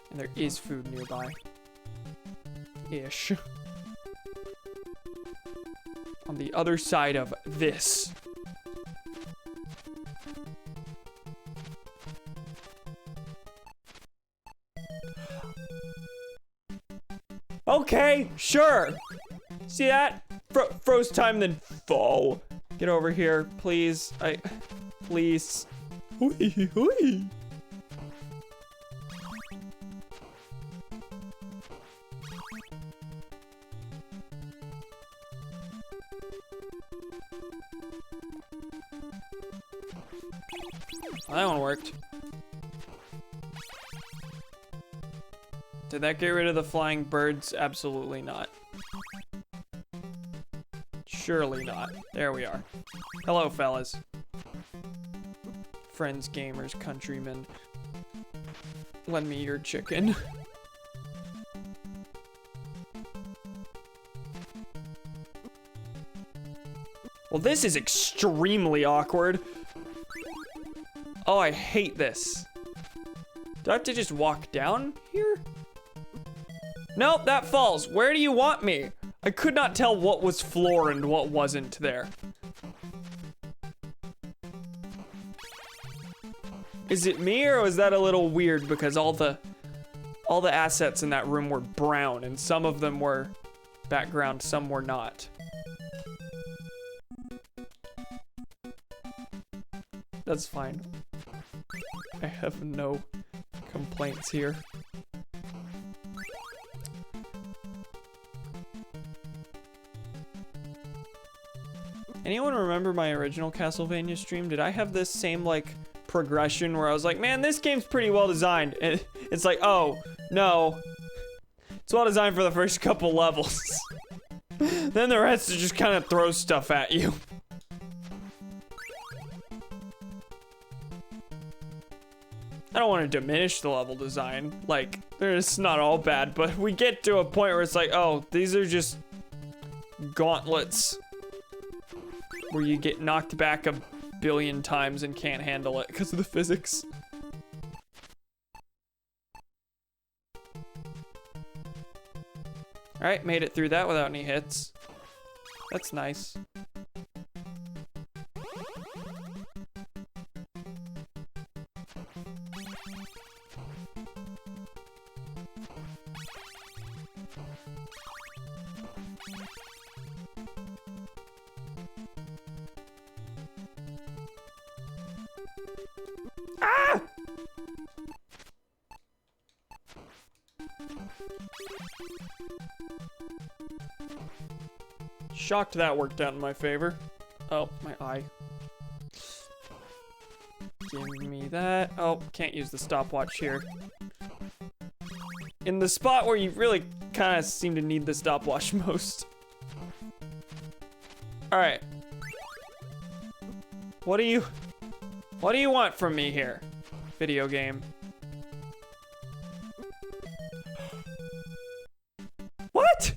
And there is food nearby. Ish. On the other side of this. Okay, sure. See that? Froze time, then fall. Get over here, please. Please. Hooey, hooey. Well, that one worked. Did that get rid of the flying birds? Absolutely not. Surely not. There we are. Hello, fellas. Friends, gamers, countrymen. Lend me your chicken. Well, this is extremely awkward. Oh, I hate this. Do I have to just walk down here? Nope, that falls. Where do you want me? I could not tell what was floor and what wasn't there. Is it me, or was that a little weird because all the assets in that room were brown and some of them were background, some were not. That's fine. I have no complaints here. Anyone remember my original Castlevania stream? Did I have this same, like, progression where I was like, man, this game's pretty well designed? And it's like, oh, no. It's well designed for the first couple levels. Then the rest just kind of throws stuff at you. I don't want to diminish the level design. Like, it's not all bad, but we get to a point where it's like, oh, these are just gauntlets where you get knocked back a billion times and can't handle it because of the physics. Alright, made it through that without any hits. That's nice. Ah! Shocked that worked out in my favor. Oh, my eye. that. Oh, can't use the stopwatch here. In the spot where you really kind of seem to need the stopwatch most. All right. What do you want from me here, video game? What?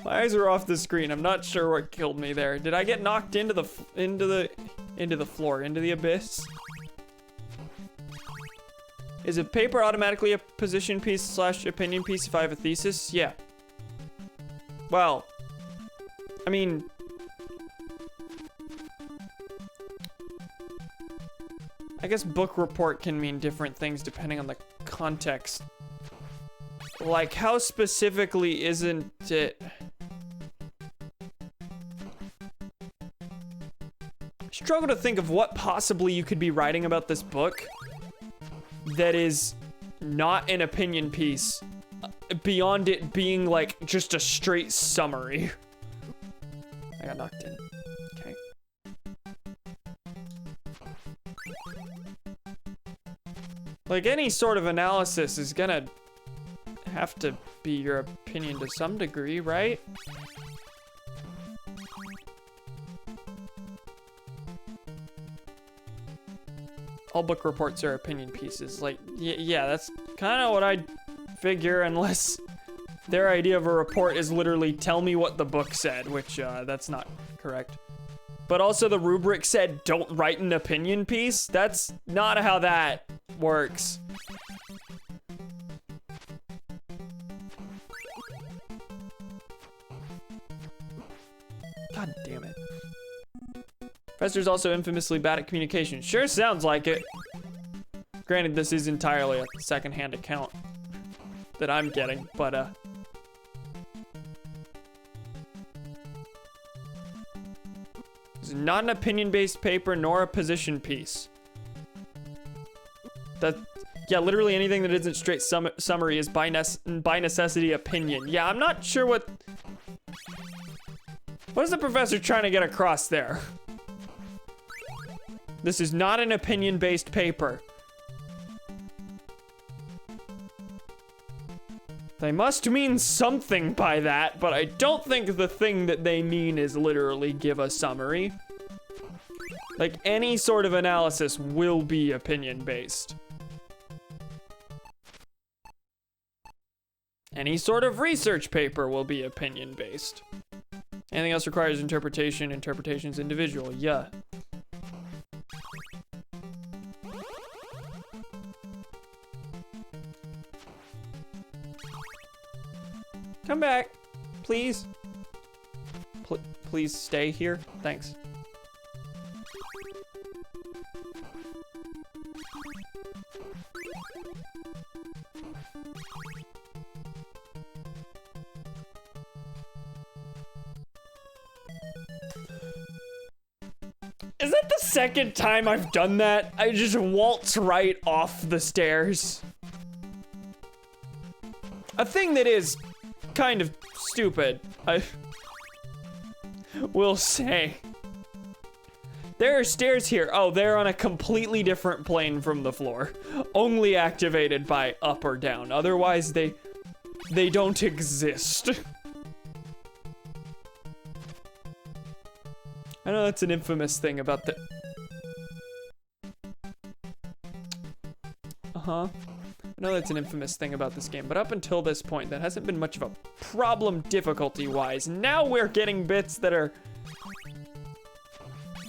My eyes are off the screen. I'm not sure what killed me there. Did I get knocked into the floor, into the abyss? Is a paper automatically a position piece / opinion piece if I have a thesis? Yeah. Well, I mean, I guess book report can mean different things depending on the context. Like, how specifically isn't it? Struggle to think of what possibly you could be writing about this book that is not an opinion piece beyond it being like just a straight summary. I got knocked in. Okay. Like, any sort of analysis is gonna have to be your opinion to some degree, right? All book reports are opinion pieces. Like, yeah, that's kind of what I'd figure, unless their idea of a report is literally tell me what the book said, which that's not correct. But also the rubric said don't write an opinion piece. That's not how that works. God damn it. Professor's also infamously bad at communication. Sure sounds like it. Granted, this is entirely a secondhand account that I'm getting, but it's not an opinion-based paper nor a position piece. Yeah, literally anything that isn't straight summary is by necessity opinion. Yeah, I'm not sure what is the professor trying to get across there? This is not an opinion-based paper. They must mean something by that, but I don't think the thing that they mean is literally give a summary. Like, any sort of analysis will be opinion-based. Any sort of research paper will be opinion-based. Anything else requires interpretation. Interpretation's individual. Yeah. Come back, please. Please stay here. Thanks. Is that the second time I've done that? I just waltz right off the stairs. A thing that is kind of stupid, I will say. There are stairs here. Oh, they're on a completely different plane from the floor. Only activated by up or down. Otherwise, they don't exist. I know that's an infamous thing about the... I know that's an infamous thing about this game, but up until this point, that hasn't been much of a problem difficulty-wise. Now we're getting bits that are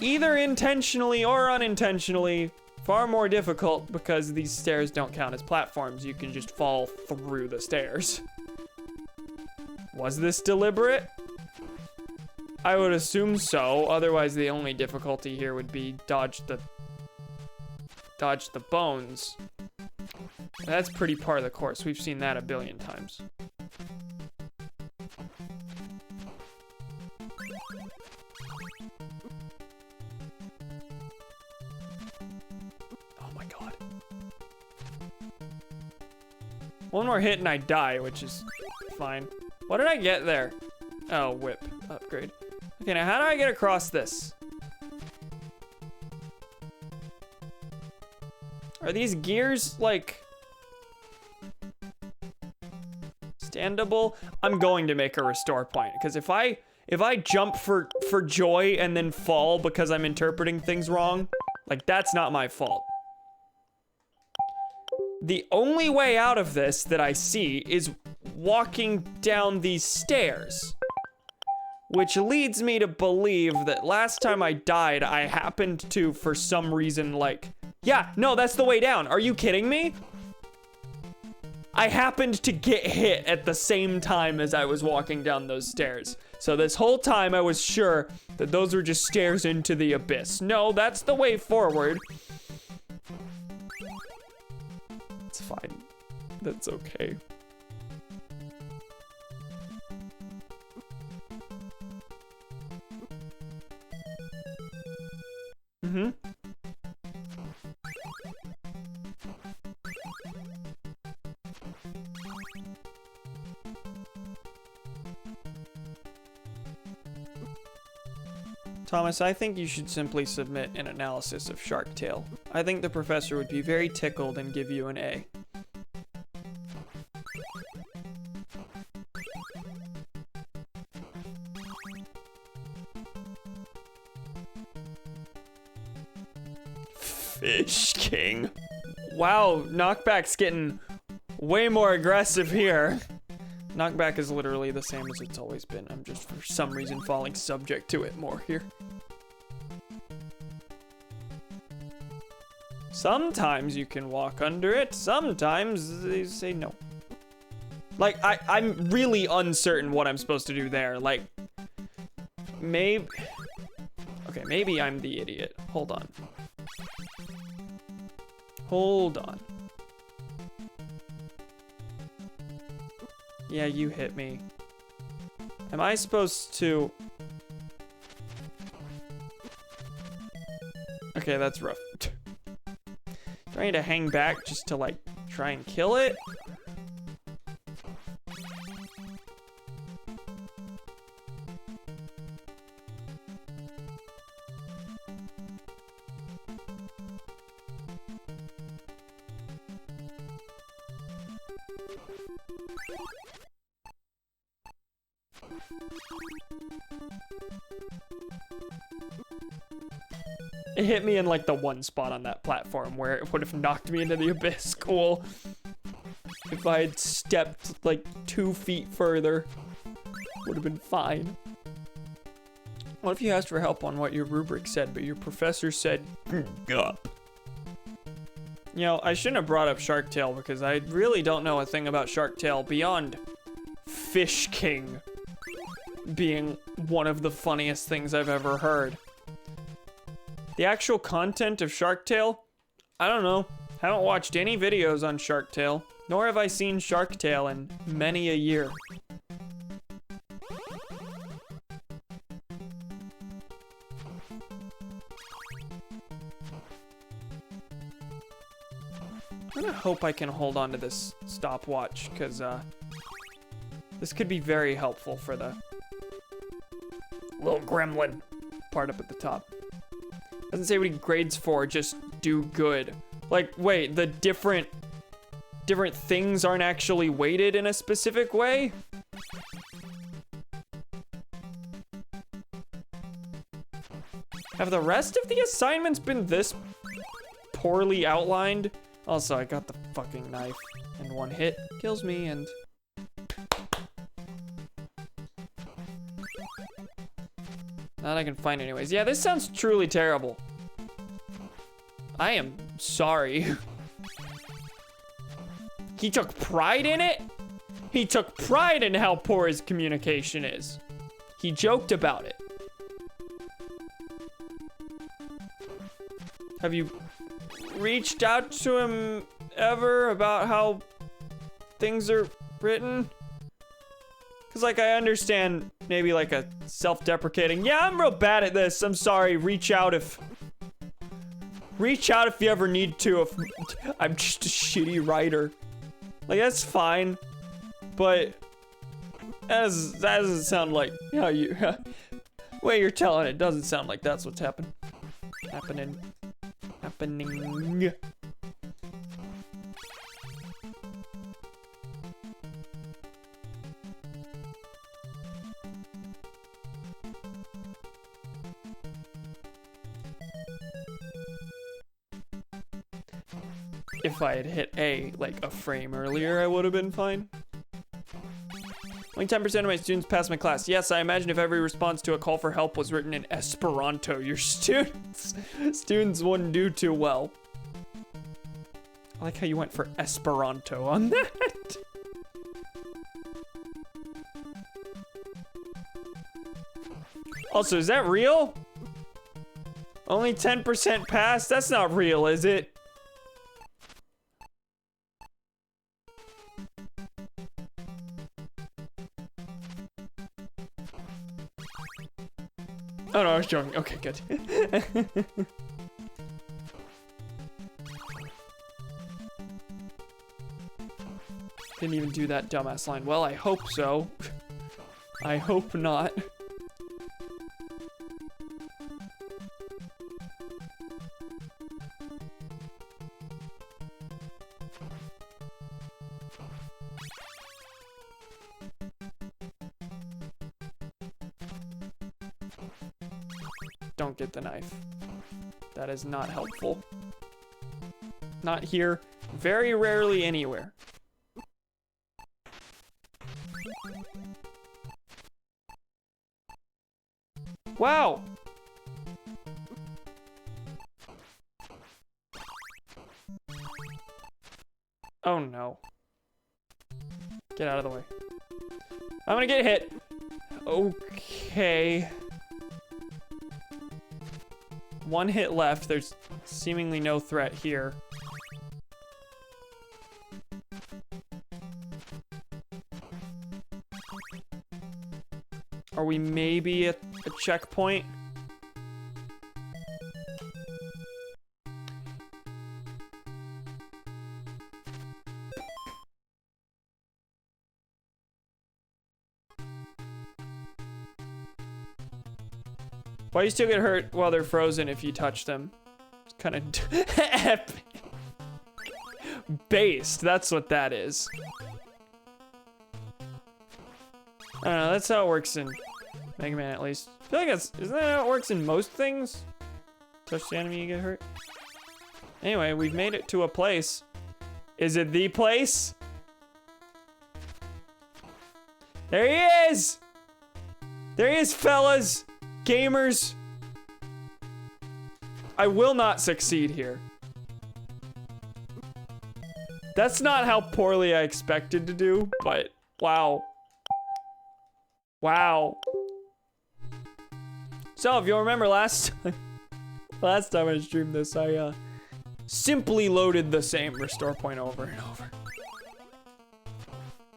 either intentionally or unintentionally far more difficult because these stairs don't count as platforms. You can just fall through the stairs. Was this deliberate? I would assume so. Otherwise, the only difficulty here would be dodge the bones. That's pretty par of the course. We've seen that a billion times. Oh my god. One more hit and I die, which is fine. What did I get there? Oh, whip upgrade. Okay, now how do I get across this? Are these gears, like, standable? I'm going to make a restore point, because if I jump for joy and then fall because I'm interpreting things wrong, like, that's not my fault. The only way out of this that I see is walking down these stairs, which leads me to believe that last time I died, I happened to, for some reason, like, yeah, no, that's the way down. Are you kidding me? I happened to get hit at the same time as I was walking down those stairs. So this whole time I was sure that those were just stairs into the abyss. No, that's the way forward. It's fine. That's okay. Mm-hmm. Thomas, I think you should simply submit an analysis of Shark Tale. I think the professor would be very tickled and give you an A. Fish King. Wow, Knockback's getting way more aggressive here. Knockback is literally the same as it's always been. I'm just for some reason falling subject to it more here. Sometimes you can walk under it. Sometimes they say no. Like, I'm really uncertain what I'm supposed to do there. Like, maybe... Okay, maybe I'm the idiot. Hold on. Hold on. Yeah, you hit me. Am I supposed to... Okay, that's rough. Do I need to hang back just to, like, try and kill it? It hit me in like the one spot on that platform where it would have knocked me into the abyss. Cool. If I had stepped like 2 feet further, would have been fine. What if you asked for help on what your rubric said, but your professor said, "Gup"? You know, I shouldn't have brought up Shark Tale because I really don't know a thing about Shark Tale beyond Fish King being one of the funniest things I've ever heard. The actual content of Shark Tale, I don't know. Haven't watched any videos on Shark Tale, nor have I seen Shark Tale in many a year. I'm gonna hope I can hold on to this stopwatch, because this could be very helpful for the little gremlin part up at the top. Doesn't say what he grades for, just do good. Like, wait, the different things aren't actually weighted in a specific way? Have the rest of the assignments been this poorly outlined? Also, I got the fucking knife, and one hit kills me, and... That I can find anyways. Yeah, this sounds truly terrible. I am sorry. He took pride in it? He took pride in how poor his communication is. He joked about it. Have you reached out to him ever about how things are written? Because, like, I understand maybe, like, a self-deprecating, yeah, I'm real bad at this, I'm sorry, reach out if you ever need to, if I'm just a shitty writer. Like, that's fine, but that doesn't sound like how you, way you're telling it doesn't sound like that's what's happening. if I had hit A like a frame earlier, I would have been fine. Only 10% of my students pass my class. Yes, I imagine if every response to a call for help was written in Esperanto, your students wouldn't do too well. I like how you went for Esperanto on that. Also, is that real? Only 10% pass? That's not real, is it? Oh no, I was joking. Okay, good. Didn't even do that dumbass line. Well, I hope so. I hope not. Don't get the knife. That is not helpful. Not here. Very rarely anywhere. Wow! Oh no. Get out of the way. I'm gonna get hit. Okay. One hit left. There's seemingly no threat here. Are we maybe at a checkpoint? Why you still get hurt while they're frozen if you touch them? It's kind of epic. Based, that's what that is. I don't know, that's how it works in Mega Man at least. I feel like isn't that how it works in most things? Touch the enemy, you get hurt. Anyway, we've made it to a place. Is it the place? There he is! There he is, fellas! Gamers! I will not succeed here. That's not how poorly I expected to do, but wow. Wow. So, if you'll remember last time I streamed this, I simply loaded the same restore point over and over.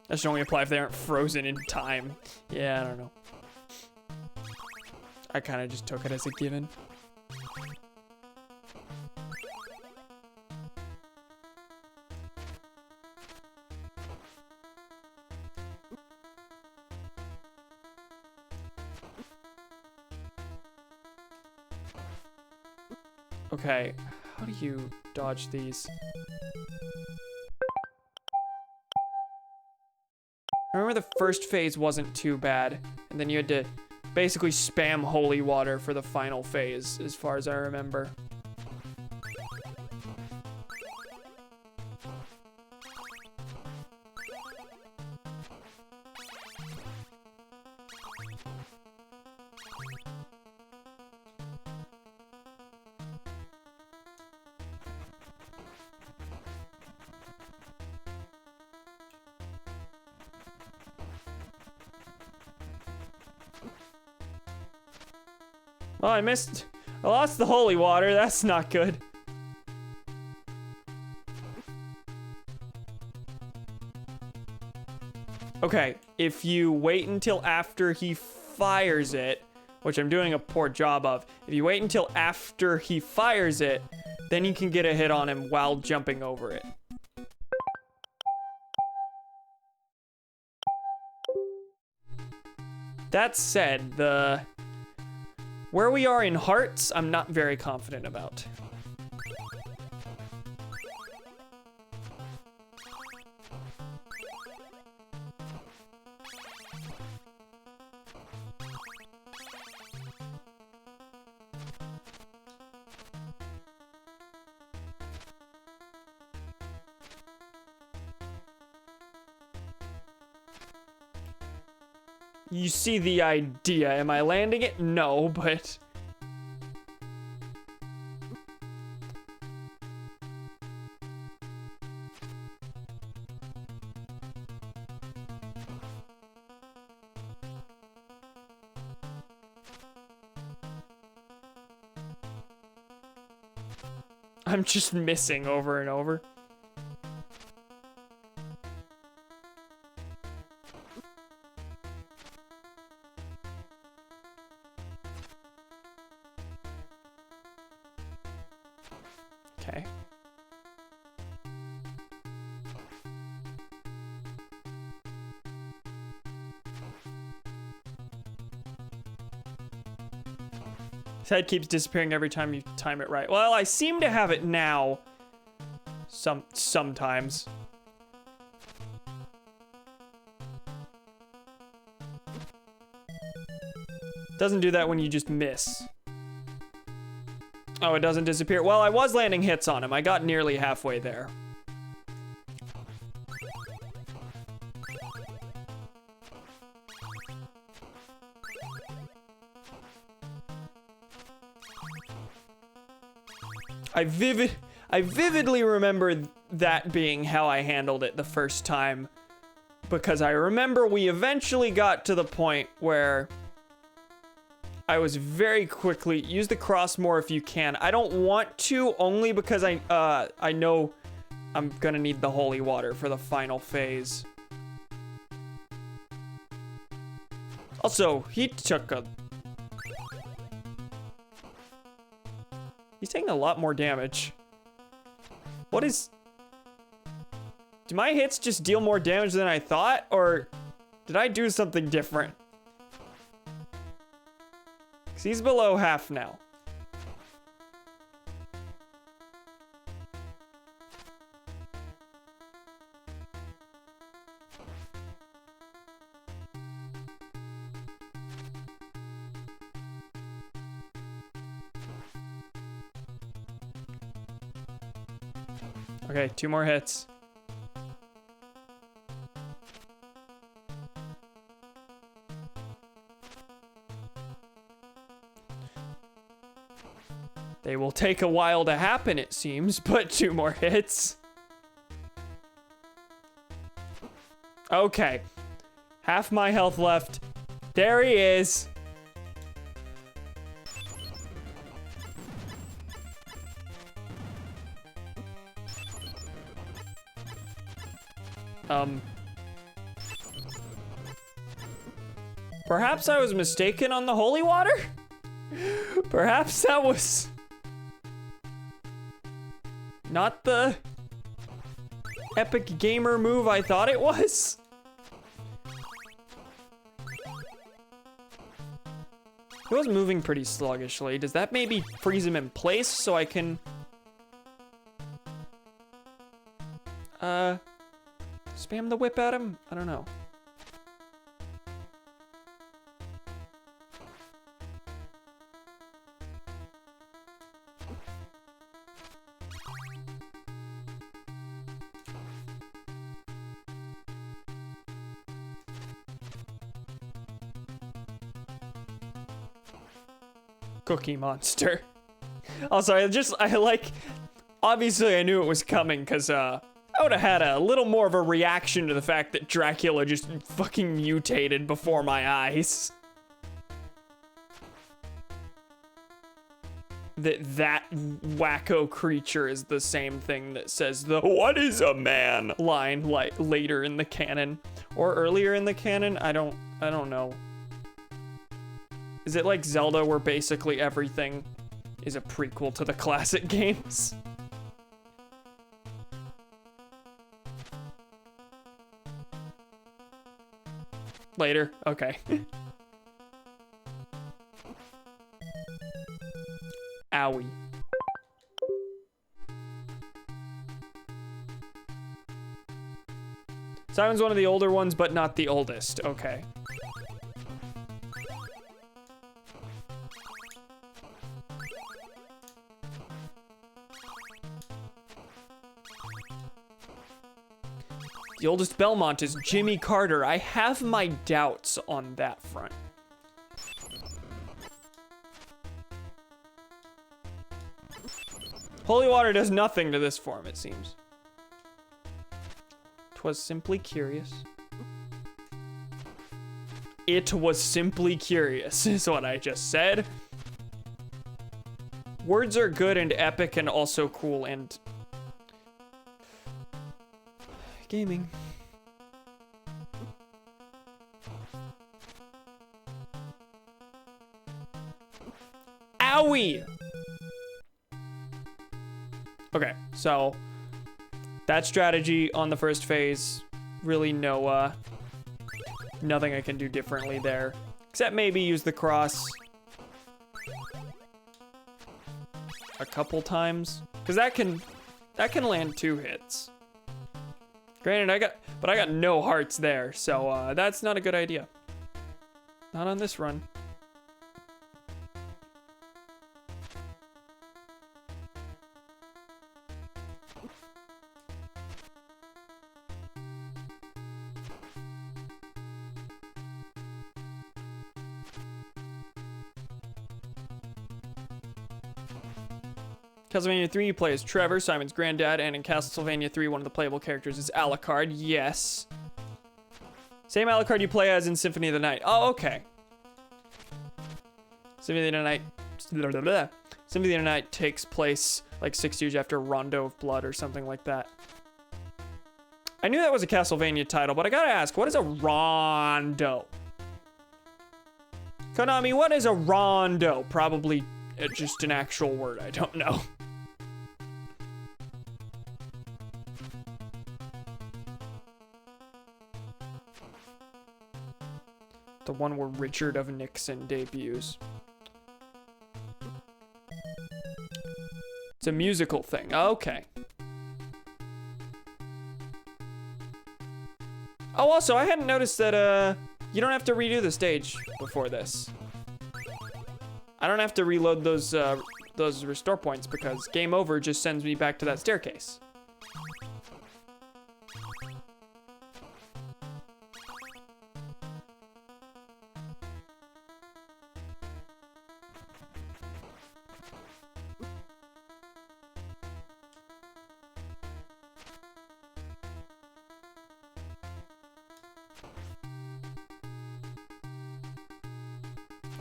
That should only apply if they aren't frozen in time. Yeah, I don't know. I kind of just took it as a given. Okay, how do you dodge these? I remember the first phase wasn't too bad, and then you had to basically spam holy water for the final phase, as far as I remember. Oh, I lost the holy water. That's not good. Okay, if you wait until after he fires it, which I'm doing a poor job of, if you wait until after he fires it, then you can get a hit on him while jumping over it. That said, where we are in hearts, I'm not very confident about. you see the idea. Am I landing it? No, but... I'm just missing over and over. Okay. His head keeps disappearing every time you time it right. Well, I seem to have it now. Sometimes. Doesn't do that when you just miss. Oh, it doesn't disappear. Well, I was landing hits on him. I got nearly halfway there. I vividly remember that being how I handled it the first time, because I remember we eventually got to the point where I was very quickly, use the cross more if you can. I don't want to, only because I know I'm gonna need the holy water for the final phase. Also, he took a... He's taking a lot more damage. What is... Do my hits just deal more damage than I thought? Or did I do something different? Because he's below half now. Okay, 2 more hits. They will take a while to happen, it seems, but 2 more hits. Okay. Half my health left. There he is. Perhaps I was mistaken on the holy water? Perhaps that was not the epic gamer move I thought it was. He was moving pretty sluggishly. Does that maybe freeze him in place so I can... spam the whip at him? I don't know. Cookie Monster. Also, I like, obviously I knew it was coming because, I would have had a little more of a reaction to the fact that Dracula just fucking mutated before my eyes. That wacko creature is the same thing that says the "What is a man?" line like later in the canon or earlier in the canon. I don't know. Is it like Zelda where basically everything is a prequel to the classic games? Later, okay. Owie. Simon's one of the older ones, but not the oldest. Okay. The oldest Belmont is Jimmy Carter. I have my doubts on that front. Holy water does nothing to this form, it seems. 'Twas simply curious. It was simply curious, is what I just said. Words are good and epic and also cool and... gaming. Owie! Okay, so that strategy on the first phase, really nothing I can do differently there. Except maybe use the cross a couple times. Because that can land 2 hits. Granted, I got no hearts there, so that's not a good idea. Not on this run. Castlevania 3, you play as Trevor, Simon's granddad, and in Castlevania 3, one of the playable characters is Alucard. Yes. Same Alucard you play as in Symphony of the Night. Oh, okay. Symphony of the Night... Symphony of the Night takes place like 6 years after Rondo of Blood or something like that. I knew that was a Castlevania title, but I gotta ask, what is a Rondo? Konami, what is a Rondo? Probably just an actual word, I don't know. The one where Richard of Nixon debuts. It's a musical thing. Okay. Oh, also, I hadn't noticed that, you don't have to redo the stage before this. I don't have to reload those restore points because game over just sends me back to that staircase.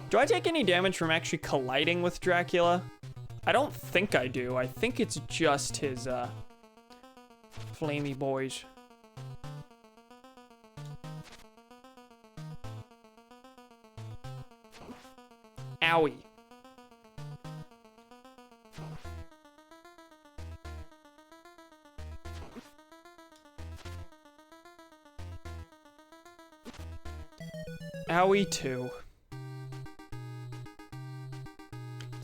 Do I take any damage from actually colliding with Dracula? I don't think I do. I think it's just his, flamey boys. Owie. Owie too.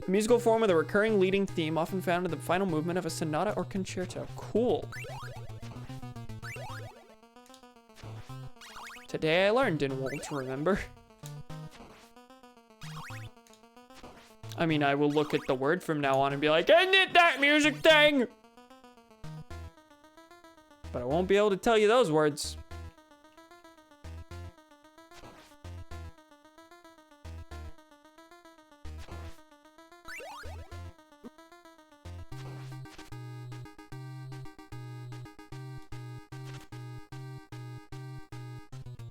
A musical form with a recurring leading theme often found in the final movement of a sonata or concerto. Cool. Today I learned and won't remember. I mean, I will look at the word from now on and be like, isn't it that music thing? But I won't be able to tell you those words.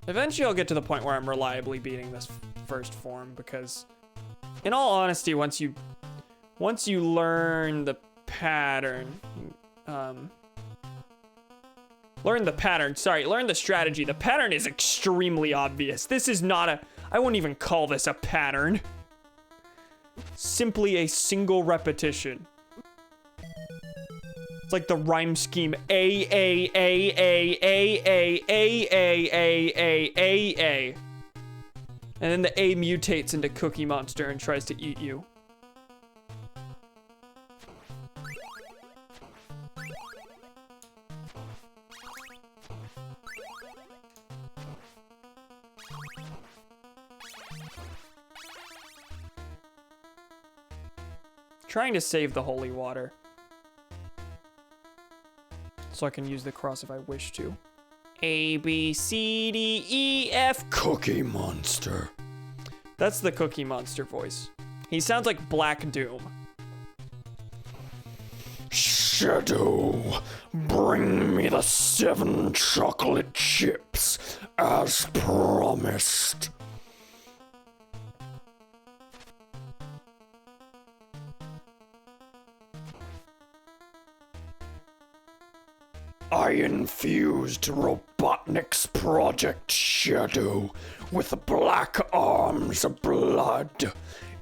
Eventually I'll get to the point where I'm reliably beating this first form because, in all honesty, once you learn the pattern, learn the strategy. The pattern is extremely obvious. This is not I wouldn't even call this a pattern. Simply a single repetition. It's like the rhyme scheme A. And then the A mutates into Cookie Monster and tries to eat you. Trying to save the holy water. So I can use the cross if I wish to. A, B, C, D, E, F, Cookie Monster. That's the Cookie Monster voice. He sounds like Black Doom. Shadow, bring me the 7 chocolate chips, as promised. I infused Robotnik's Project Shadow with black arms of blood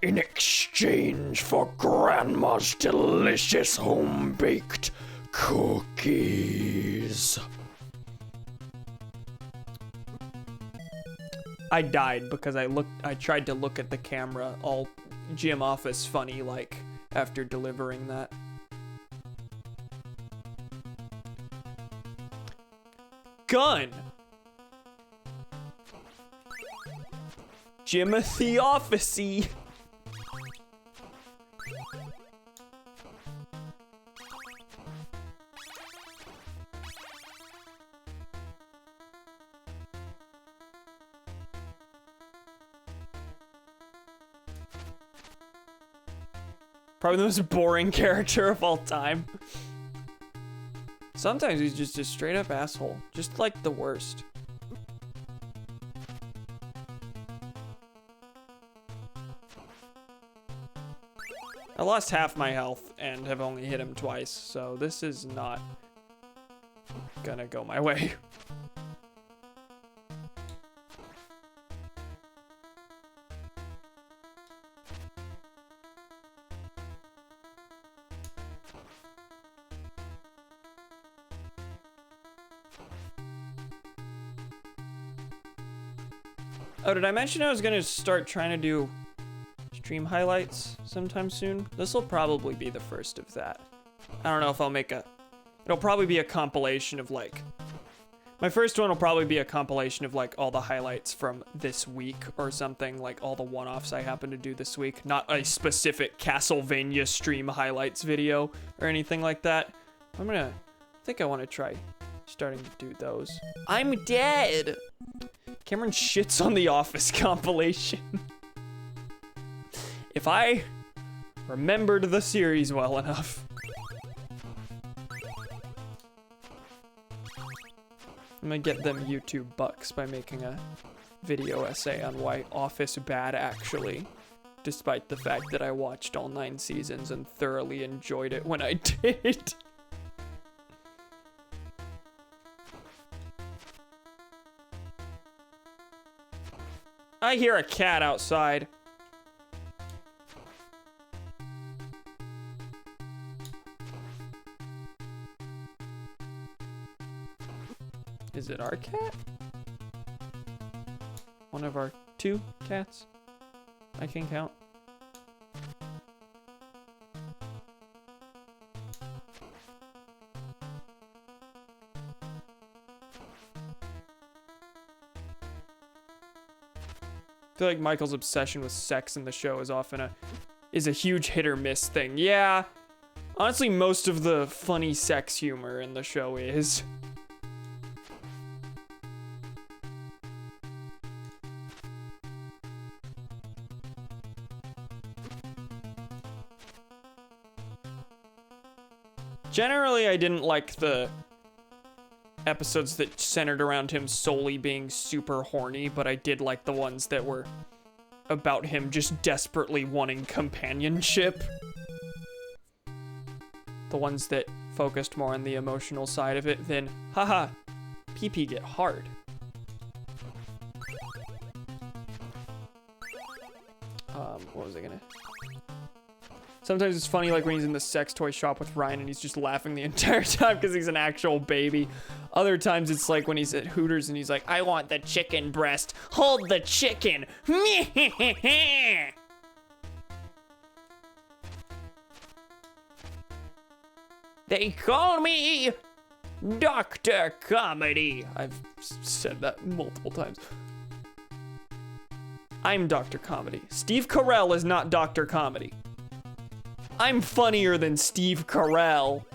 in exchange for Grandma's delicious home-baked cookies. I died because I tried to look at the camera all Jim Office funny like after delivering that. Gun! Jimothy Officey! Probably the most boring character of all time. Sometimes he's just a straight up asshole. Just like the worst. I lost half my health and have only hit him twice, so this is not gonna go my way. Oh, did I mention I was gonna start trying to do stream highlights sometime soon? This will probably be the first of that. I don't know if I'll make it'll probably be a compilation of like, my first one will probably be a compilation of like all the highlights from this week or something, like all the one-offs I happen to do this week, not a specific Castlevania stream highlights video or anything like that. I think I want to try starting to do those. I'm dead! Cameron shits on the Office compilation. If I remembered the series well enough. I'm gonna get them YouTube bucks by making a video essay on why Office bad actually, despite the fact that I watched all 9 seasons and thoroughly enjoyed it when I did. I hear a cat outside. Is it our cat? One of our 2 cats? I can count. I feel like Michael's obsession with sex in the show is often is a huge hit or miss thing. Yeah, honestly, most of the funny sex humor in the show is. Generally, I didn't like the episodes that centered around him solely being super horny, but I did like the ones that were about him just desperately wanting companionship. The ones that focused more on the emotional side of it than, haha, pee-pee get hard. What was I gonna... Sometimes it's funny, like when he's in the sex toy shop with Ryan and he's just laughing the entire time because he's an actual baby. Other times it's like when he's at Hooters and he's like, I want the chicken breast. Hold the chicken. They call me Dr. Comedy. I've said that multiple times. I'm Dr. Comedy. Steve Carell is not Dr. Comedy. I'm funnier than Steve Carell.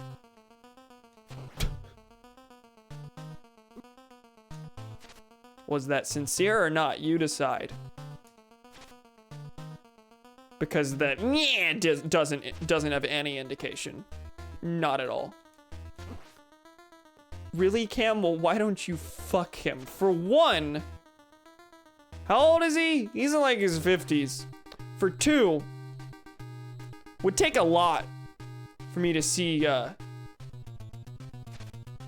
Was that sincere or not? You decide. Because that doesn't have any indication. Not at all. Really, Cam? Well, why don't you fuck him? For one, how old is he? He's in like his 50s. For two, would take a lot for me to see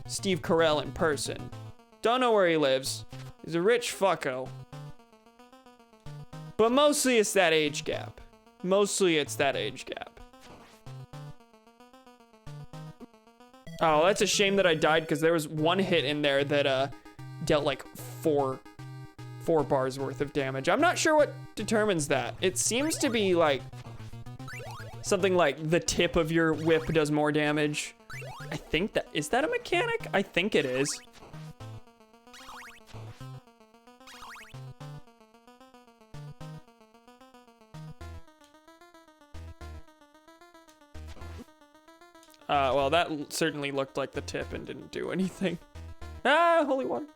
Steve Carell in person. Don't know where he lives. He's a rich fucko. But mostly it's that age gap. Mostly it's that age gap. Oh, that's a shame that I died because there was one hit in there that dealt like four bars worth of damage. I'm not sure what determines that. It seems to be like something like the tip of your whip does more damage. I think that, is that a mechanic? I think it is. Well, that certainly looked like the tip and didn't do anything. Ah, holy water.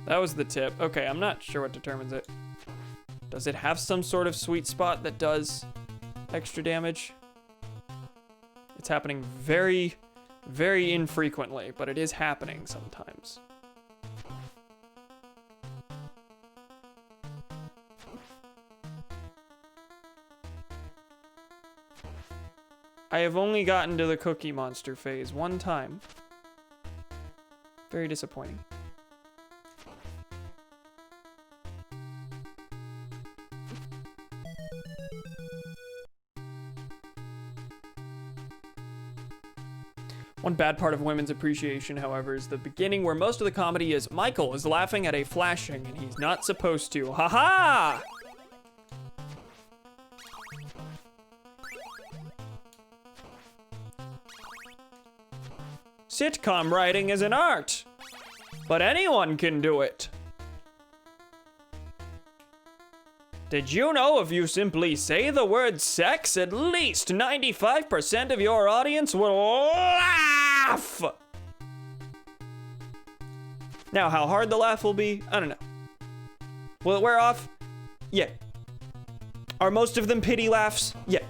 That was the tip. Okay, I'm not sure what determines it. Does it have some sort of sweet spot that does extra damage? It's happening very, very infrequently, but it is happening sometimes. I have only gotten to the Cookie Monster phase one time. Very disappointing. One bad part of Women's Appreciation, however, is the beginning where most of the comedy is Michael is laughing at a flashing and he's not supposed to. Ha-ha! Sitcom writing is an art, but anyone can do it. Did you know if you simply say the word sex, at least 95% of your audience will laugh? Now, how hard the laugh will be, I don't know. Will it wear off? Yeah. Are most of them pity laughs? Yeah.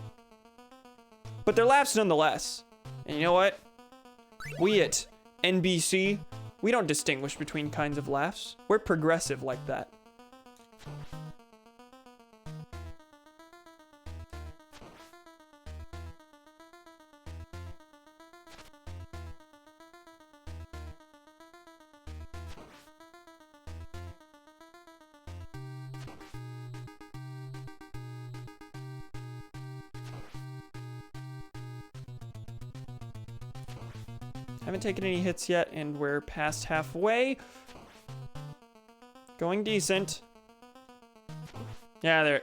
But they're laughs nonetheless. And you know what? We at NBC, we don't distinguish between kinds of laughs. We're progressive like that. Haven't taken any hits yet, and we're past halfway. Going decent. Yeah, there.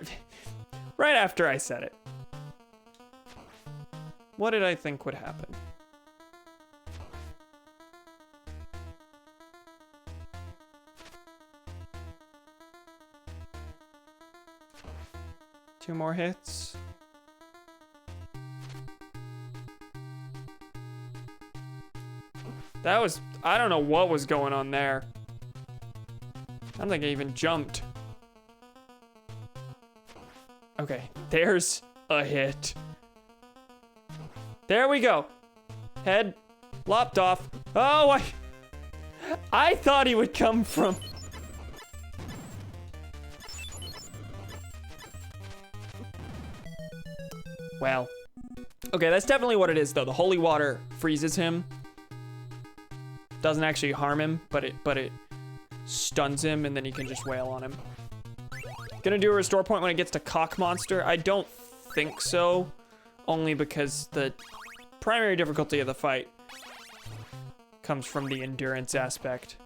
Right after I said it. What did I think would happen? Two more hits. That was, I don't know what was going on there. I don't think I even jumped. Okay, there's a hit. There we go. Head lopped off. Oh, I thought he would come from. Well, okay, that's definitely what it is though. The holy water freezes him. Doesn't actually harm him, but it stuns him, and then you can just wail on him. Gonna do a restore point when it gets to Cock Monster? I don't think so, only because the primary difficulty of the fight comes from the endurance aspect.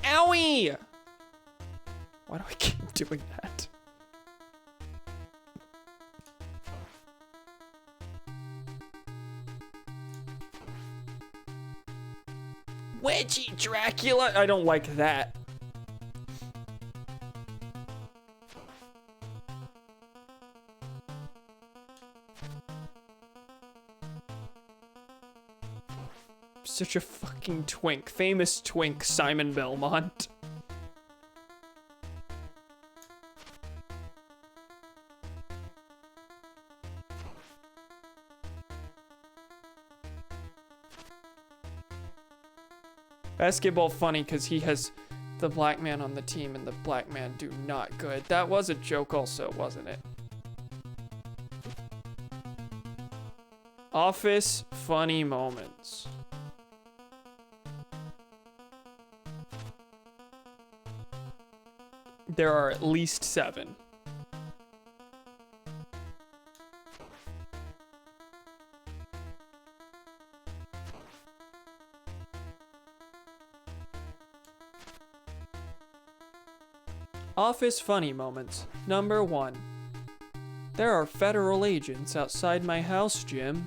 Owie! Why do I keep doing that? Wedgie Dracula! I don't like that. Such a fucking twink. Famous twink Simon Belmont. Basketball funny because he has the black man on the team and the black man do not good. That was a joke also, wasn't it? Office funny moments. There are at least 7. Office funny moments. Number 1. There are federal agents outside my house, Jim.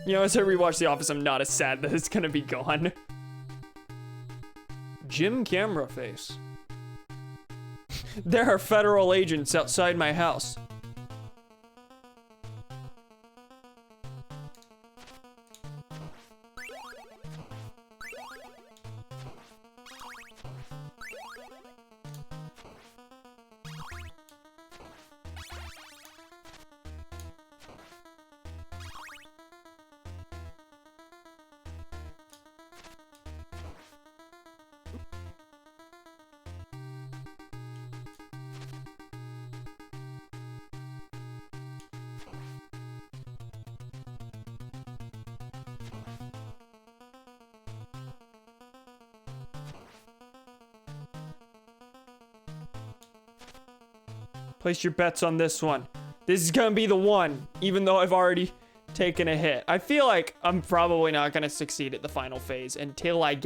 You know, as I rewatch The Office, I'm not as sad that it's gonna be gone. Jim Camera Face. There are federal agents outside my house. Place your bets on this one. This is gonna be the one, even though I've already taken a hit. I feel like I'm probably not gonna succeed at the final phase until I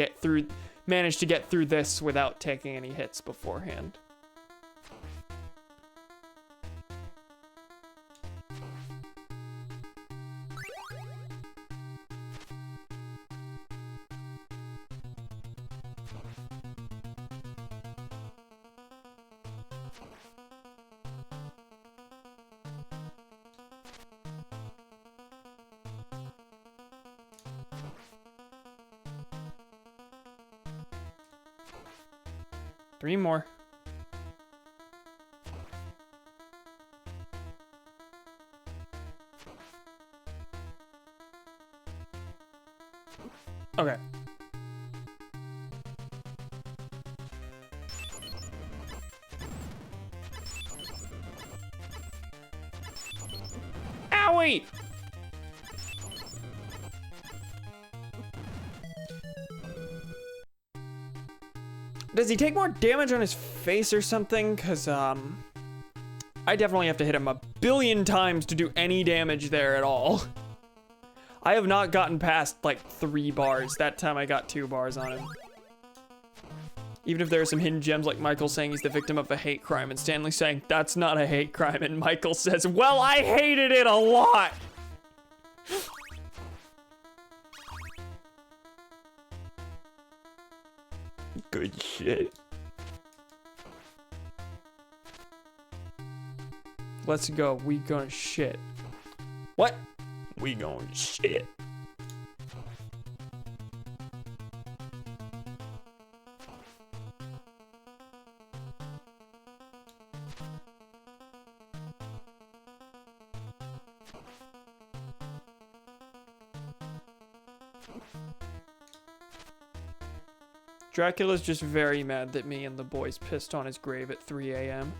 manage to get through this without taking any hits beforehand. Three more. Okay. Owie! Does he take more damage on his face or something? Because, I definitely have to hit him a billion times to do any damage there at all. I have not gotten past, like, 3 bars. That time I got 2 bars on him. Even if there are some hidden gems, like Michael saying he's the victim of a hate crime, and Stanley saying, that's not a hate crime, and Michael says, well, I hated it a lot! Good shit. Let's go. We gonna shit. What? We gonna shit. Dracula's just very mad that me and the boys pissed on his grave at 3 a.m.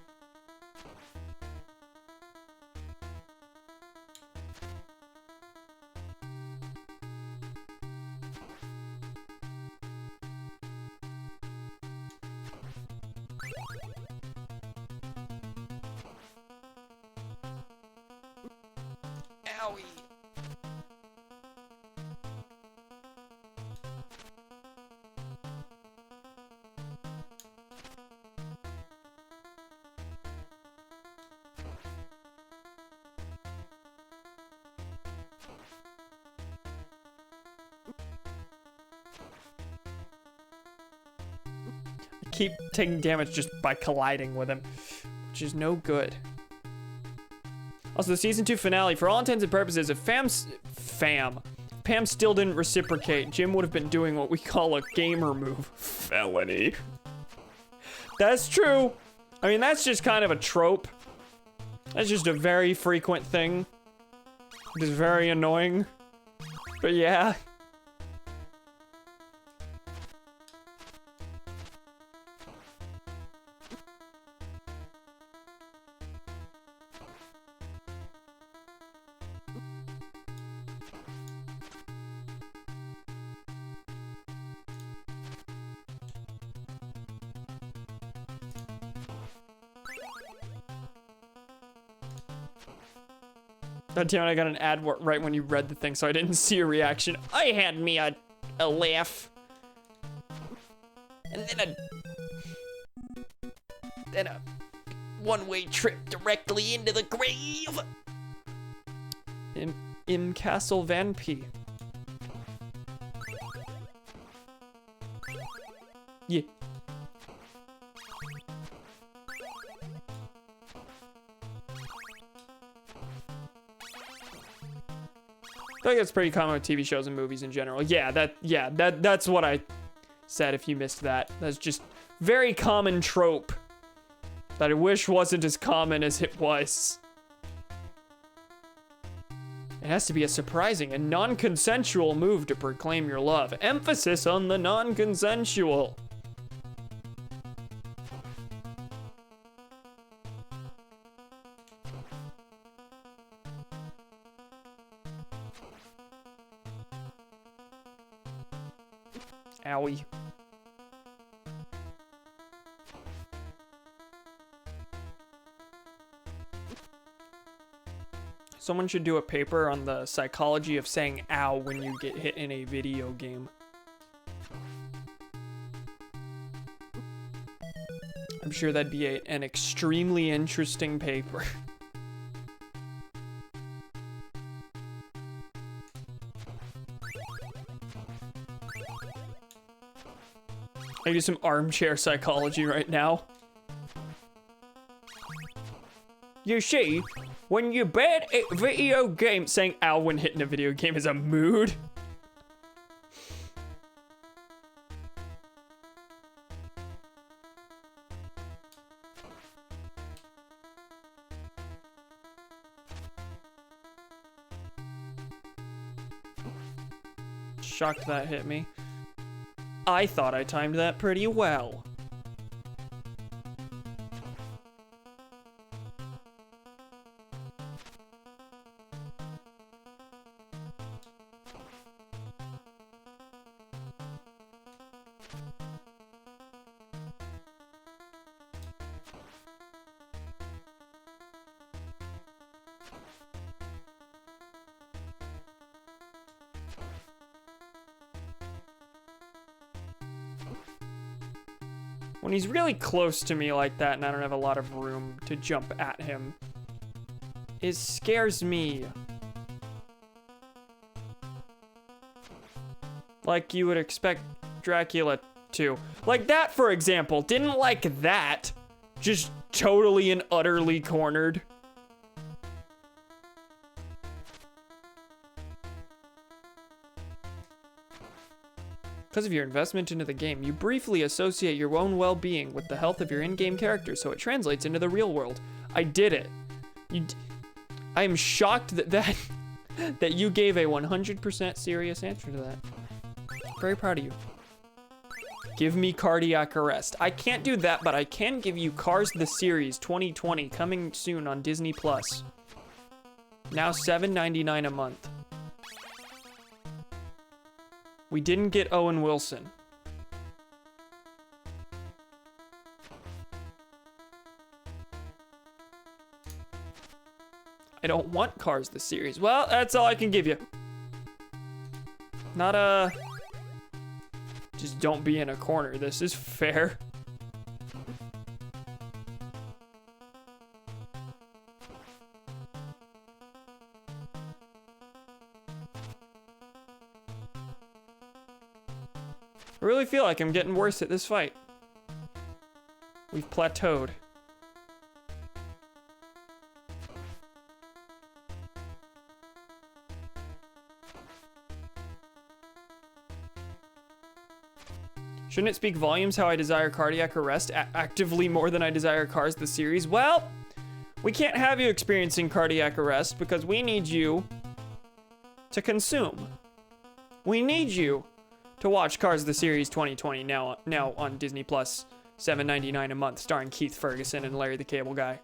Owie. keep taking damage just by colliding with him, which is no good. Also, the season 2 finale, for all intents and purposes, if Pam still didn't reciprocate, Jim would have been doing what we call a gamer move. Felony. That's true. I mean, that's just kind of a trope. That's just a very frequent thing. It is very annoying. But yeah. God damn it, I got an ad right when you read the thing, so I didn't see a reaction. I had me a laugh. And then a one-way trip directly into the grave. In Castlevania. Yeah. I think it's pretty common with TV shows and movies in general. That's what I said if you missed that. That's just very common trope that I wish wasn't as common as it was. It has to be a surprising and non-consensual move to proclaim your love. Emphasis on the non-consensual. Owie. Someone should do a paper on the psychology of saying ow when you get hit in a video game. I'm sure that'd be an extremely interesting paper. I do some armchair psychology right now. You see, when you're bad at video games, saying ow when hitting a video game is a mood. Shocked that hit me. I thought I timed that pretty well. When he's really close to me like that and I don't have a lot of room to jump at him, it scares me. Like you would expect Dracula to. Like that, for example, didn't like that. Just totally and utterly cornered. Because of your investment into the game, you briefly associate your own well-being with the health of your in-game character, so it translates into the real world. I did it. I am shocked that you gave a 100% serious answer to that. Very proud of you. Give me cardiac arrest. I can't do that, but I can give you Cars the Series 2020 coming soon on Disney Plus. Now $7.99 a month. We didn't get Owen Wilson. I don't want Cars the Series. Well, that's all I can give you. Not just don't be in a corner. This is fair. I really feel like I'm getting worse at this fight. We've plateaued. Shouldn't it speak volumes how I desire cardiac arrest actively more than I desire Cars the series? Well, we can't have you experiencing cardiac arrest because we need you to consume. We need you to watch Cars the series 2020 now on Disney Plus, $7.99 a month, starring Keith Ferguson and Larry the Cable Guy.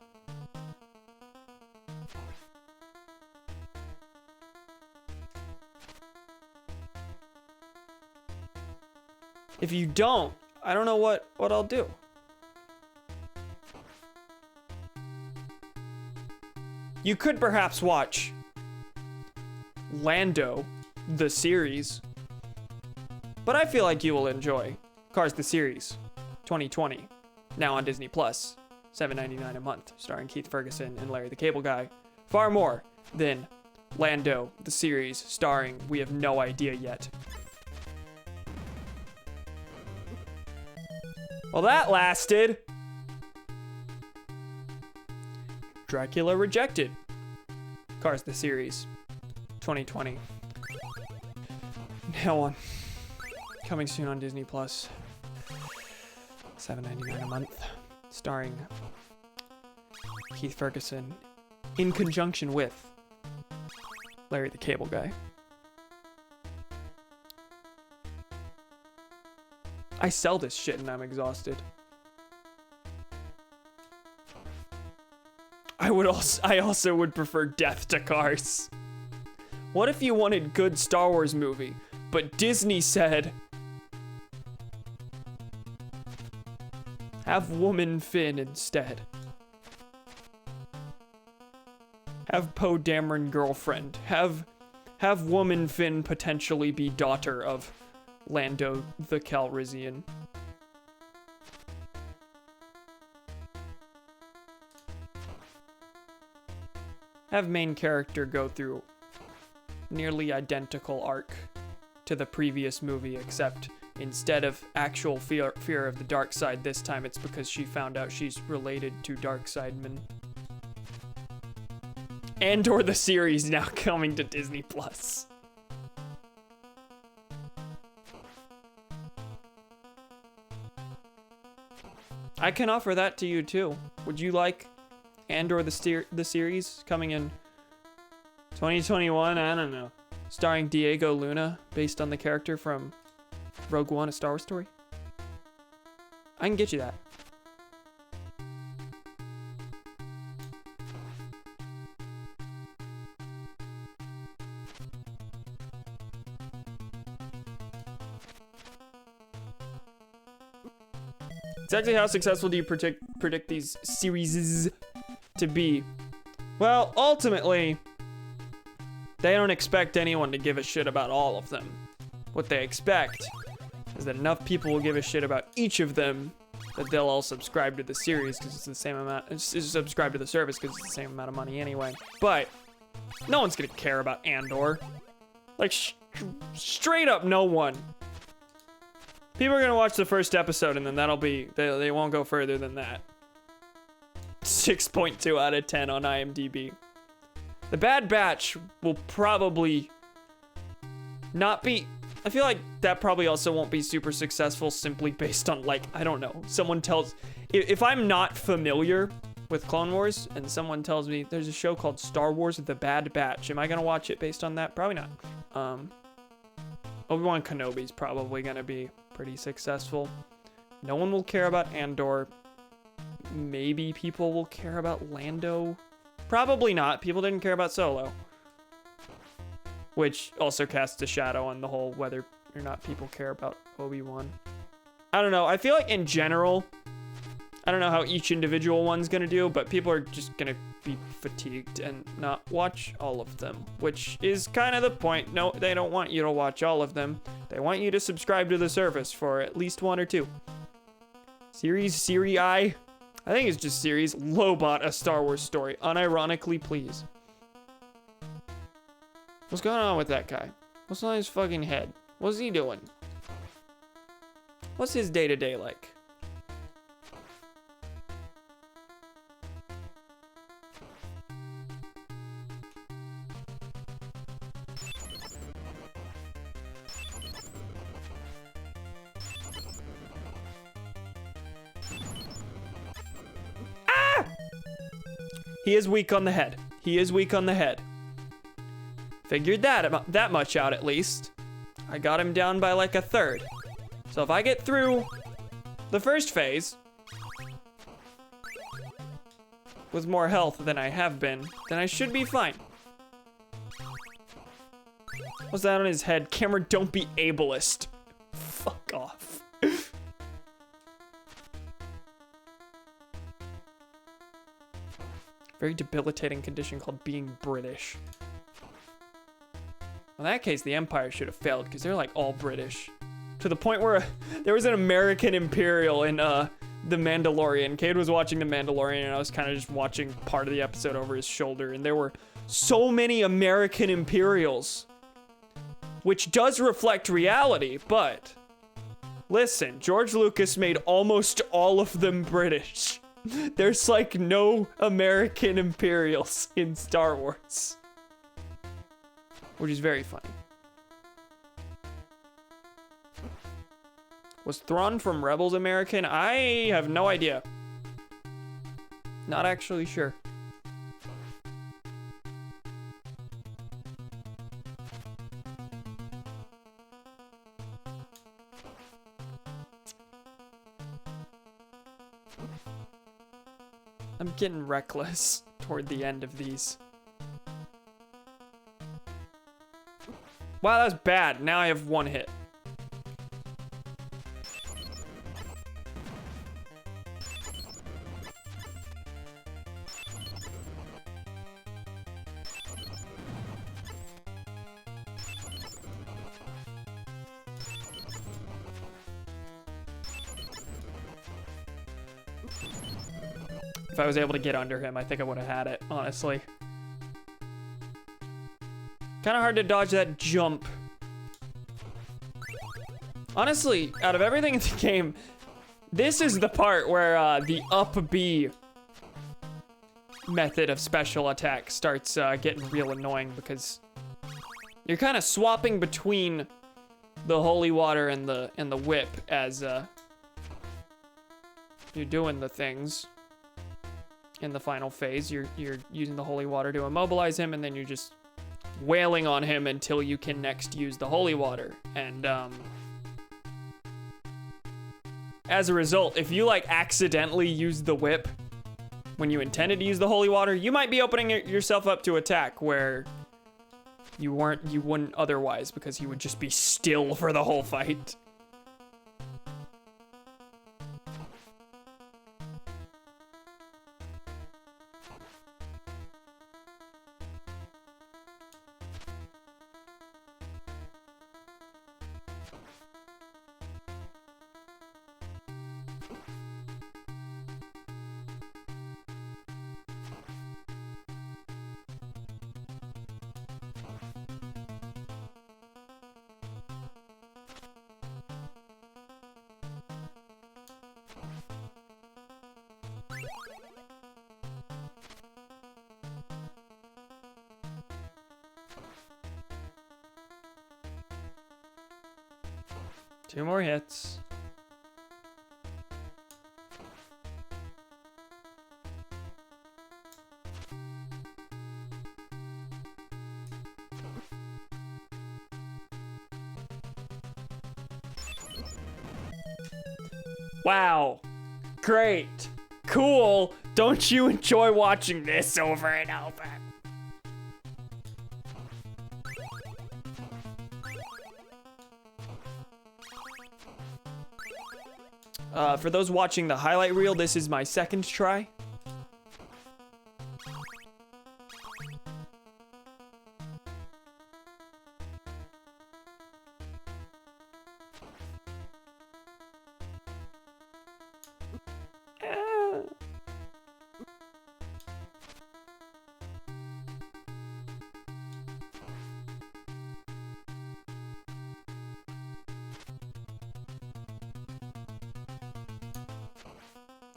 If you don't, I don't know what I'll do. You could perhaps watch Lando, the series, but I feel like you will enjoy Cars the series 2020, now on Disney Plus, $7.99 a month, starring Keith Ferguson and Larry the Cable Guy, far more than Lando, the series, starring we have no idea yet. Well, that lasted. Dracula Rejected. Cars the series. 2020. Now on. Coming soon on Disney Plus. $7.99 a month. Starring Keith Ferguson in conjunction with Larry the Cable Guy. I sell this shit and I'm exhausted. I also would prefer death to Cars. What if you wanted good Star Wars movie, but Disney said, have Woman Finn instead. Have Poe Dameron girlfriend. Have Woman Finn potentially be daughter of Lando the Calrissian. Have main character go through nearly identical arc to the previous movie, except instead of actual fear of the dark side, this time it's because she found out she's related to Darksidemen. And/or the series now coming to Disney Plus. I can offer that to you too. Would you like and/or the series coming in 2021? I don't know. Starring Diego Luna, based on the character from Rogue One, A Star Wars Story? I can get you that. Exactly how successful do you predict these series to be? Well, ultimately, they don't expect anyone to give a shit about all of them. What they expect is that enough people will give a shit about each of them that they'll all subscribe to the series because it's the same amount. Subscribe to the service because it's the same amount of money anyway. But no one's gonna care about Andor. Like straight up, no one. People are gonna watch the first episode and then that'll be, they won't go further than that. 6.2 out of 10 on IMDb. The Bad Batch will probably not be, I feel like that probably also won't be super successful simply based on, like, I don't know, someone tells, if I'm not familiar with Clone Wars and someone tells me there's a show called Star Wars The Bad Batch, am I gonna watch it based on that? Probably not. Obi-Wan Kenobi's probably gonna be pretty successful. No one will care about Andor. Maybe people will care about Lando. Probably not. People didn't care about Solo. Which also casts a shadow on the whole whether or not people care about Obi-Wan. I don't know. I feel like in general, I don't know how each individual one's gonna do, but people are just gonna be fatigued and not watch all of them, which is kind of the point. No, they don't want you to watch all of them. They want you to subscribe to the service for at least one or two. Series I think it's just series. Lobot, A Star Wars Story. Unironically, please. What's going on with that guy? What's on his fucking head? What's he doing? What's his day-to-day like? He is weak on the head. He is weak on the head. Figured that much out at least. I got him down by like a third. So if I get through the first phase with more health than I have been, then I should be fine. What's that on his head? Camera, don't be ableist. Fuck off. Very debilitating condition called being British. In that case, the Empire should have failed because they're like all British. To the point where there was an American Imperial in The Mandalorian. Cade was watching The Mandalorian and I was kind of just watching part of the episode over his shoulder, and there were so many American Imperials. Which does reflect reality, but listen, George Lucas made almost all of them British. There's like no American Imperials in Star Wars. Which is very funny. Was Thrawn from Rebels American? I have no idea. Not actually sure. I'm getting reckless toward the end of these. Wow, that's bad. Now I have one hit. If I was able to get under him, I think I would have had it, honestly. Kind of hard to dodge that jump. Honestly, out of everything in the game, this is the part where the up B method of special attack starts getting real annoying, because you're kind of swapping between the holy water and the whip as you're doing the things. In the final phase, you're using the holy water to immobilize him, and then you're just wailing on him until you can next use the holy water. And as a result, if you like accidentally use the whip when you intended to use the holy water, you might be opening yourself up to attack where you wouldn't otherwise, because he would just be still for the whole fight. Two more hits. Wow. Great. Cool. Don't you enjoy watching this over and over? For those watching the highlight reel, this is my second try.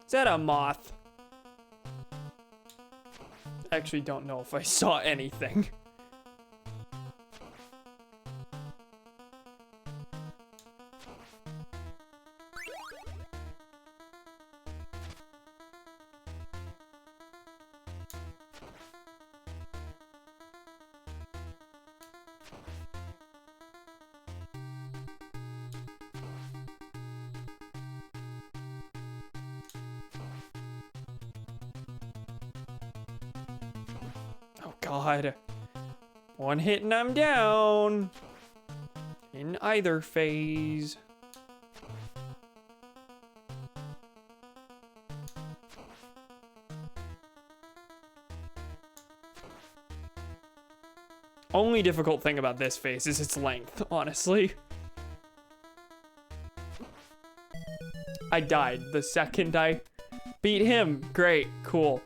Is that a moth? I actually don't know if I saw anything. God. One hit and I'm down. In either phase. Only difficult thing about this phase is its length, honestly. I died the second I beat him. Great, cool.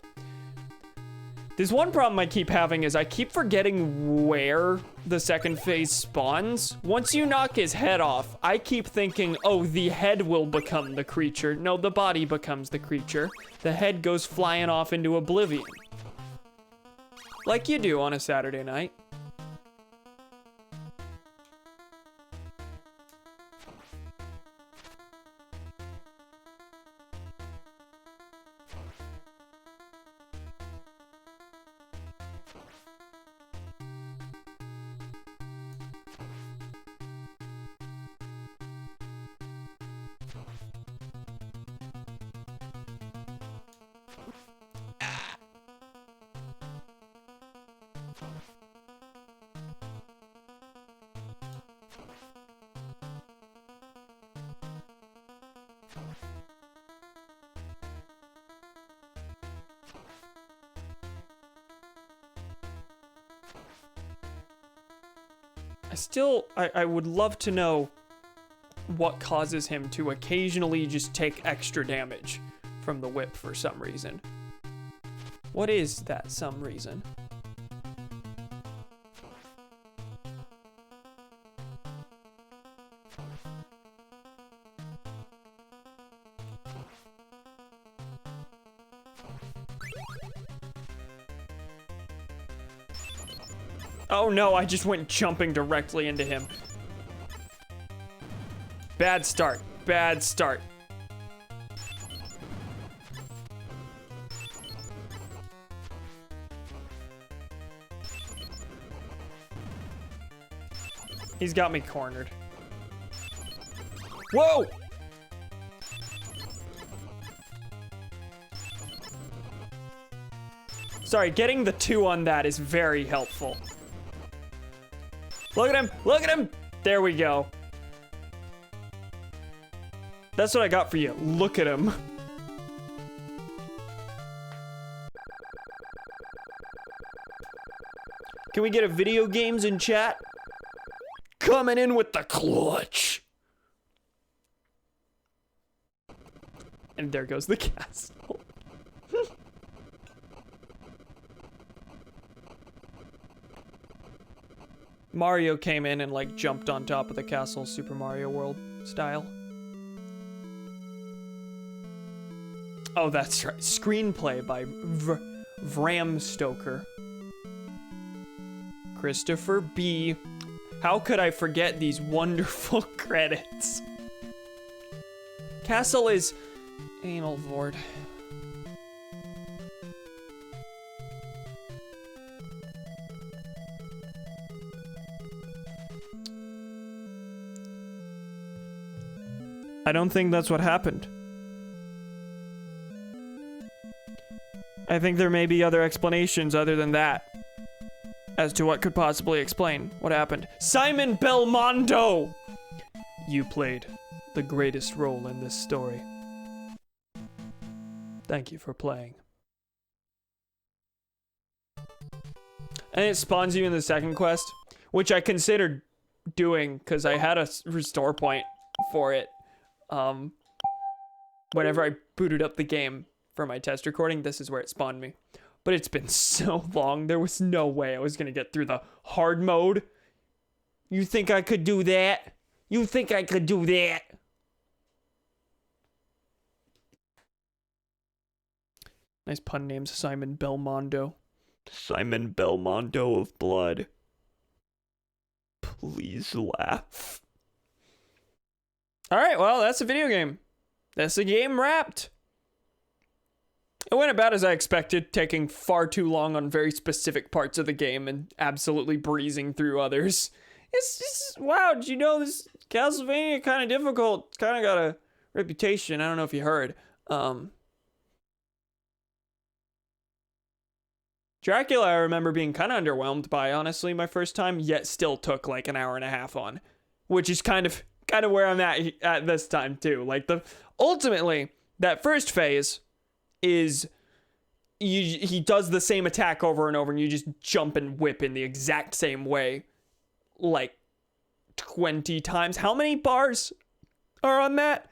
There's one problem I keep having is I keep forgetting where the second phase spawns. Once you knock his head off, I keep thinking, oh, the head will become the creature. No, the body becomes the creature. The head goes flying off into oblivion. Like you do on a Saturday night. I would love to know what causes him to occasionally just take extra damage from the whip for some reason. What is that some reason? Oh no, I just went jumping directly into him. Bad start, bad start. He's got me cornered. Whoa! Sorry, getting the 2 on that is very helpful. Look at him! Look at him! There we go. That's what I got for you. Look at him. Can we get a video games in chat? Coming in with the clutch. And there goes the castle. Mario came in and like jumped on top of the castle, Super Mario World style. Oh, that's right. Screenplay by Bram Stoker. Christopher B. How could I forget these wonderful credits? Castle is anal Vord. I don't think that's what happened. I think there may be other explanations other than that as to what could possibly explain what happened. Simon Belmondo! You played the greatest role in this story. Thank you for playing. And it spawns you in the second quest, which I considered doing because I had a restore point for it. Whenever I booted up the game for my test recording, this is where it spawned me. But it's been so long, there was no way I was gonna get through the hard mode. You think I could do that? You think I could do that? Nice pun names, Simon Belmondo. Simon Belmondo of blood. Please laugh. Alright, well, that's a video game. That's the game wrapped. It went about as I expected, taking far too long on very specific parts of the game and absolutely breezing through others. It's just, wow, did you know this Castlevania kind of difficult? It's kind of got a reputation. I don't know if you heard. Dracula, I remember being kind of underwhelmed by, honestly, my first time, yet still took like an hour and a half on, which is kind of where I'm at this time too. Like ultimately, that first phase is he does the same attack over and over, and you just jump and whip in the exact same way, like 20 times. How many bars are on that?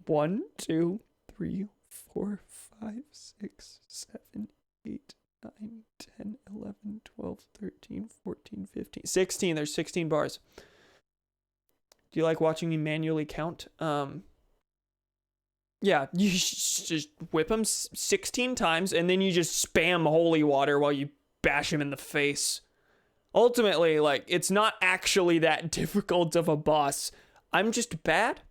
1, 2, 3, 4, 5, 6, 7, 8, 9, 10, 11, 12, 13, 14, 15, 16. There's 16 bars. Do you like watching me manually count? Yeah, you just whip him 16 times, and then you just spam holy water while you bash him in the face. Ultimately, like, it's not actually that difficult of a boss. I'm just bad.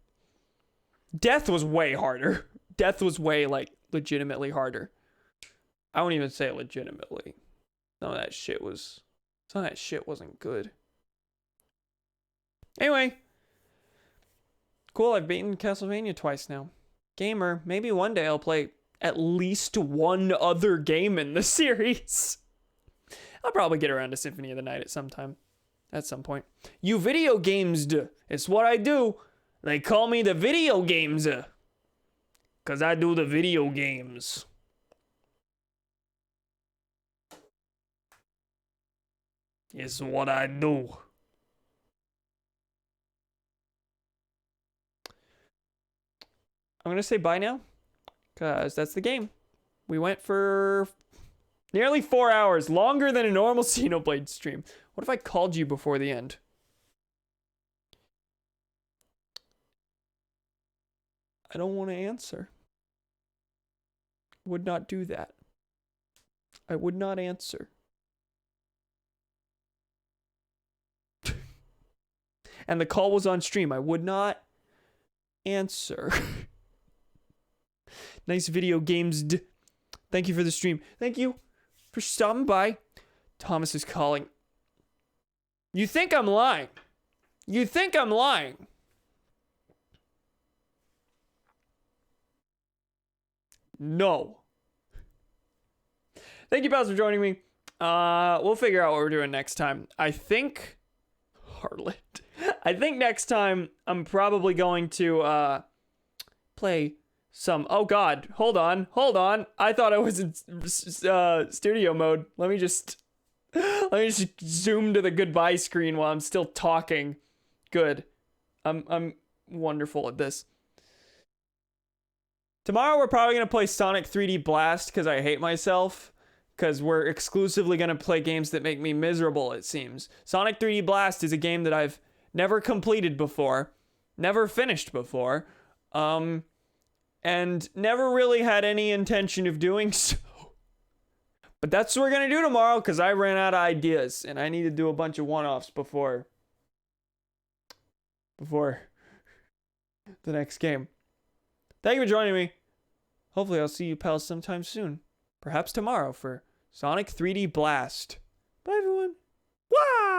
Death was way harder. Death was way, like, legitimately harder. I won't even say legitimately. Some of that shit wasn't good. Anyway. Cool, I've beaten Castlevania twice now. Gamer, maybe one day I'll play at least one other game in the series. I'll probably get around to Symphony of the Night at some point. You video games, it's what I do. They call me the video games. Cause I do the video games. It's what I do. I'm gonna say bye now, cause that's the game. We went for nearly 4 hours, longer than a normal Xenoblade stream. What if I called you before the end? I don't want to answer. Would not do that. I would not answer. And the call was on stream. I would not answer. Nice video games. Thank you for the stream. Thank you for stopping by. Thomas is calling. You think I'm lying? You think I'm lying? No. Thank you, pals, for joining me. We'll figure out what we're doing next time. I think Harlot. I think next time I'm probably going to play some. Oh God, hold on. I thought I was in studio mode. Let me just zoom to the goodbye screen while I'm still talking. Good. I'm wonderful at this. Tomorrow we're probably going to play Sonic 3D Blast because I hate myself. Because we're exclusively going to play games that make me miserable, it seems. Sonic 3D Blast is a game that I've never completed before. Never finished before. And never really had any intention of doing so. But that's what we're going to do tomorrow because I ran out of ideas. And I need to do a bunch of one-offs before the next game. Thank you for joining me. Hopefully I'll see you pals sometime soon. Perhaps tomorrow for Sonic 3D Blast. Bye everyone. Wow!